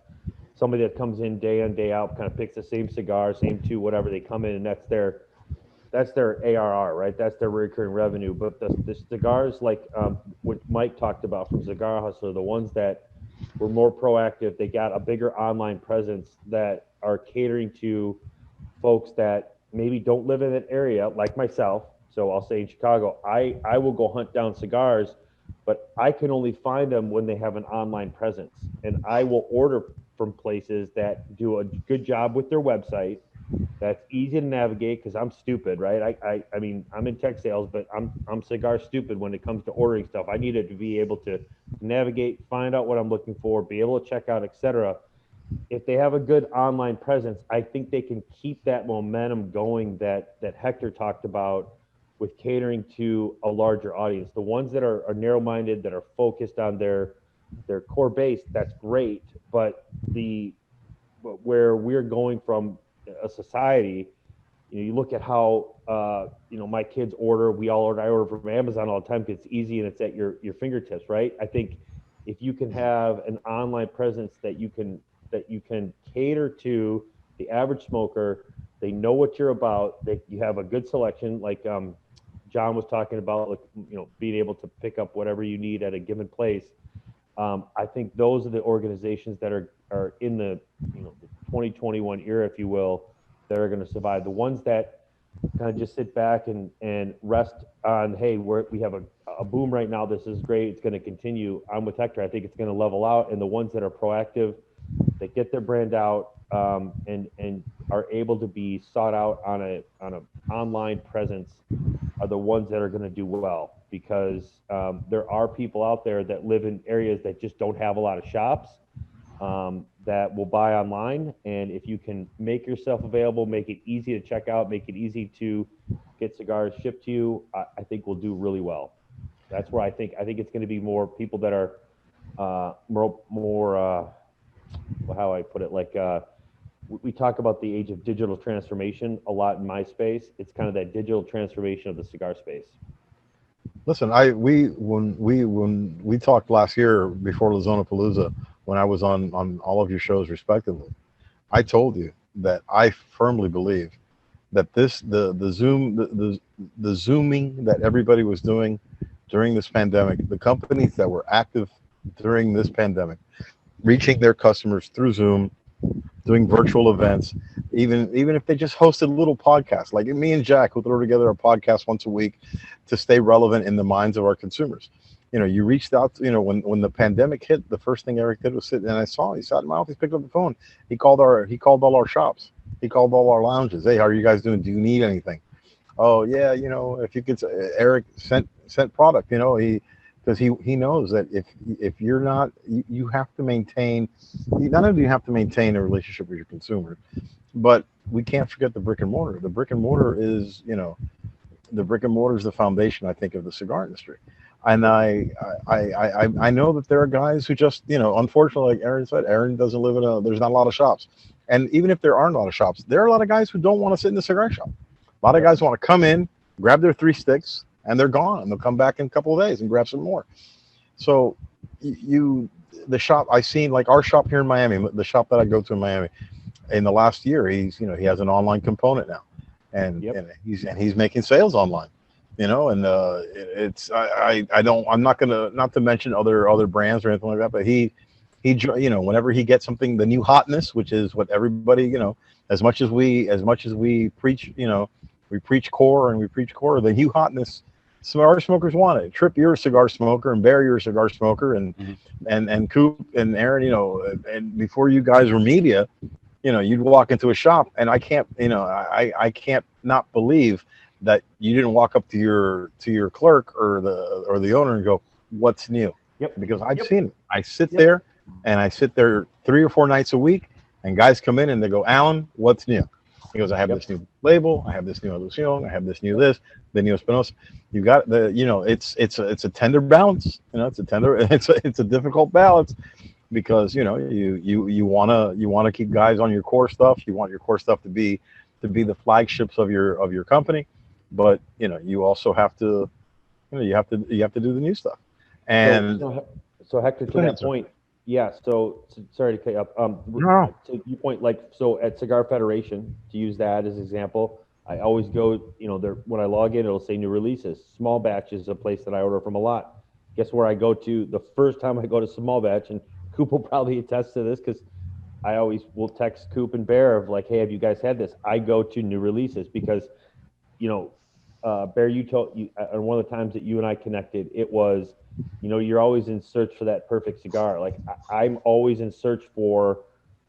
somebody that comes in day in, day out, kind of picks the same cigar, same two, whatever they come in, and that's their ARR, right? That's their recurring revenue. But the cigars, like what Mike talked about from Cigar Hustler, the ones that were more proactive, they got a bigger online presence that are catering to folks that maybe don't live in an area, like myself. So I'll say in Chicago, I will go hunt down cigars, but I can only find them when they have an online presence. And I will order from places that do a good job with their website. That's easy to navigate, because I'm stupid, right? I mean, I'm in tech sales, but I'm cigar stupid when it comes to ordering stuff. I needed to be able to navigate, find out what I'm looking for, be able to check out, etc. If they have a good online presence, I think they can keep that momentum going that Hector talked about with catering to a larger audience. The ones that are narrow-minded, that are focused on their core base, that's great. But where we're going from a society, you look at how my kids order. I order from Amazon all the time because it's easy and it's at your fingertips, right? I think if you can have an online presence that you can cater to the average smoker, they know what you're about. You have a good selection, like John was talking about, like, being able to pick up whatever you need at a given place. I think those are the organizations that are in the 2021 era, if you will, that are going to survive. The ones that kind of just sit back and rest on, hey, we have a boom right now. This is great. It's going to continue. I'm with Hector. I think it's going to level out. And the ones that are proactive, that get their brand out, and are able to be sought out on an online presence, are the ones that are going to do well, because there are people out there that live in areas that just don't have a lot of shops, that will buy online. And if you can make yourself available, make it easy to check out, make it easy to get cigars shipped to you, I think we'll do really well. That's where I think it's going to be more people that are more how I put it, like we talk about the age of digital transformation a lot in my space. It's kind of that digital transformation of the cigar space. Listen, when we talked last year before Lazona Palooza, when I was on all of your shows respectively, I told you that I firmly believe that the zooming that everybody was doing during this pandemic, the companies that were active during this pandemic, reaching their customers through Zoom, doing virtual events, even if they just hosted little podcasts, like me and Jack, who throw together a podcast once a week to stay relevant in the minds of our consumers. You reached out, when the pandemic hit, the first thing Eric did was sit, and I saw, he sat in my office, picked up the phone. He called all our shops. He called all our lounges. Hey, how are you guys doing? Do you need anything? Oh yeah, if you could, Eric sent product, because he knows that if you're not, you have to maintain, not only do you have to maintain a relationship with your consumer, but we can't forget the brick and mortar. The brick and mortar is, the brick and mortar is the foundation, I think, of the cigar industry. And I know that there are guys who just, unfortunately, like Erron said, Erron doesn't live there's not a lot of shops. And even if there aren't a lot of shops, there are a lot of guys who don't want to sit in the cigar shop. A lot of guys want to come in, grab their 3 sticks, and they're gone. And they'll come back in a couple of days and grab some more. So the shop I seen, like our shop here in Miami, the shop that I go to in Miami, in the last year, he has an online component now, and he's making sales online, and I'm not to mention other brands or anything like that, but he whenever he gets something, the new hotness, which is what everybody, as much as we preach, we preach core and we preach core, the new hotness, cigar smokers want it. Tripp, you're a cigar smoker, and Barry, you're a cigar smoker, and Coop and Erron, and before you guys were media, you'd walk into a shop, and I can't not believe that you didn't walk up to your clerk or the owner and go, "What's new?" Yep. Because I've seen it. I sit there, and I sit there 3 or 4 nights a week, and guys come in and they go, "Alan, what's new?" He goes, "I have this new label. I have this new Luciano. I have this new the new Espinosa." You got it's a tender balance. It's a difficult balance, because you want to keep guys on your core stuff. You want your core stuff to be the flagships of your company, but you also have to you have to do the new stuff. And so Hector, to that point, yeah. So sorry to cut you up. No. To your point, like, so at Cigar Federation, to use that as an example, I always go, you know, there when I log in, it'll say new releases. Small Batch is a place that I order from a lot. Guess where I go to the first time I go to Small Batch, and Coop will probably attest to this because I always will text Coop and Bear of like, hey, have you guys had this? I go to new releases because, you know, Bear, you told you on one of the times that you and I connected, it was, you know, you're always in search for that perfect cigar. Like I'm always in search for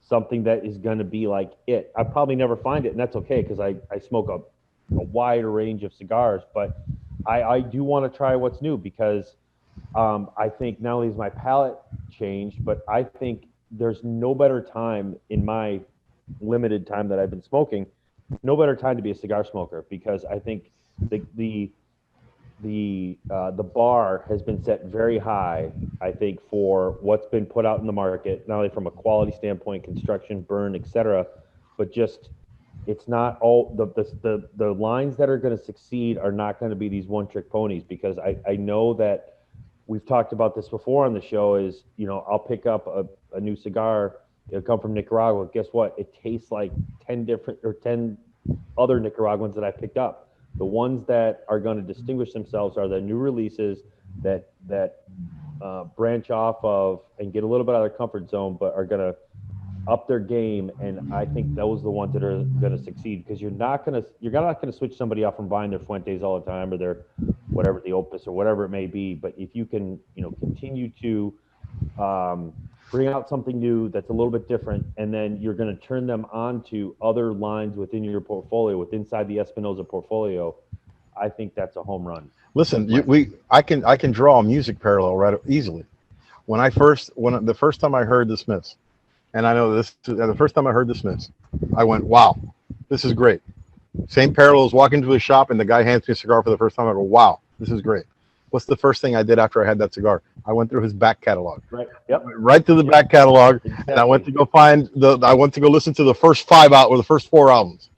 something that is going to be like it. I probably never find it, and that's okay because I smoke a wide range of cigars, but I do want to try what's new because I think not only is my palate changed, but I think there's no better time in my limited time that I've been smoking, no better time to be a cigar smoker because I think the bar has been set very high, I think, for what's been put out in the market, not only from a quality standpoint, construction, burn, etc., but just it's not all the lines that are going to succeed are not going to be these one-trick ponies because I know that we've talked about this before on the show is, you know, I'll pick up a new cigar, it'll come from Nicaragua. Guess what? It tastes like 10 other Nicaraguans that I picked up. The ones that are going to distinguish themselves are the new releases that branch off of and get a little bit out of their comfort zone, but are going to up their game. And I think those are the ones that are going to succeed because you're not going to switch somebody off from buying their Fuentes all the time or their whatever, the Opus or whatever it may be. But if you can, you know, continue to bring out something new that's a little bit different, and then you're going to turn them on to other lines within your portfolio, inside the Espinosa portfolio, I think that's a home run. Listen, I can draw a music parallel right easily. The first time I heard the Smiths, and I know this, the first time I heard the Smiths, I went, wow, this is great. Same parallel as walking into a shop and the guy hands me a cigar for the first time. I go, wow, this is great. What's the first thing I did after I had that cigar? I went through his back catalog. Right. Yep. Right to the back catalog, exactly. And I went to go I went to go listen to the first 5 out or the first 4 albums,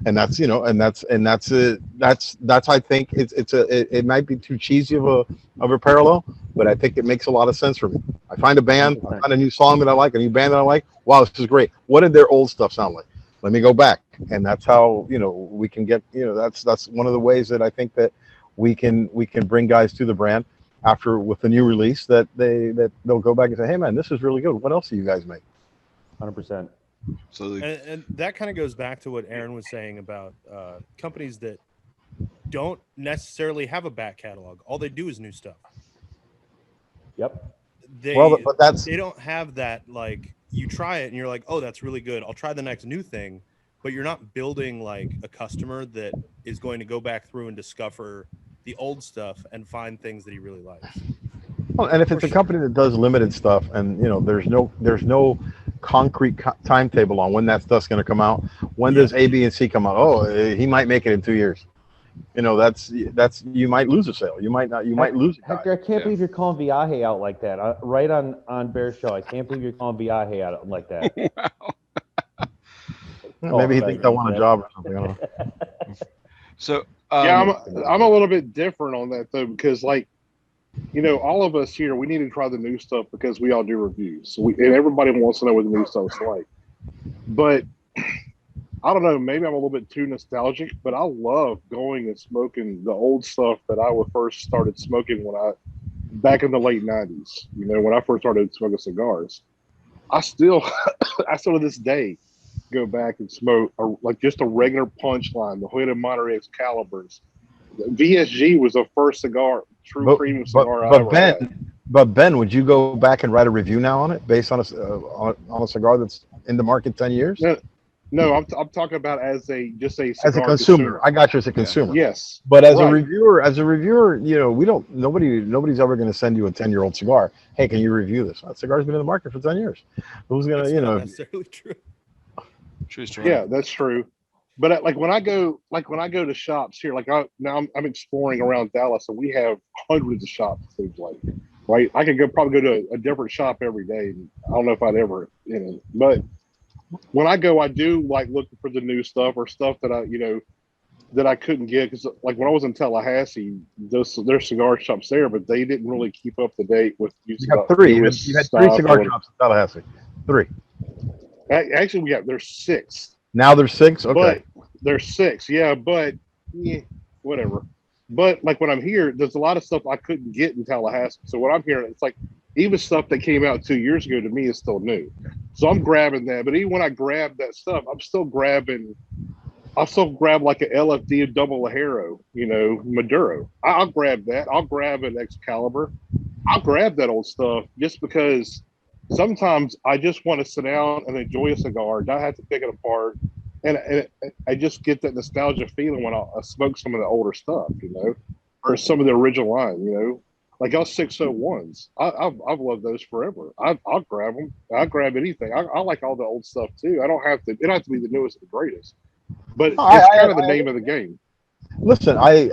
and that's, you know, that's I think it might be too cheesy of a parallel, but I think it makes a lot of sense for me. I find a band, I find a new song that I like, a new band that I like. Wow, this is great. What did their old stuff sound like? Let me go back, and that's how, you know, we can get, you know, that's one of the ways that I think that we can bring guys to the brand after with the new release that they'll go back and say, hey man, this is really good. What else do you guys make? 100%. So and that kind of goes back to what Erron was saying about companies that don't necessarily have a back catalog. All they do is new stuff. Yep. They don't have that, like, you try it and you're like, oh, that's really good, I'll try the next new thing, but you're not building like a customer that is going to go back through and discover the old stuff and find things that he really likes. Well, and if it's a company that does limited stuff, and you know, there's no concrete timetable on when that stuff's going to come out. When does A, B, and C come out? Oh, he might make it in 2 years. You know, that's you might lose a sale. You might not. You might lose. Hector, I can't believe you're calling Viaje out like that. Right on Bear's show, I can't believe you're calling Viaje out like that. Wow. Maybe he thinks I want a job or something. I don't know. So yeah, I'm a little bit different on that though, because like, you know, all of us here, we need to try the new stuff because we all do reviews. So and everybody wants to know what the new stuff's like. But I don't know, maybe I'm a little bit too nostalgic, but I love going and smoking the old stuff that I first started smoking back in the late 90s. You know, when I first started smoking cigars. I still to this day go back and smoke like just a regular punchline, the Hoyt and Monterey Excaliburs. VSG was the first premium cigar I ever had. But Ben, would you go back and write a review now on it based on a cigar that's in the market 10 years? No, I'm talking about as a cigar consumer. I got you as a consumer. Yes, but as a reviewer, you know, nobody's ever going to send you a 10-year-old cigar. Hey, can you review this? That cigar's been in the market for 10 years. Who's gonna, you know? That's necessarily true. True story. Yeah, that's true. But like when I go to shops here, like I'm exploring around Dallas, and we have hundreds of shops. It seems like, right? I could probably go to a different shop every day. And I don't know if I'd ever, you know. But when I go, I do like looking for the new stuff or stuff that that I couldn't get because, like, when I was in Tallahassee, their cigar shops there, but they didn't really keep up to date with using. You got three. You had three cigar shops in Tallahassee. Three. Actually, there's 6. Now there's 6. Okay. But there's 6. Yeah, but whatever. But like when I'm here, there's a lot of stuff I couldn't get in Tallahassee. So what I'm hearing, it's like even stuff that came out 2 years ago to me is still new. So I'm grabbing that. But even when I grab that stuff, I'll still grab like an LFD double Lajero, Maduro. I'll grab that. I'll grab an Excalibur. I'll grab that old stuff just because sometimes I just want to sit down and enjoy a cigar, not have to pick it apart. And I just get that nostalgia feeling when I smoke some of the older stuff, or some of the original line, like our 601s. I've loved those forever. I'll grab them. I'll grab anything. I like all the old stuff too. I don't have to. It don't have to be the newest and the greatest, but it's kind of the name of the game. Listen, I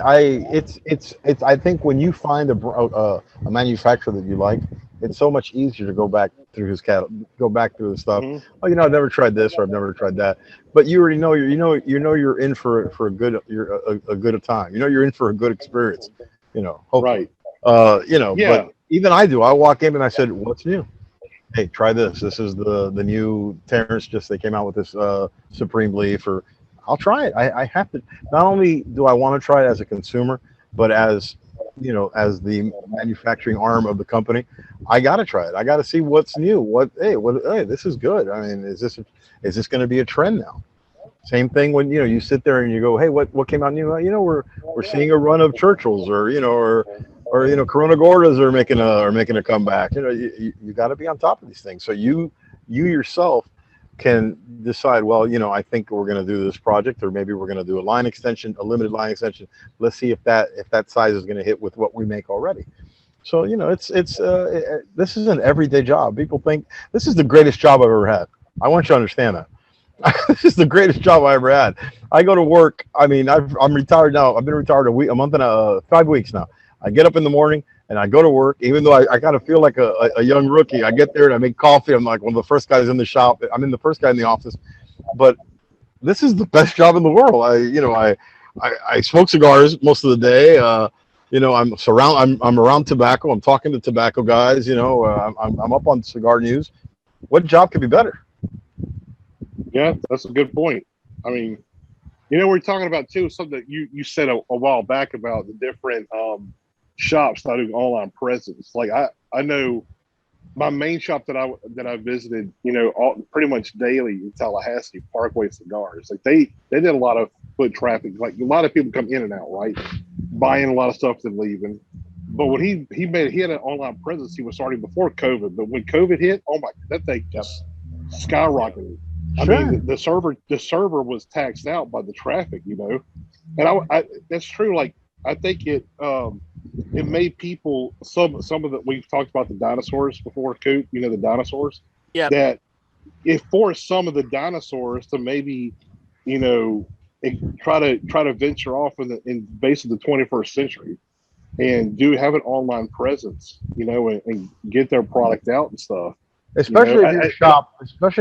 think when you find a manufacturer that you like, it's so much easier to go back through his catalog, go back through the stuff. Mm-hmm. Oh, I've never tried this or I've never tried that. But you already know you're in for a good time. You're in for a good experience. Hopefully. Right. Yeah. But even I do. I walk in and I said, "What's new? Hey, try this. This is the new Terrence. They came out with this Supreme Leaf, or I'll try it. I have to. Not only do I want to try it as a consumer, but as as the manufacturing arm of the company, I got to try it. I got to see what's new. Hey, this is good. I mean, is this going to be a trend now? Same thing when you sit there and you go, hey, what came out new? We're seeing a run of Churchills, or Corona Gordas are making a comeback. You got to be on top of these things. So you yourself can decide, well, I think we're going to do this project, or maybe we're going to do a line extension, a limited line extension. Let's see if that size is going to hit with what we make already. So this is an everyday job. People think this is the greatest job I've ever had. I want you to understand that. This is the greatest job I ever had. I go to work. I mean, I'm retired now. I've been retired a month and 5 weeks now. I get up in the morning and I go to work, even though I kind of feel like a young rookie. I get there and I make coffee. I'm like one of the first guys in the shop. I'm in the first guy in the office. But this is the best job in the world. I smoke cigars most of the day. I'm around tobacco. I'm talking to tobacco guys. I'm up on cigar news. What job could be better? Yeah, that's a good point. I mean, we're talking about too something that you said a while back about the different shops that do online presence. Like I know my main shop that I visited, pretty much daily in Tallahassee, Parkway Cigars. Like they did a lot of foot traffic. Like a lot of people come in and out, right, buying a lot of stuff and leaving. But when he had an online presence, he was starting before COVID. But when COVID hit, oh my, that thing just skyrocketed. I mean, the server was taxed out by the traffic, and I that's true. Like I think it made people some of the, we've talked about the dinosaurs before, Coop. The dinosaurs. Yeah. That it forced some of the dinosaurs to maybe, try to venture off in basically the 21st century, and have an online presence, and get their product out and stuff. Especially if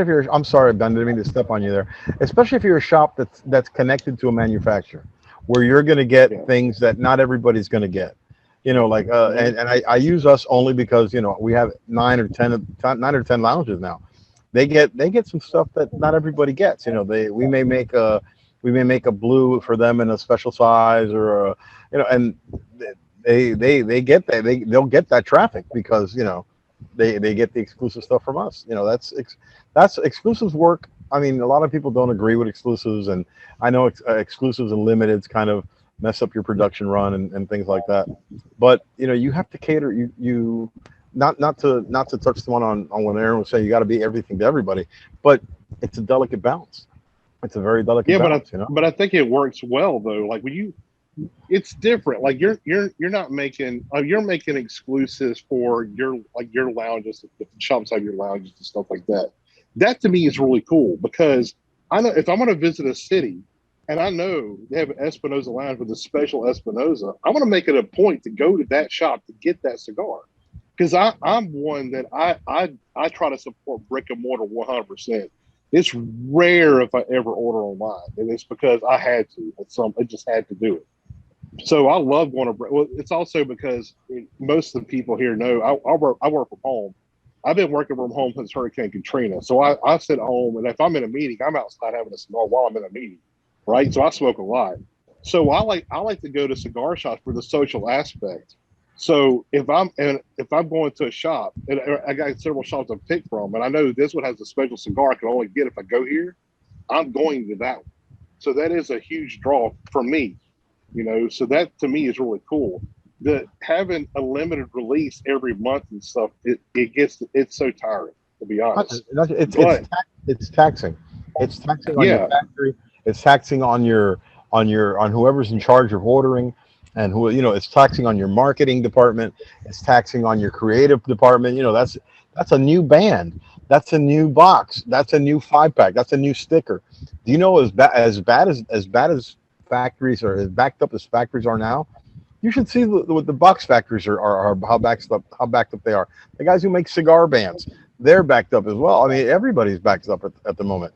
you're I'm sorry, Ben, I didn't mean to step on you there. Especially if you're a shop that's connected to a manufacturer, where you're going to get things that not everybody's going to get. And I use us only because we have 9 or 10 lounges now. They get some stuff that not everybody gets. We may make a blue for them in a special size, or and they get that they'll get that traffic because they get the exclusive stuff from us. That's exclusives work. I mean, a lot of people don't agree with exclusives, and I know exclusives and limiteds kind of mess up your production run and things like that. But you have to cater. You not to touch someone on what Erron was saying. You got to be everything to everybody, but it's a delicate balance. It's a very delicate balance. But I think it works well though. Like when it's different. Like you're not making you're making exclusives for your lounges, the shops have your lounges and stuff like that. That to me is really cool because I know if I'm going to visit a city and I know they have an Espinosa lounge with a special Espinosa, I'm going to make it a point to go to that shop to get that cigar because I'm one that I try to support brick and mortar 100%. It's rare if I ever order online, and it's because I had to. I just had to do it. So I love going to. Well, it's also because most of the people here know I work from home. I've been working from home since Hurricane Katrina. So I sit at home, and if I'm in a meeting, I'm outside having a cigar while I'm in a meeting, right? So I smoke a lot. So I like to go to cigar shops for the social aspect. So if I'm going to a shop, and I got several shops to pick from, and I know this one has a special cigar I can only get if I go here, I'm going to that one. So that is a huge draw for me, So that to me is really cool. Having a limited release every month and stuff, it's so tiring, to be honest. It's taxing. It's taxing on your factory. It's taxing on whoever's in charge of ordering, and it's taxing on your marketing department. It's taxing on your creative department. That's a new band. That's a new box. That's a new 5-pack. That's a new sticker. Do you know as bad as factories are, as backed up as factories are now? You should see what the box factories are how backed up they are. The guys who make cigar bands, they're backed up as well. I mean, everybody's backed up at the moment.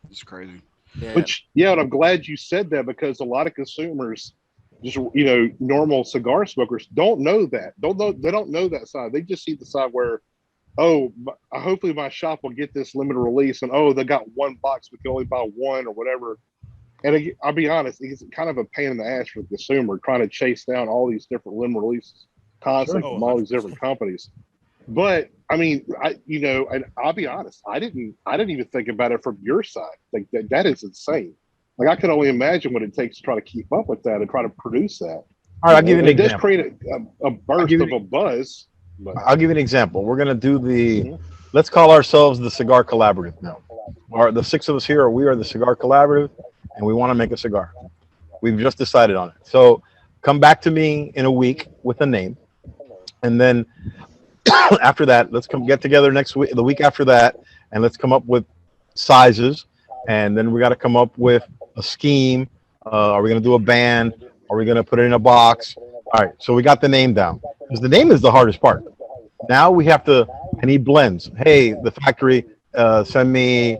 It's crazy. Yeah. And I'm glad you said that, because a lot of consumers, just normal cigar smokers, don't know that. They don't know that side. They just see the side where, hopefully my shop will get this limited release, and they got one box, we can only buy one or whatever. And I'll be honest, it's kind of a pain in the ass for the consumer trying to chase down all these different limited releases constantly from all these different companies. But I mean, and I'll be honest, I didn't even think about it from your side. Like that is insane. Like I can only imagine what it takes to try to keep up with that and try to produce that. All right, I'll give you an example. It does create a burst of a buzz. But I'll give you an example. We're going to do let's call ourselves the Cigar Collaborative now. The 6 of us here, we are the Cigar Collaborative, and we want to make a cigar. We've just decided on it. So come back to me in a week with a name. And then after that, let's get together next week, the week after that, and let's come up with sizes. And then we got to come up with a scheme. Are we going to do a band? Are we going to put it in a box? All right. So we got the name down, because the name is the hardest part. Now we have to, I need blends. Hey, the factory, send me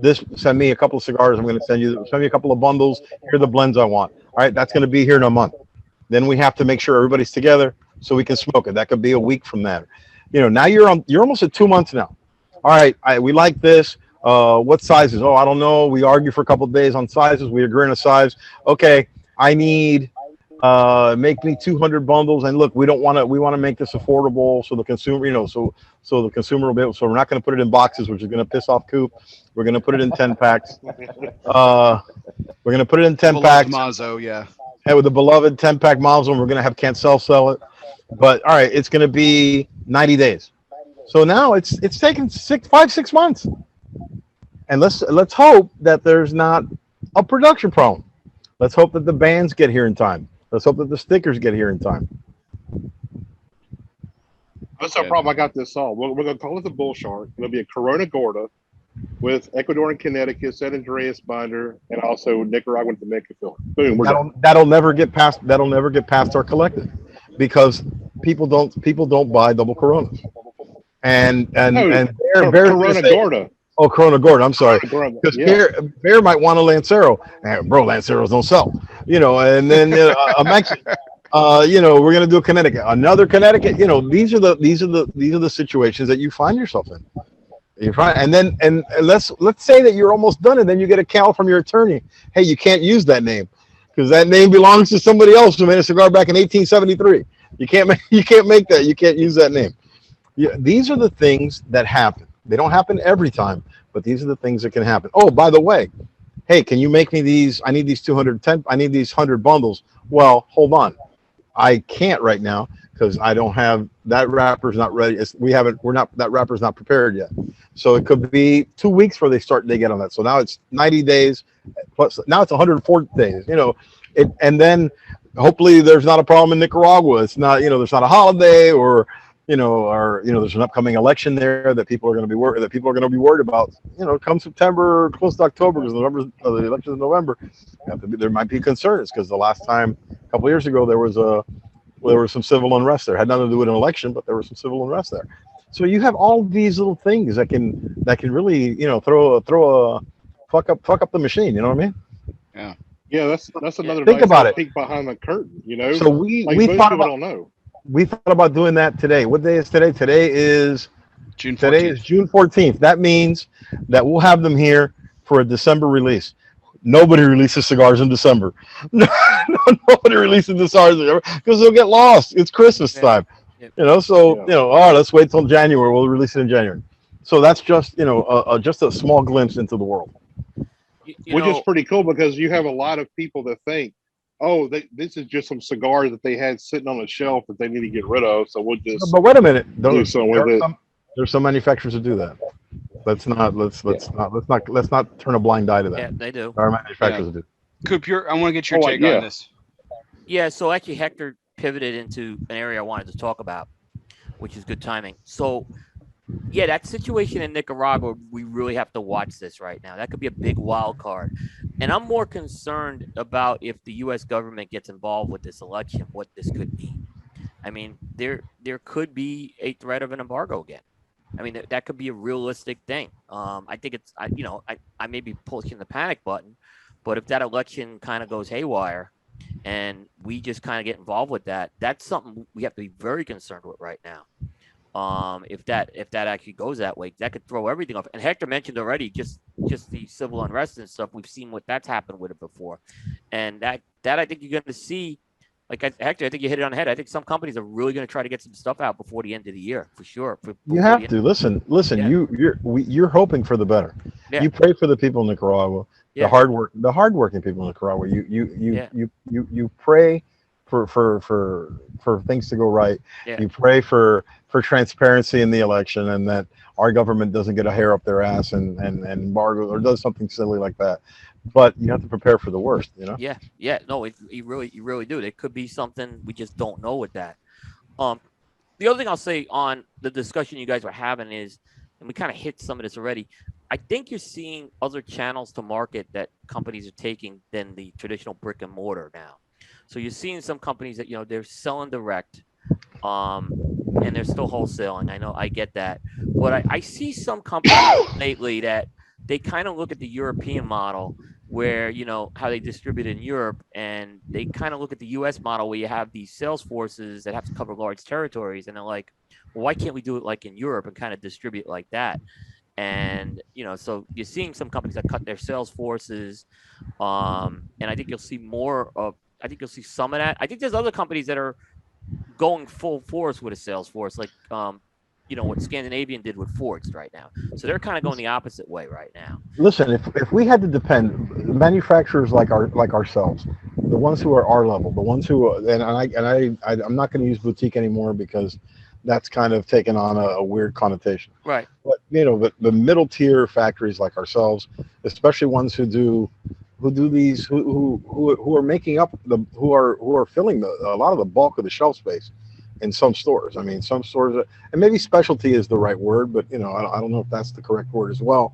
a couple of cigars. I'm going to send me a couple of bundles. Here are the blends I want. All right. That's going to be here in a month. Then we have to make sure everybody's together so we can smoke it. That could be a week from that. Now you're almost at 2 months now. All right. We like this. What sizes? I don't know. We argue for a couple of days on sizes. We agree on a size. Okay. I need, make me 200 bundles. And look, we want to make this affordable. So the consumer, so the consumer will be able, so we're not going to put it in boxes, which is going to piss off Coop. We're going to put it in 10 packs. We're going to put it in 10 packs. Mazzo, yeah. And with the beloved 10-pack Mazzo, we're going to have Cancel sell it. But all right, it's going to be 90 days. So now it's taken 5-6 months. And let's hope that there's not a production problem. Let's hope that the bands get here in time. Let's hope that the stickers get here in time. That's no problem. I got this all. We're going to call it the Bull Shark. It'll be a Corona Gorda with Ecuadorian Connecticut, San Andreas binder, and also Nicaraguan Dominican filler. Boom. That'll never get past our collective, because people don't buy double Coronas. And Corona Gorda. Oh, Corona Gorda. I'm sorry, because Bear might want a Lancero, and bro, Lanceros don't sell. And then a Mexican. We're gonna do a Connecticut, another Connecticut. These are the situations that you find yourself in. And let's say that you're almost done, and then you get a call from your attorney. Hey, you can't use that name because that name belongs to somebody else who made a cigar back in 1873. You can't make that. You can't use that name. These are the things that happen. They don't happen every time, but these are the things that can happen. Oh, by the way, hey, can you make me these? I need these 210. I need these 100 bundles. Well, hold on. I can't right now because I don't have that wrapper's not ready. That wrapper's not prepared yet. So it could be 2 weeks before they get on that. So now it's 90 days plus. Now it's 104 days. And then hopefully there's not a problem in Nicaragua. It's not, there's not a holiday or there's an upcoming election there that people are going to be worried about. Come September, close to October, because the election is November. There might be concerns because the last time, a couple of years ago, there was some civil unrest there. It had nothing to do with an election, but there was some civil unrest there. So you have all these little things that can really, you know, throw a fuck up the machine. You know what I mean? Yeah. Yeah, that's another Think nice about little it. peek behind the curtain. You know, So we like most thought people about don't know. doing that today. What day is today? Today is June 14th. June 14th. That means that we'll have them here for a December release. Nobody releases cigars in December. Nobody releases cigars because they'll get lost. It's Christmas time. Yep. You know, so Yeah. you know, all right, let's wait till January. We'll release it in January. So that's just, you know, just a small glimpse into the world. Which is pretty cool because you have a lot of people that think, oh, this is just some cigars that they had sitting on a shelf that they need to get rid of. So we'll just But wait a minute, do something with it. There's some manufacturers that do that. Let's not turn a blind eye to that. Yeah, they do. There are manufacturers that do. Coop, I want to get your take on this. Yeah, so actually Hector pivoted into an area I wanted to talk about, which is good timing. So, yeah, that situation in Nicaragua, we really have to watch this right now. That could be a big wild card. And I'm more concerned about if the U.S. government gets involved with this election, what this could mean. I mean, there could be a threat of an embargo again. I mean, that could be a realistic thing. I think I may be pushing the panic button, but if that election kind of goes haywire and we just kind of get involved with that, that's something we have to be very concerned with right now. If that actually goes that way, that could throw everything off. And Hector mentioned already just the civil unrest and stuff. We've seen what that's happened with it before, and that I think you're going to see. Like Hector, I think you hit it on the head. I think some companies are really going to try to get some stuff out before the end of the year, for sure. You have to listen. Yeah. You're hoping for the better. Yeah. You pray for the people in Nicaragua, the hardworking people in Nicaragua. You pray for things to go right. Yeah. You pray for transparency in the election and that our government doesn't get a hair up their ass and embargo or does something silly like that. But you have to prepare for the worst, you know? Yeah. No, you really do. It could be something we just don't know with that. The other thing I'll say on the discussion you guys were having is, and we kind of hit some of this already, I think you're seeing other channels to market that companies are taking than the traditional brick and mortar now. So you're seeing some companies that, you know, they're selling direct, and they're still wholesaling. I know, I get that. But I see some companies lately that they kind of look at the European model where, you know, how they distribute in Europe, and they kind of look at the U.S. model where you have these sales forces that have to cover large territories, and they're like, well, why can't we do it like in Europe and kind of distribute like that? And, you know, so you're seeing some companies that cut their sales forces, and I think you'll see you'll see some of that. I think there's other companies that are going full force with a sales force, like, you know, what Scandinavian did with Fords right now. So they're kind of going the opposite way right now. Listen, if we had to depend, manufacturers like ourselves, the ones who are our level, the ones who, I'm not going to use boutique anymore because that's kind of taken on a weird connotation. Right. But, you know, the middle tier factories like ourselves, especially ones who are making up who are filling a lot of the bulk of the shelf space in some stores. I mean, some stores, and maybe specialty is the right word, but, you know, I don't know if that's the correct word as well.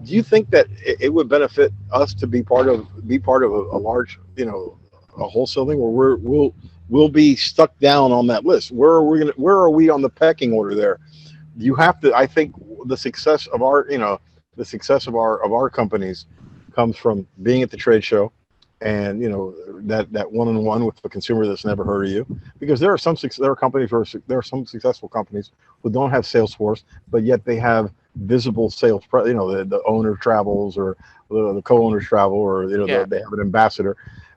Do you think that it would benefit us to be part of a large, you know, a wholesaling where we'll be stuck down on that list? Where are we on the pecking order there? You have to. I think the success of our companies comes from being at the trade show, and, you know, that one-on-one with the consumer that's never heard of you. Because there are some successful companies who don't have sales force, but yet they have visible sales. You know, the owner travels, or the co-owners travel, or, you know, they have an ambassador.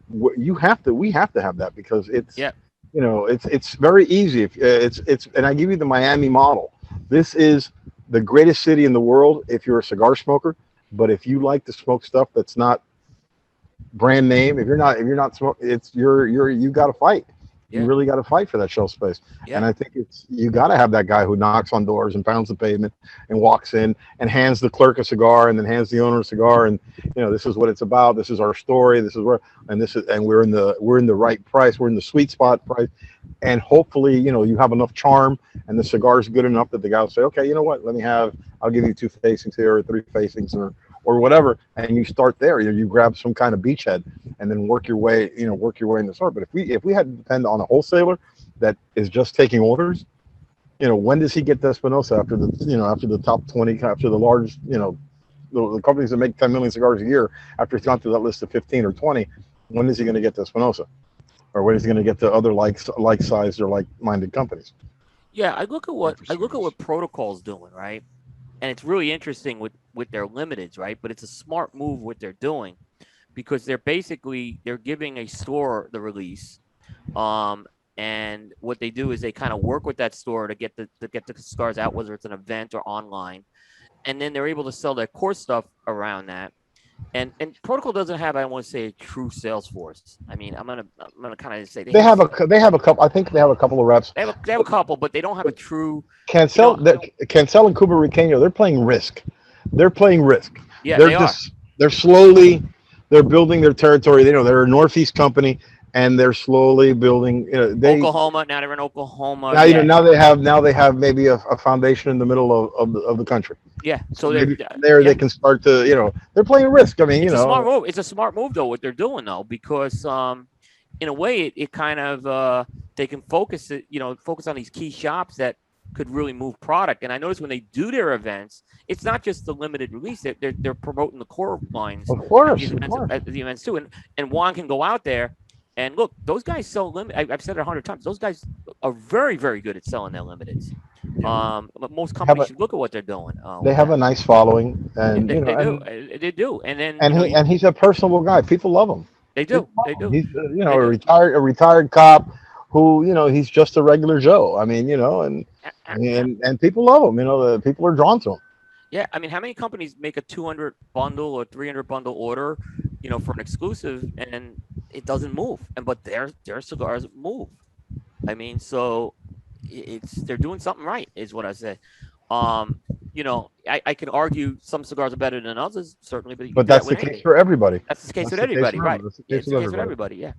We have to have that, because it's you know, it's very easy. It's and I give you the Miami model. This is the greatest city in the world if you're a cigar smoker. But if you like to smoke stuff that's not brand name, if you're not smoking, you got to fight. You really got to fight for that shelf space. And I think you got to have that guy who knocks on doors and pounds the pavement and walks in and hands the clerk a cigar and then hands the owner a cigar, and, you know, this is what it's about. This is our story. This is where, and we're in the right price. We're in the sweet spot price. And hopefully, you know, you have enough charm and the cigar is good enough that the guy will say, okay, you know what, I'll give you 2 facings here, or 3 facings, or whatever. And you start there. You grab some kind of beachhead and then work your way in the store. But if we had to depend on a wholesaler that is just taking orders, when does he get the Espinosa after the top 20, after the large, the companies that make 10 million cigars a year, after he's gone through that list of 15 or 20, when is he going to get the Espinosa? Or when is he going to get to other like-sized or like-minded companies? Yeah, I look at what Protocol's doing, right? And it's really interesting with their limiteds, right? But it's a smart move what they're doing, because they're giving a store the release, and what they do is they kind of work with that store to get the cigars out, whether it's an event or online, and then they're able to sell their core stuff around that. And Protocol doesn't have, I want to say, a true sales force. I mean, I'm gonna kind of say they have a couple. I think they have a couple of reps. They have a couple, but they don't have a true. Cancel and Cuba Riqueño, they're playing risk. Yeah, They're building their territory. They're a Northeast company, and they're slowly building. Oklahoma. Now they're in Oklahoma. Now they have maybe a foundation in the middle of the country. Yeah, so they can start to. They're playing risk. I mean, it's a smart move. It's a smart move though what they're doing though, because in a way it kind of they can focus on these key shops that could really move product. And I notice when they do their events, it's not just the limited release. They're promoting the core lines. Of course, at the events too. And Juan can go out there and look. Those guys sell limit. I've said it 100 times. Those guys are very, very good at selling their limiteds. But most companies should look at what they're doing. They have a nice following, and they do. And then and he's a personable guy. People love him. They do. He's a retired cop who he's just a regular Joe. I mean, and people love him. The people are drawn to him. Yeah, I mean, how many companies make a 200 bundle or 300 bundle order, for an exclusive, and it doesn't move, but their cigars move. I mean, so they're doing something right, is what I say. I can argue some cigars are better than others, certainly, but that's the case for everybody. That's the case with everybody, right? It's the case with everybody, yeah.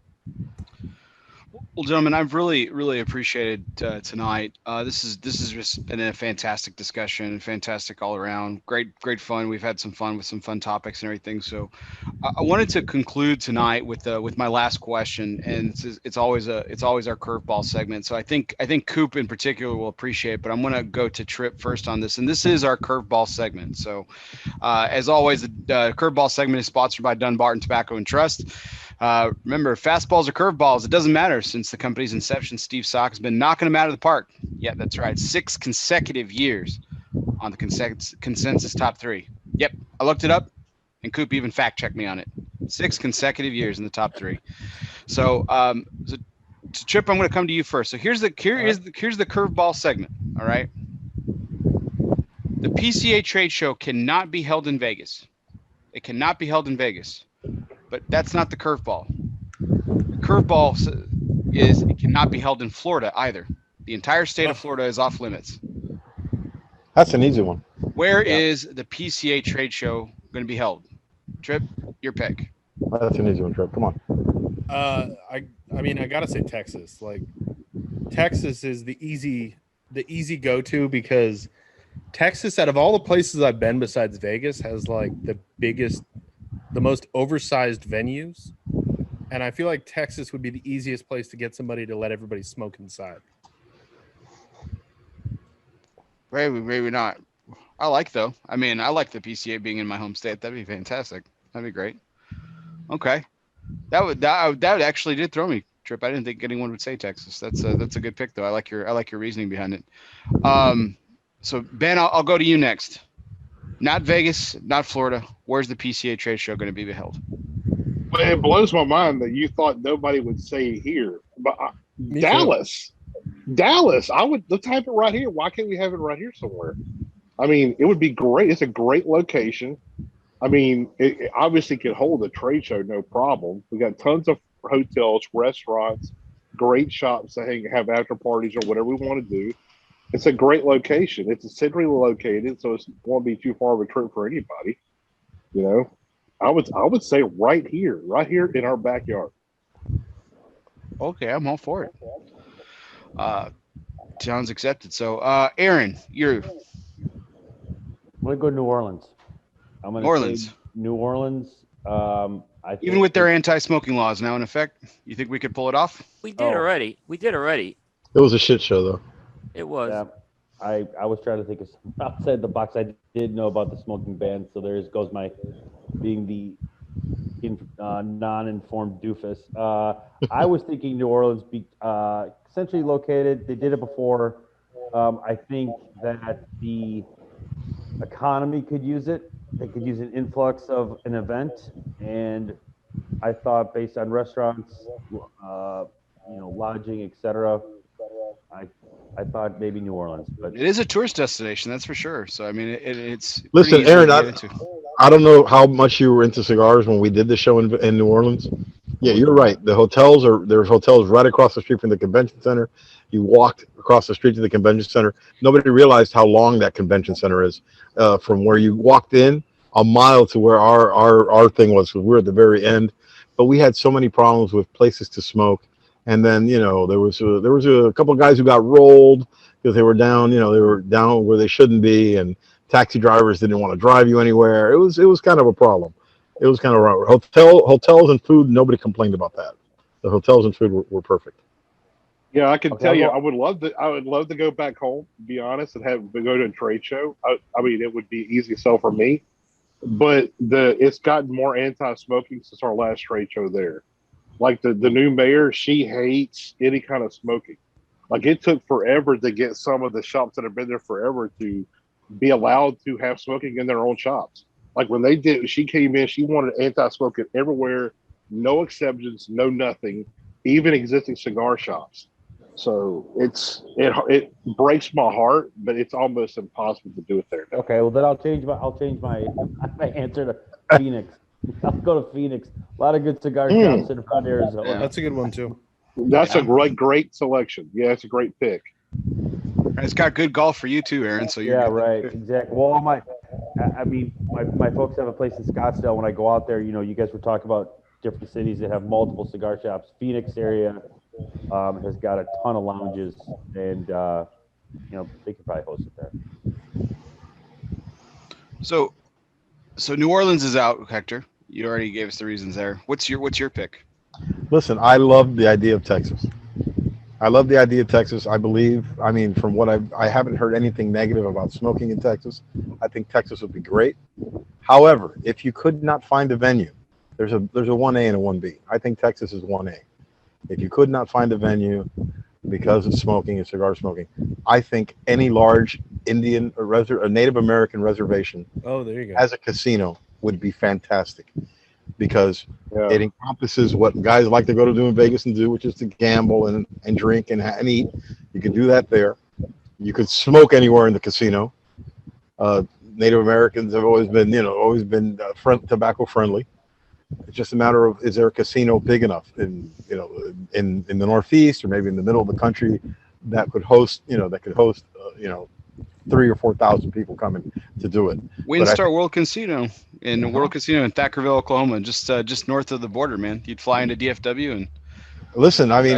Well, gentlemen, I've really, really appreciated tonight. This has just been a fantastic discussion, fantastic all around, great fun. We've had some fun with some fun topics and everything. So, I wanted to conclude tonight with my last question, and it's always our curveball segment. So I think Coop in particular will appreciate, but I'm going to go to Tripp first on this, and this is our curveball segment. So, as always, the curveball segment is sponsored by Dunbarton Tobacco and Trust. Remember, fastballs or curveballs, it doesn't matter. Since the company's inception, Steve Sock has been knocking them out of the park. Yeah, that's right. 6 consecutive years on the consensus top 3. Yep, I looked it up, and Coop even fact-checked me on it. 6 consecutive years in the top 3. So, Tripp, I'm going to come to you first. So here's the curveball segment. All right. The PCA trade show cannot be held in Vegas. It cannot be held in Vegas. But that's not the curveball. The curveball is it cannot be held in Florida either. The entire state of Florida is off limits. That's an easy one. Where is the PCA trade show going to be held? Tripp, your pick. That's an easy one, Tripp. Come on. I mean, I gotta say Texas. Like, Texas is the easy go-to, because Texas, out of all the places I've been besides Vegas, has like the most oversized venues, and I feel like Texas would be the easiest place to get somebody to let everybody smoke inside. Maybe not. I like the PCA being in my home state. That'd be fantastic. That'd be great. Okay, that actually did throw me, Tripp. I didn't think anyone would say Texas. That's a good pick though. I like your reasoning behind it. So Ben, I'll go to you next. Not Vegas, not Florida. Where's the PCA trade show going to be held? Well, it blows my mind that you thought nobody would say here. But Dallas. Let's have it right here. Why can't we have it right here somewhere? I mean, it would be great. It's a great location. I mean, it obviously could hold a trade show, no problem. We got tons of hotels, restaurants, great shops that have after parties or whatever we want to do. It's a great location. It's centrally located, so it won't be too far of a trip for anybody. I would say right here in our backyard. Okay, I'm all for it. Sounds accepted. So, Erron, I'm gonna go New Orleans. New Orleans. Even with their anti-smoking laws now in effect, you think we could pull it off? We did already. It was a shit show, though. It was. Yeah. I was trying to think of something outside the box. I did know about the smoking ban, so there goes my being the non-informed doofus. I was thinking New Orleans, essentially located. They did it before. I think that the economy could use it. They could use an influx of an event, and I thought based on restaurants, lodging, etc. I thought maybe New Orleans, but it is a tourist destination, that's for sure. So I mean, it's Listen, pretty easy Erron, to get into. I don't know how much you were into cigars when we did the show in New Orleans. Yeah, you're right. There's hotels right across the street from the convention center. You walked across the street to the convention center. Nobody realized how long that convention center is from where you walked in, a mile to where our thing was. Because we're at the very end, but we had so many problems with places to smoke. And then there was a couple of guys who got rolled because they were down. They were down where they shouldn't be, and taxi drivers didn't want to drive you anywhere. It was kind of a problem. It was kind of wrong. Hotels and food. Nobody complained about that. The hotels and food were perfect. Yeah, I can tell you, I would love to go back home, to be honest, and go to a trade show. I mean, it would be easy sell for me, but it's gotten more anti-smoking since our last trade show there. Like the new mayor, she hates any kind of smoking. Like it took forever to get some of the shops that have been there forever to be allowed to have smoking in their own shops. Like when she came in, she wanted anti-smoking everywhere, no exceptions, no nothing, even existing cigar shops. So it breaks my heart, but it's almost impossible to do it there now. Okay, well then I'll change my answer to Phoenix. I'll go to Phoenix. A lot of good cigar shops in front of Arizona. Yeah. That's a good one too. That's a great selection. Yeah, it's a great pick. It's got good golf for you too, Erron. So yeah, right, exactly. Well, my folks have a place in Scottsdale. When I go out there, you guys were talking about different cities that have multiple cigar shops. Phoenix area has got a ton of lounges, and they could probably host it there. So New Orleans is out, Hector. You already gave us the reasons there. What's your pick? Listen, I love the idea of Texas. I believe, from what I haven't heard anything negative about smoking in Texas. I think Texas would be great. However, if you could not find a venue, there's a 1A and a 1B. I think Texas is 1A. If you could not find a venue because of smoking and cigar smoking, I think any large Indian or Native American reservation there you go. as a casino would be fantastic. Because it encompasses what guys like to go to do in Vegas and do, which is to gamble and drink and eat. You could do that there. You could smoke anywhere in the casino. Native Americans have always been tobacco friendly. It's just a matter of, is there a casino big enough in the Northeast or maybe in the middle of the country that could host 3,000 or 4,000 people coming to do it. WinStar World Casino in World Casino in Thackerville, Oklahoma, just north of the border, man. You'd fly into DFW and listen. I mean,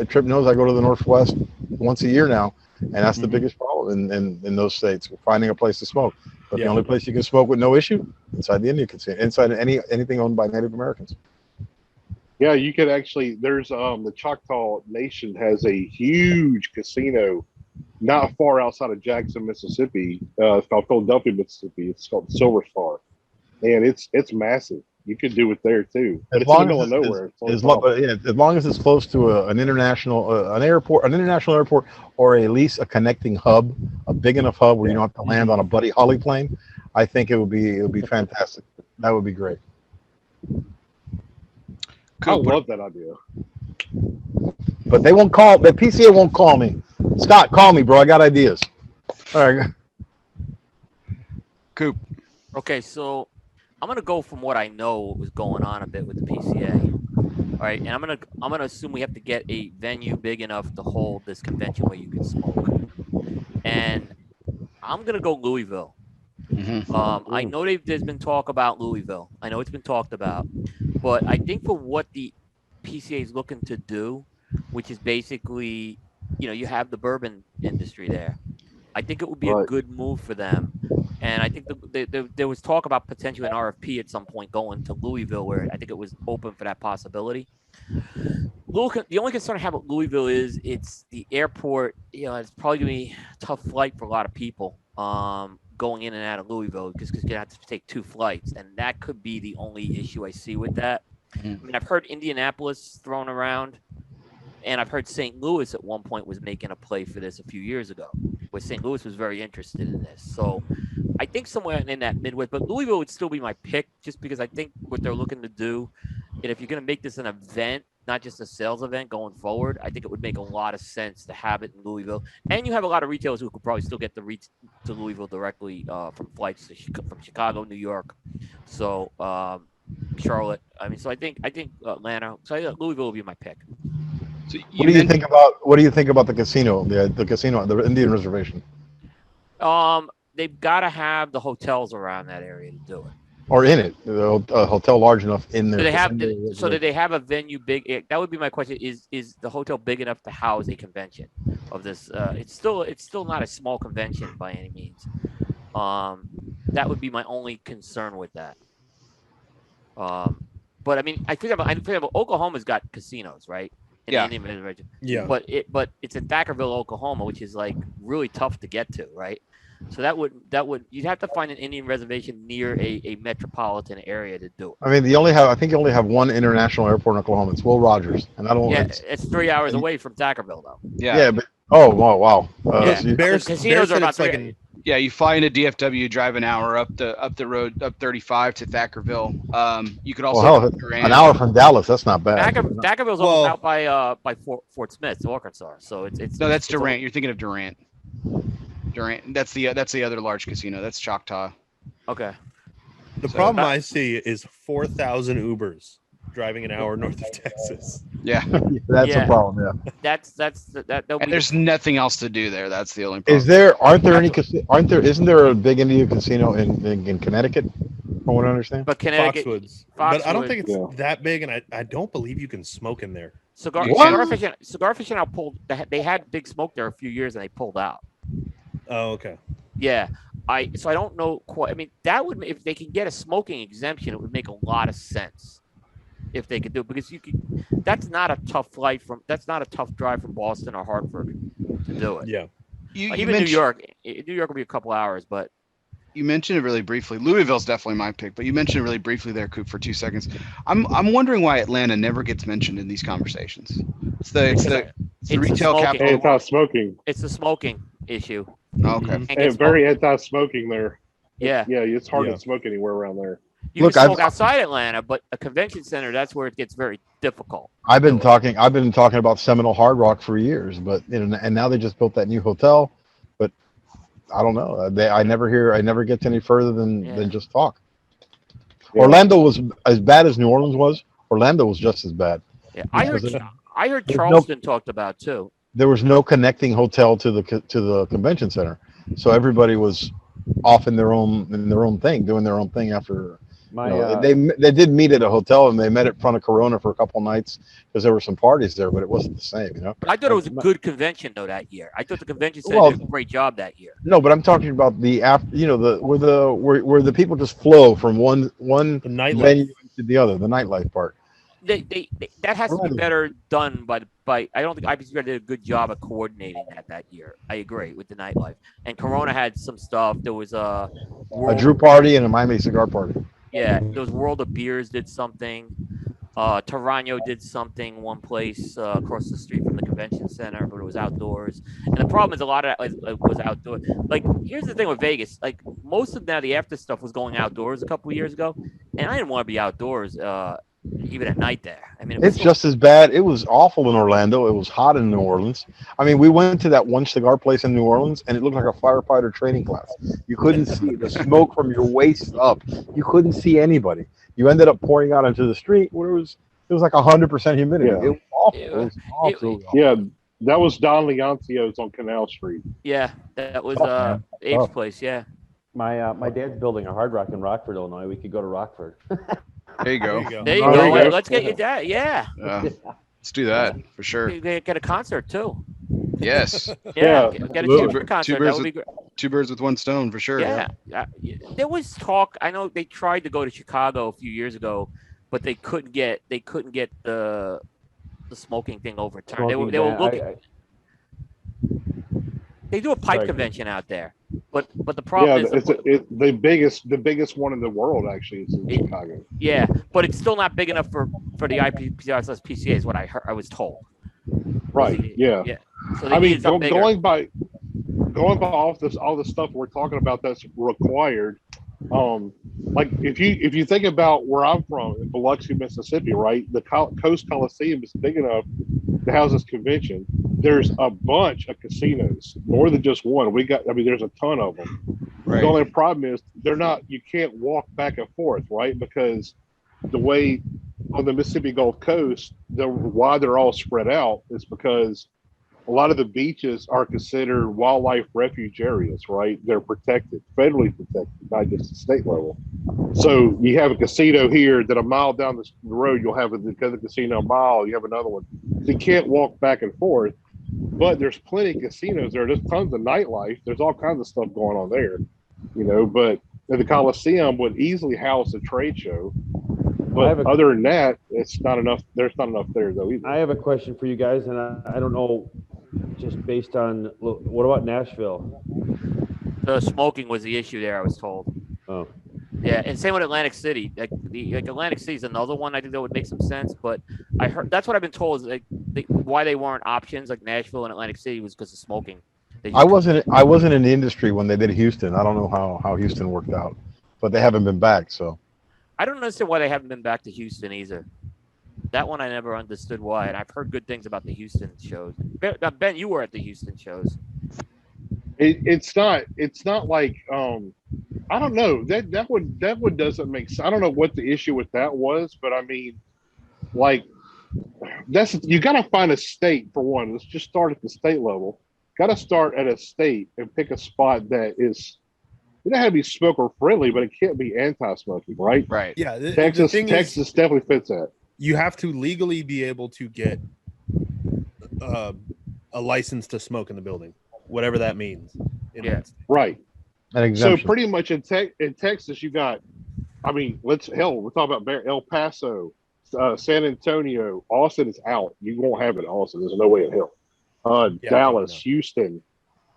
Tripp knows I go to the Northwest once a year now, and that's the biggest problem in those states, finding a place to smoke. But the only place you can smoke with no issue inside the Indian casino, inside anything owned by Native Americans. Yeah, you could actually. There's the Choctaw Nation has a huge casino, not far outside of Jackson, Mississippi. It's called Philadelphia, Mississippi. It's called Silver Star, and it's massive. You could do it there too. But it's in the middle of nowhere. As long as it's close to an international airport, or at least a connecting hub, a big enough hub where you don't have to land on a Buddy Holly plane. I think it would be fantastic. That would be great. Cool. I love that idea. But they won't call. The PCA won't call me. Scott, call me, bro. I got ideas. All right. Coop. Okay, so I'm gonna go from what I know was going on a bit with the PCA. All right, and I'm gonna assume we have to get a venue big enough to hold this convention where you can smoke. And I'm gonna go Louisville. I know there's been talk about Louisville. I know it's been talked about, but I think for what the PCA is looking to do, which is basically, you have the bourbon industry there. I think it would be a good move for them. And I think there was talk about potentially an RFP at some point going to Louisville, where I think it was open for that possibility. the only concern I have with Louisville is it's the airport. You know, it's probably gonna be a tough flight for a lot of people going in and out of Louisville because you're gonna have to take 2 flights, and that could be the only issue I see with that. I mean, I've heard Indianapolis thrown around, and I've heard St. Louis at one point was making a play for this a few years ago, where St. Louis was very interested in this. So I think somewhere in that Midwest, but Louisville would still be my pick just because I think what they're looking to do, and if you're going to make this an event, not just a sales event going forward, I think it would make a lot of sense to have it in Louisville. And you have a lot of retailers who could probably still get to Louisville directly from flights from Chicago, New York. So Charlotte. I mean, so I think Atlanta. So I think Louisville will be my pick. So what do you think about the casino, the casino, the Indian reservation? They've got to have the hotels around that area to do it. Or in it, a hotel large enough in there. Do they have a venue big? That would be my question. Is the hotel big enough to house a convention of this? It's still not a small convention by any means. That would be my only concern with that. But I mean, I think about Oklahoma's got casinos, right? Yeah. Yeah. But it's in Thackerville, Oklahoma, which is like really tough to get to, right? So that would you'd have to find an Indian reservation near a metropolitan area to do it. I mean, I think you only have one international airport in Oklahoma. It's Will Rogers, and I don't. Yeah, it's 3 hours away from Thackerville, though. Yeah. Yeah, but wow. Casinos are about Yeah, you fly into DFW, drive an hour up the road, up 35 to Thackerville. You could also an hour from Dallas. That's not bad. Thackerville's almost out by Fort Smith, Arkansas. So it's no, that's Durant. You're thinking of Durant. That's the other large casino. That's Choctaw. Okay. The problem I see is 4,000 Ubers driving an hour north of Texas. Yeah, that's a problem. Yeah, there's nothing else to do there. That's the only problem. Isn't there a big Indian casino in Connecticut? From what I understand. But Connecticut, Foxwoods. But I don't think it's that big, and I don't believe you can smoke in there. Cigar Fishing out pulled. They had big smoke there a few years, and they pulled out. Oh, okay. Yeah, so I don't know quite. I mean, that would, if they can get a smoking exemption, it would make a lot of sense if they could do it, because that's not a tough drive from Boston or Hartford to do it. Yeah. Even New York will be a couple hours, but. You mentioned it really briefly. Louisville's definitely my pick, but you mentioned it really briefly there, Coop, for 2 seconds. I'm wondering why Atlanta never gets mentioned in these conversations. It's the retail capital. Anti-smoking. It's the smoking issue. Okay. And very anti-smoking there. Yeah. Yeah, it's hard to smoke anywhere around there. You can smoke outside Atlanta, but a convention center, that's where it gets very difficult. I've been talking about Seminole Hard Rock for years, but and now they just built that new hotel, but I don't know. I never get to any further than just talk. Yeah. Orlando was as bad as New Orleans was. Orlando was just as bad. Yeah, I heard Charleston talked about too. There was no connecting hotel to the convention center, so everybody was off in their own thing, doing their own thing after. They did meet at a hotel, and they met in front of Corona for a couple nights because there were some parties there, but it wasn't the same, But I thought it was a good convention though that year. I thought the convention center did a great job that year. No, but I'm talking about where the people just flow from one venue to the other, the nightlife part. That has to be better done by. I don't think IPC did a good job of coordinating that year. I agree with the nightlife, and Corona had some stuff. There was a Drew party and a Miami cigar party. Yeah, those World of Beers did something. Tarano did something one place across the street from the convention center, but it was outdoors. And the problem is a lot of that was outdoors. Like, here's the thing with Vegas. Like, most of the after stuff was going outdoors a couple of years ago, and I didn't want to be outdoors even at night there. I mean, it's just as bad. It was awful in Orlando. It was hot in New Orleans. I mean, we went to that one cigar place in New Orleans, and it looked like a firefighter training class. You couldn't see the smoke from your waist up. You couldn't see anybody. You ended up pouring out into the street where it was like 100% humidity. Yeah. It was awful. It was awful. Yeah, that was Don Leoncio's on Canal Street. Yeah, that was Abe's place. Yeah. My dad's building a Hard Rock in Rockford, Illinois. We could go to Rockford. There you go. There you go. Let's get your dad. Yeah. Let's do that for sure. You get a concert too. Yes. Yeah. Get a concert. That would be great. 2 birds with 1 stone for sure. Yeah. There was talk. I know they tried to go to Chicago a few years ago, but they couldn't get the the smoking thing overturned. They were looking. They do a pipe convention out there, but the problem is the biggest one in the world actually is in Chicago. Yeah, but it's still not big enough for the IPPRs PCA is what I was told. Right. Yeah. So I mean, going by all the stuff we're talking about that's required. Like if you think about where I'm from in Biloxi, Mississippi, right? The Coast Coliseum is big enough to house this convention. There's a bunch of casinos, more than just one. There's a ton of them. Right. The only problem is you can't walk back and forth, right? Because the way on the Mississippi Gulf Coast, why they're all spread out is because a lot of the beaches are considered wildlife refuge areas, right? They're protected, federally protected, not just at state level. So you have a casino here that a mile down the road, you'll have the casino a mile, you have another one. So you can't walk back and forth, but there's plenty of casinos there. There's tons of nightlife. There's all kinds of stuff going on there, but the Coliseum would easily house a trade show. But other than that, it's not enough. There's not enough there, though, either. I have a question for you guys, and I don't know, just based on what about Nashville? The smoking was the issue there, I was told. Oh. Yeah, and same with Atlantic City. Like Atlantic City is another one I think that would make some sense. But I heard that's what I've been told is why they weren't options like Nashville and Atlantic City was because of smoking. I wasn't in the industry when they did Houston. I don't know how Houston worked out, but they haven't been back. So I don't understand why they haven't been back to Houston either. That one I never understood why, and I've heard good things about the Houston shows. Ben, you were at the Houston shows. It's not like I don't know that one doesn't make sense. I don't know what the issue with that was, but I mean, like you got to find a state for one. Let's just start at the state level. Got to start at a state and pick a spot that is. It doesn't have to be smoker friendly, but it can't be anti-smoking, right? Right. Yeah. Texas definitely fits that. You have to legally be able to get a license to smoke in the building, whatever that means. Yeah. Right. So pretty much in Texas, you got, I mean, we're talking about El Paso, San Antonio, Austin is out. You won't have it in Austin. There's no way in hell. Dallas, Houston.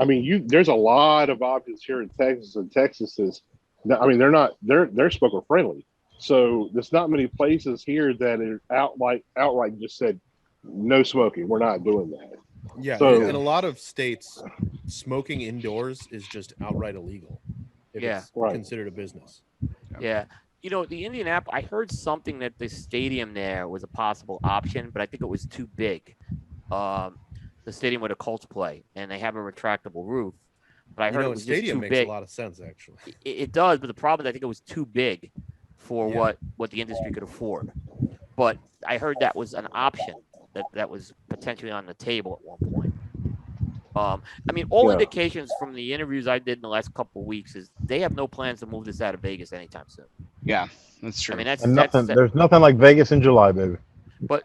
I mean, there's a lot of options here in Texas, and Texas is, I mean, they're smoker friendly. So there's not many places here that are outright just said no smoking. We're not doing that. Yeah, so, in a lot of states, smoking indoors is just outright illegal. It's considered a business. Yeah. The Indianapolis, I heard something that the stadium there was a possible option, but I think it was too big. The stadium where the Colts play, and they have a retractable roof. But I heard it was stadium just too makes big. A lot of sense, actually. It does, but the problem is I think it was too big for what the industry could afford. But I heard that was an option that was potentially on the table at one point. I mean, all indications from the interviews I did in the last couple of weeks is they have no plans to move this out of Vegas anytime soon. Yeah, that's true. I mean, there's nothing like Vegas in July, baby. But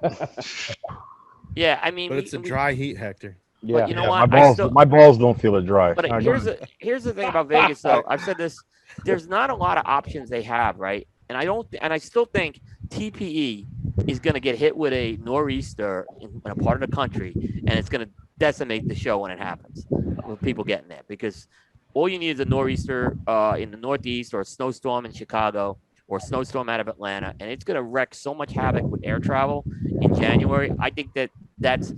yeah, I mean, but it's a dry heat, Hector. Yeah, but you know what? My balls don't feel it dry. But here's the thing about Vegas, though. I've said this. There's not a lot of options they have, right? And I still think TPE is going to get hit with a nor'easter in a part of the country, and it's going to decimate the show when it happens with people getting there, because all you need is a nor'easter in the Northeast, or a snowstorm in Chicago, or a snowstorm out of Atlanta, and it's going to wreck so much havoc with air travel in January. I think that's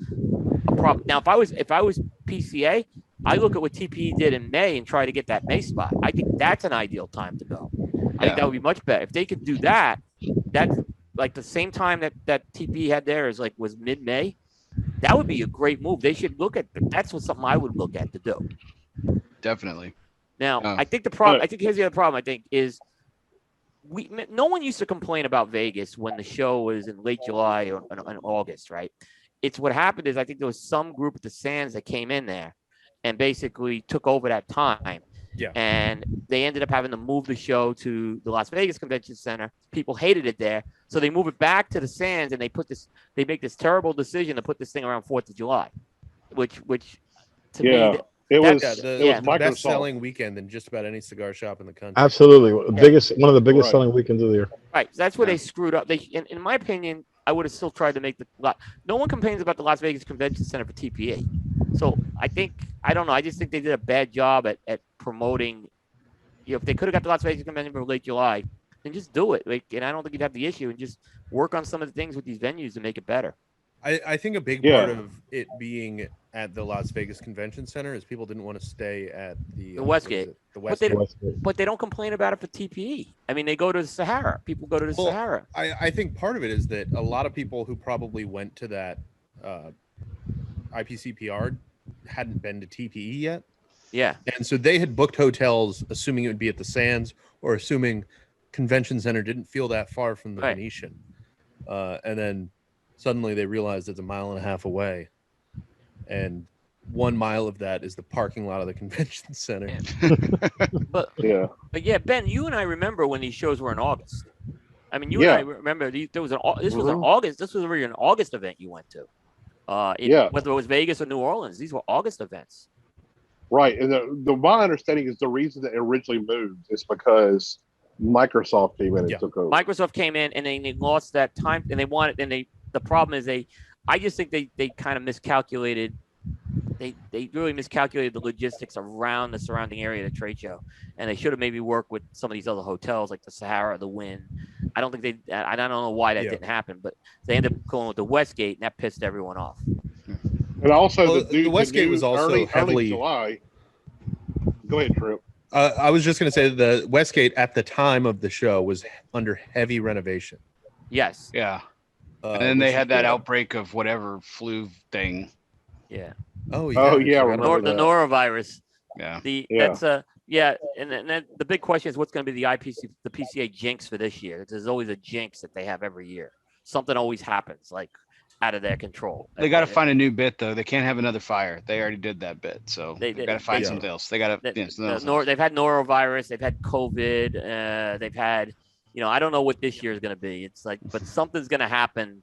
a problem. Now, if I was PCA, I look at what TPE did in May and try to get that May spot. I think that's an ideal time to go. I think that would be much better if they could do that. That's like the same time that TPE had there was mid-May. That would be a great move. They should look at that's something I would look at to do. Definitely. Now, I think the problem. I think here's the other problem. I think is no one used to complain about Vegas when the show was in late July or in August, right? It's what happened is I think there was some group at the Sands that came in there and basically took over that time. Yeah. And they ended up having to move the show to the Las Vegas Convention Center. People hated it there. So they move it back to the Sands, and they make this terrible decision to put this thing around 4th of July, which to me, it was the best selling weekend in just about any cigar shop in the country. Absolutely. One of the biggest selling weekends of the year. Right. So that's where they screwed up. In my opinion, I would have still tried to make the lot. No one complains about the Las Vegas Convention Center for TPA. So I don't know. I just think they did a bad job at promoting. If they could have got the Las Vegas Convention for late July, then just do it. And I don't think you'd have the issue, and just work on some of the things with these venues to make it better. I think a big part of it being at the Las Vegas Convention Center is people didn't want to stay at the Westgate. The Westgate. But they don't complain about it for TPE. I mean, they go to the Sahara. People go to the Sahara. I think part of it is that a lot of people who probably went to that IPCPR hadn't been to TPE yet. Yeah. And so they had booked hotels assuming it would be at the Sands, or assuming Convention Center didn't feel that far from the Venetian. And then suddenly they realized it's a mile and a half away. And 1 mile of that is the parking lot of the Convention Center. But yeah, Ben, you and I remember when these shows were in August. I mean, you and I remember this was an August. This was really an August event you went to. Whether it was Vegas or New Orleans, these were August events. Right, and my understanding is the reason that it originally moved is because Microsoft came in and took over. Microsoft came in and they lost that time, and they wanted, and the problem is I just think they kind of miscalculated. They really miscalculated the logistics around the surrounding area of the trade show, and they should have maybe worked with some of these other hotels like the Sahara, the Wynn. I don't don't know why that didn't happen, but they ended up going with the Westgate, and that pissed everyone off. And also the Westgate was also early July. Go ahead, Tripp. I was just going to say the Westgate at the time of the show was under heavy renovation. Yes. Yeah. And then they had that outbreak of whatever flu thing. Yeah. Oh yeah. Oh yeah. The norovirus. Yeah. And then the big question is what's going to be the PCA jinx for this year. There's always a jinx that they have every year. Something always happens, like out of their control. They got to find a new bit though. They can't have another fire. They already did that bit, so they got to find something else. They got to. They've had norovirus. They've had COVID. They've had, I don't know what this year is going to be. It's like, but something's going to happen.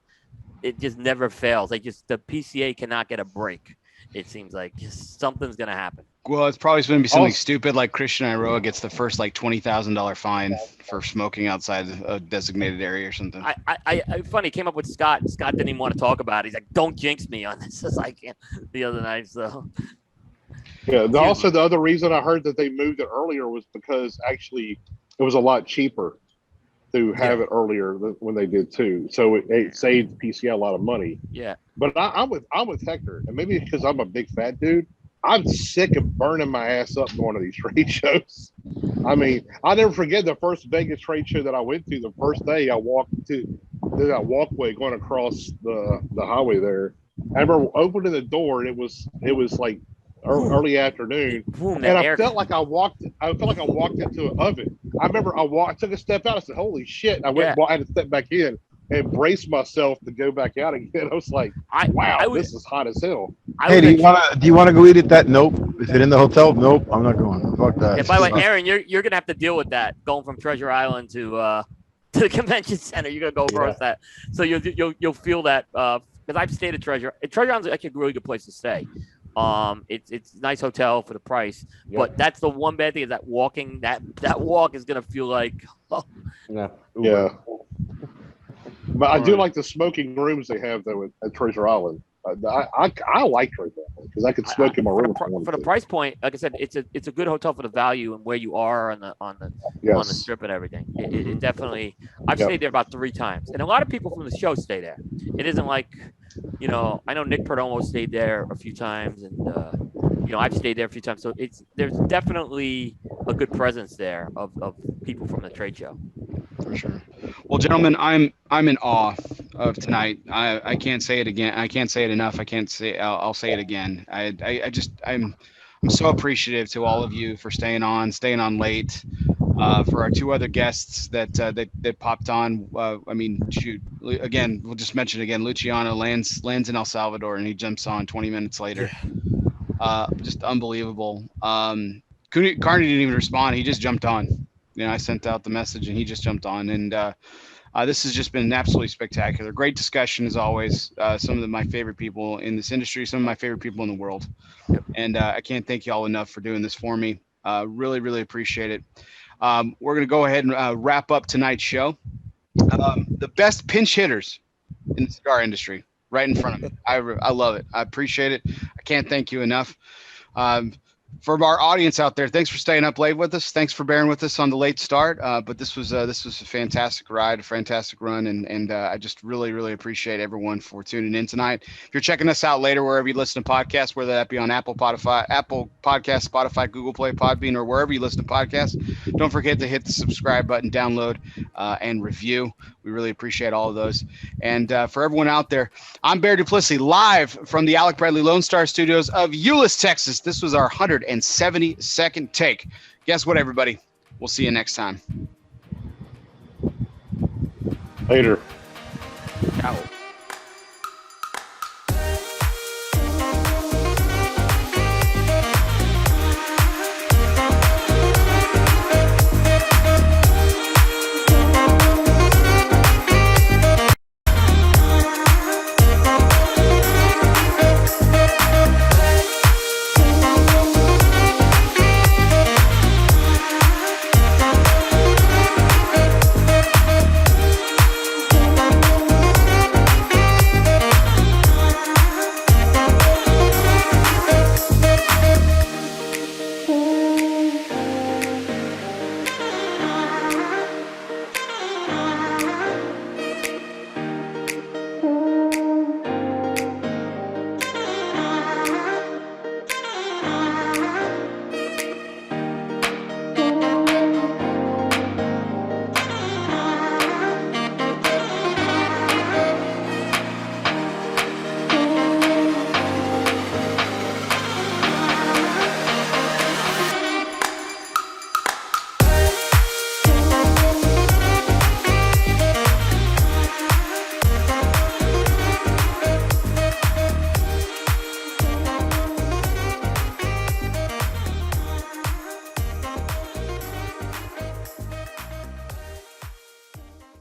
It just never fails. The PCA cannot get a break. It seems like just something's going to happen. Well, it's probably going to be something stupid like Christian Iroa gets the first like $20,000 fine for smoking outside a designated area or something. Funny, came up with Scott. Scott didn't even want to talk about it. He's like, "Don't jinx me on this." It's like the other night. So yeah. Also, the other reason I heard that they moved it earlier was because actually it was a lot cheaper to have it earlier than when they did too. So it saved PCL a lot of money. Yeah. But I'm with Hector, and maybe because I'm a big fat dude. I'm sick of burning my ass up going to these trade shows. I mean, I'll never forget the first Vegas trade show that I went to. The first day I walked to that walkway going across the highway there. I remember opening the door, and it was like early afternoon, and I felt like I walked into an oven. I remember I took a step out. I said, "Holy shit!" I had to step back in and brace myself to go back out again. I was like, "Wow, this is hot as hell." Hey, do you want to go eat at that? Nope. Is it in the hotel? Nope. I'm not going. Fuck that. Yeah, by the way, Erron, you're gonna have to deal with that going from Treasure Island to the convention center. You're gonna go across that, so you'll feel that because I've stayed at Treasure. Treasure Island's actually a really good place to stay. It's a nice hotel for the price, but that's the one bad thing is that walking that walk is gonna feel like But I do like the smoking rooms they have though at Treasure Island. I like Treasure Island because I could smoke in my room for the price point. Like I said, it's a good hotel for the value and where you are on the strip and everything. It definitely. I've stayed there about 3 times, and a lot of people from the show stay there. It isn't like, I know Nick Perdomo stayed there a few times, and I've stayed there a few times. So there's definitely a good presence there of people from the trade show. For sure. Well, gentlemen, I'm in awe of tonight. I can't say it again. I can't say it enough. I'll say it again. I'm so appreciative to all of you for staying on late. For our 2 other guests that popped on. Again, we'll just mention again. Luciano lands in El Salvador and he jumps on 20 minutes later. Just unbelievable. Carney didn't even respond. He just jumped on. I sent out the message and he just jumped on, and this has just been absolutely spectacular. Great discussion as always. Some of my favorite people in this industry, some of my favorite people in the world. And I can't thank you all enough for doing this for me. Really, really appreciate it. We're going to go ahead and wrap up tonight's show. The best pinch hitters in the cigar industry right in front of me. I love it. I appreciate it. I can't thank you enough. For our audience out there, thanks for staying up late with us. Thanks for bearing with us on the late start. But this was a fantastic ride, a fantastic run, and I just really appreciate everyone for tuning in tonight. If you're checking us out later, wherever you listen to podcasts, whether that be on Apple Podcasts, Spotify, Google Play, Podbean, or wherever you listen to podcasts, don't forget to hit the subscribe button, download, and review. We really appreciate all of those. And for everyone out there, I'm Bear Duplessis, live from the Alec Bradley Lone Star Studios of Euless, Texas. This was our 172nd take. Guess what, everybody? We'll see you next time. Later.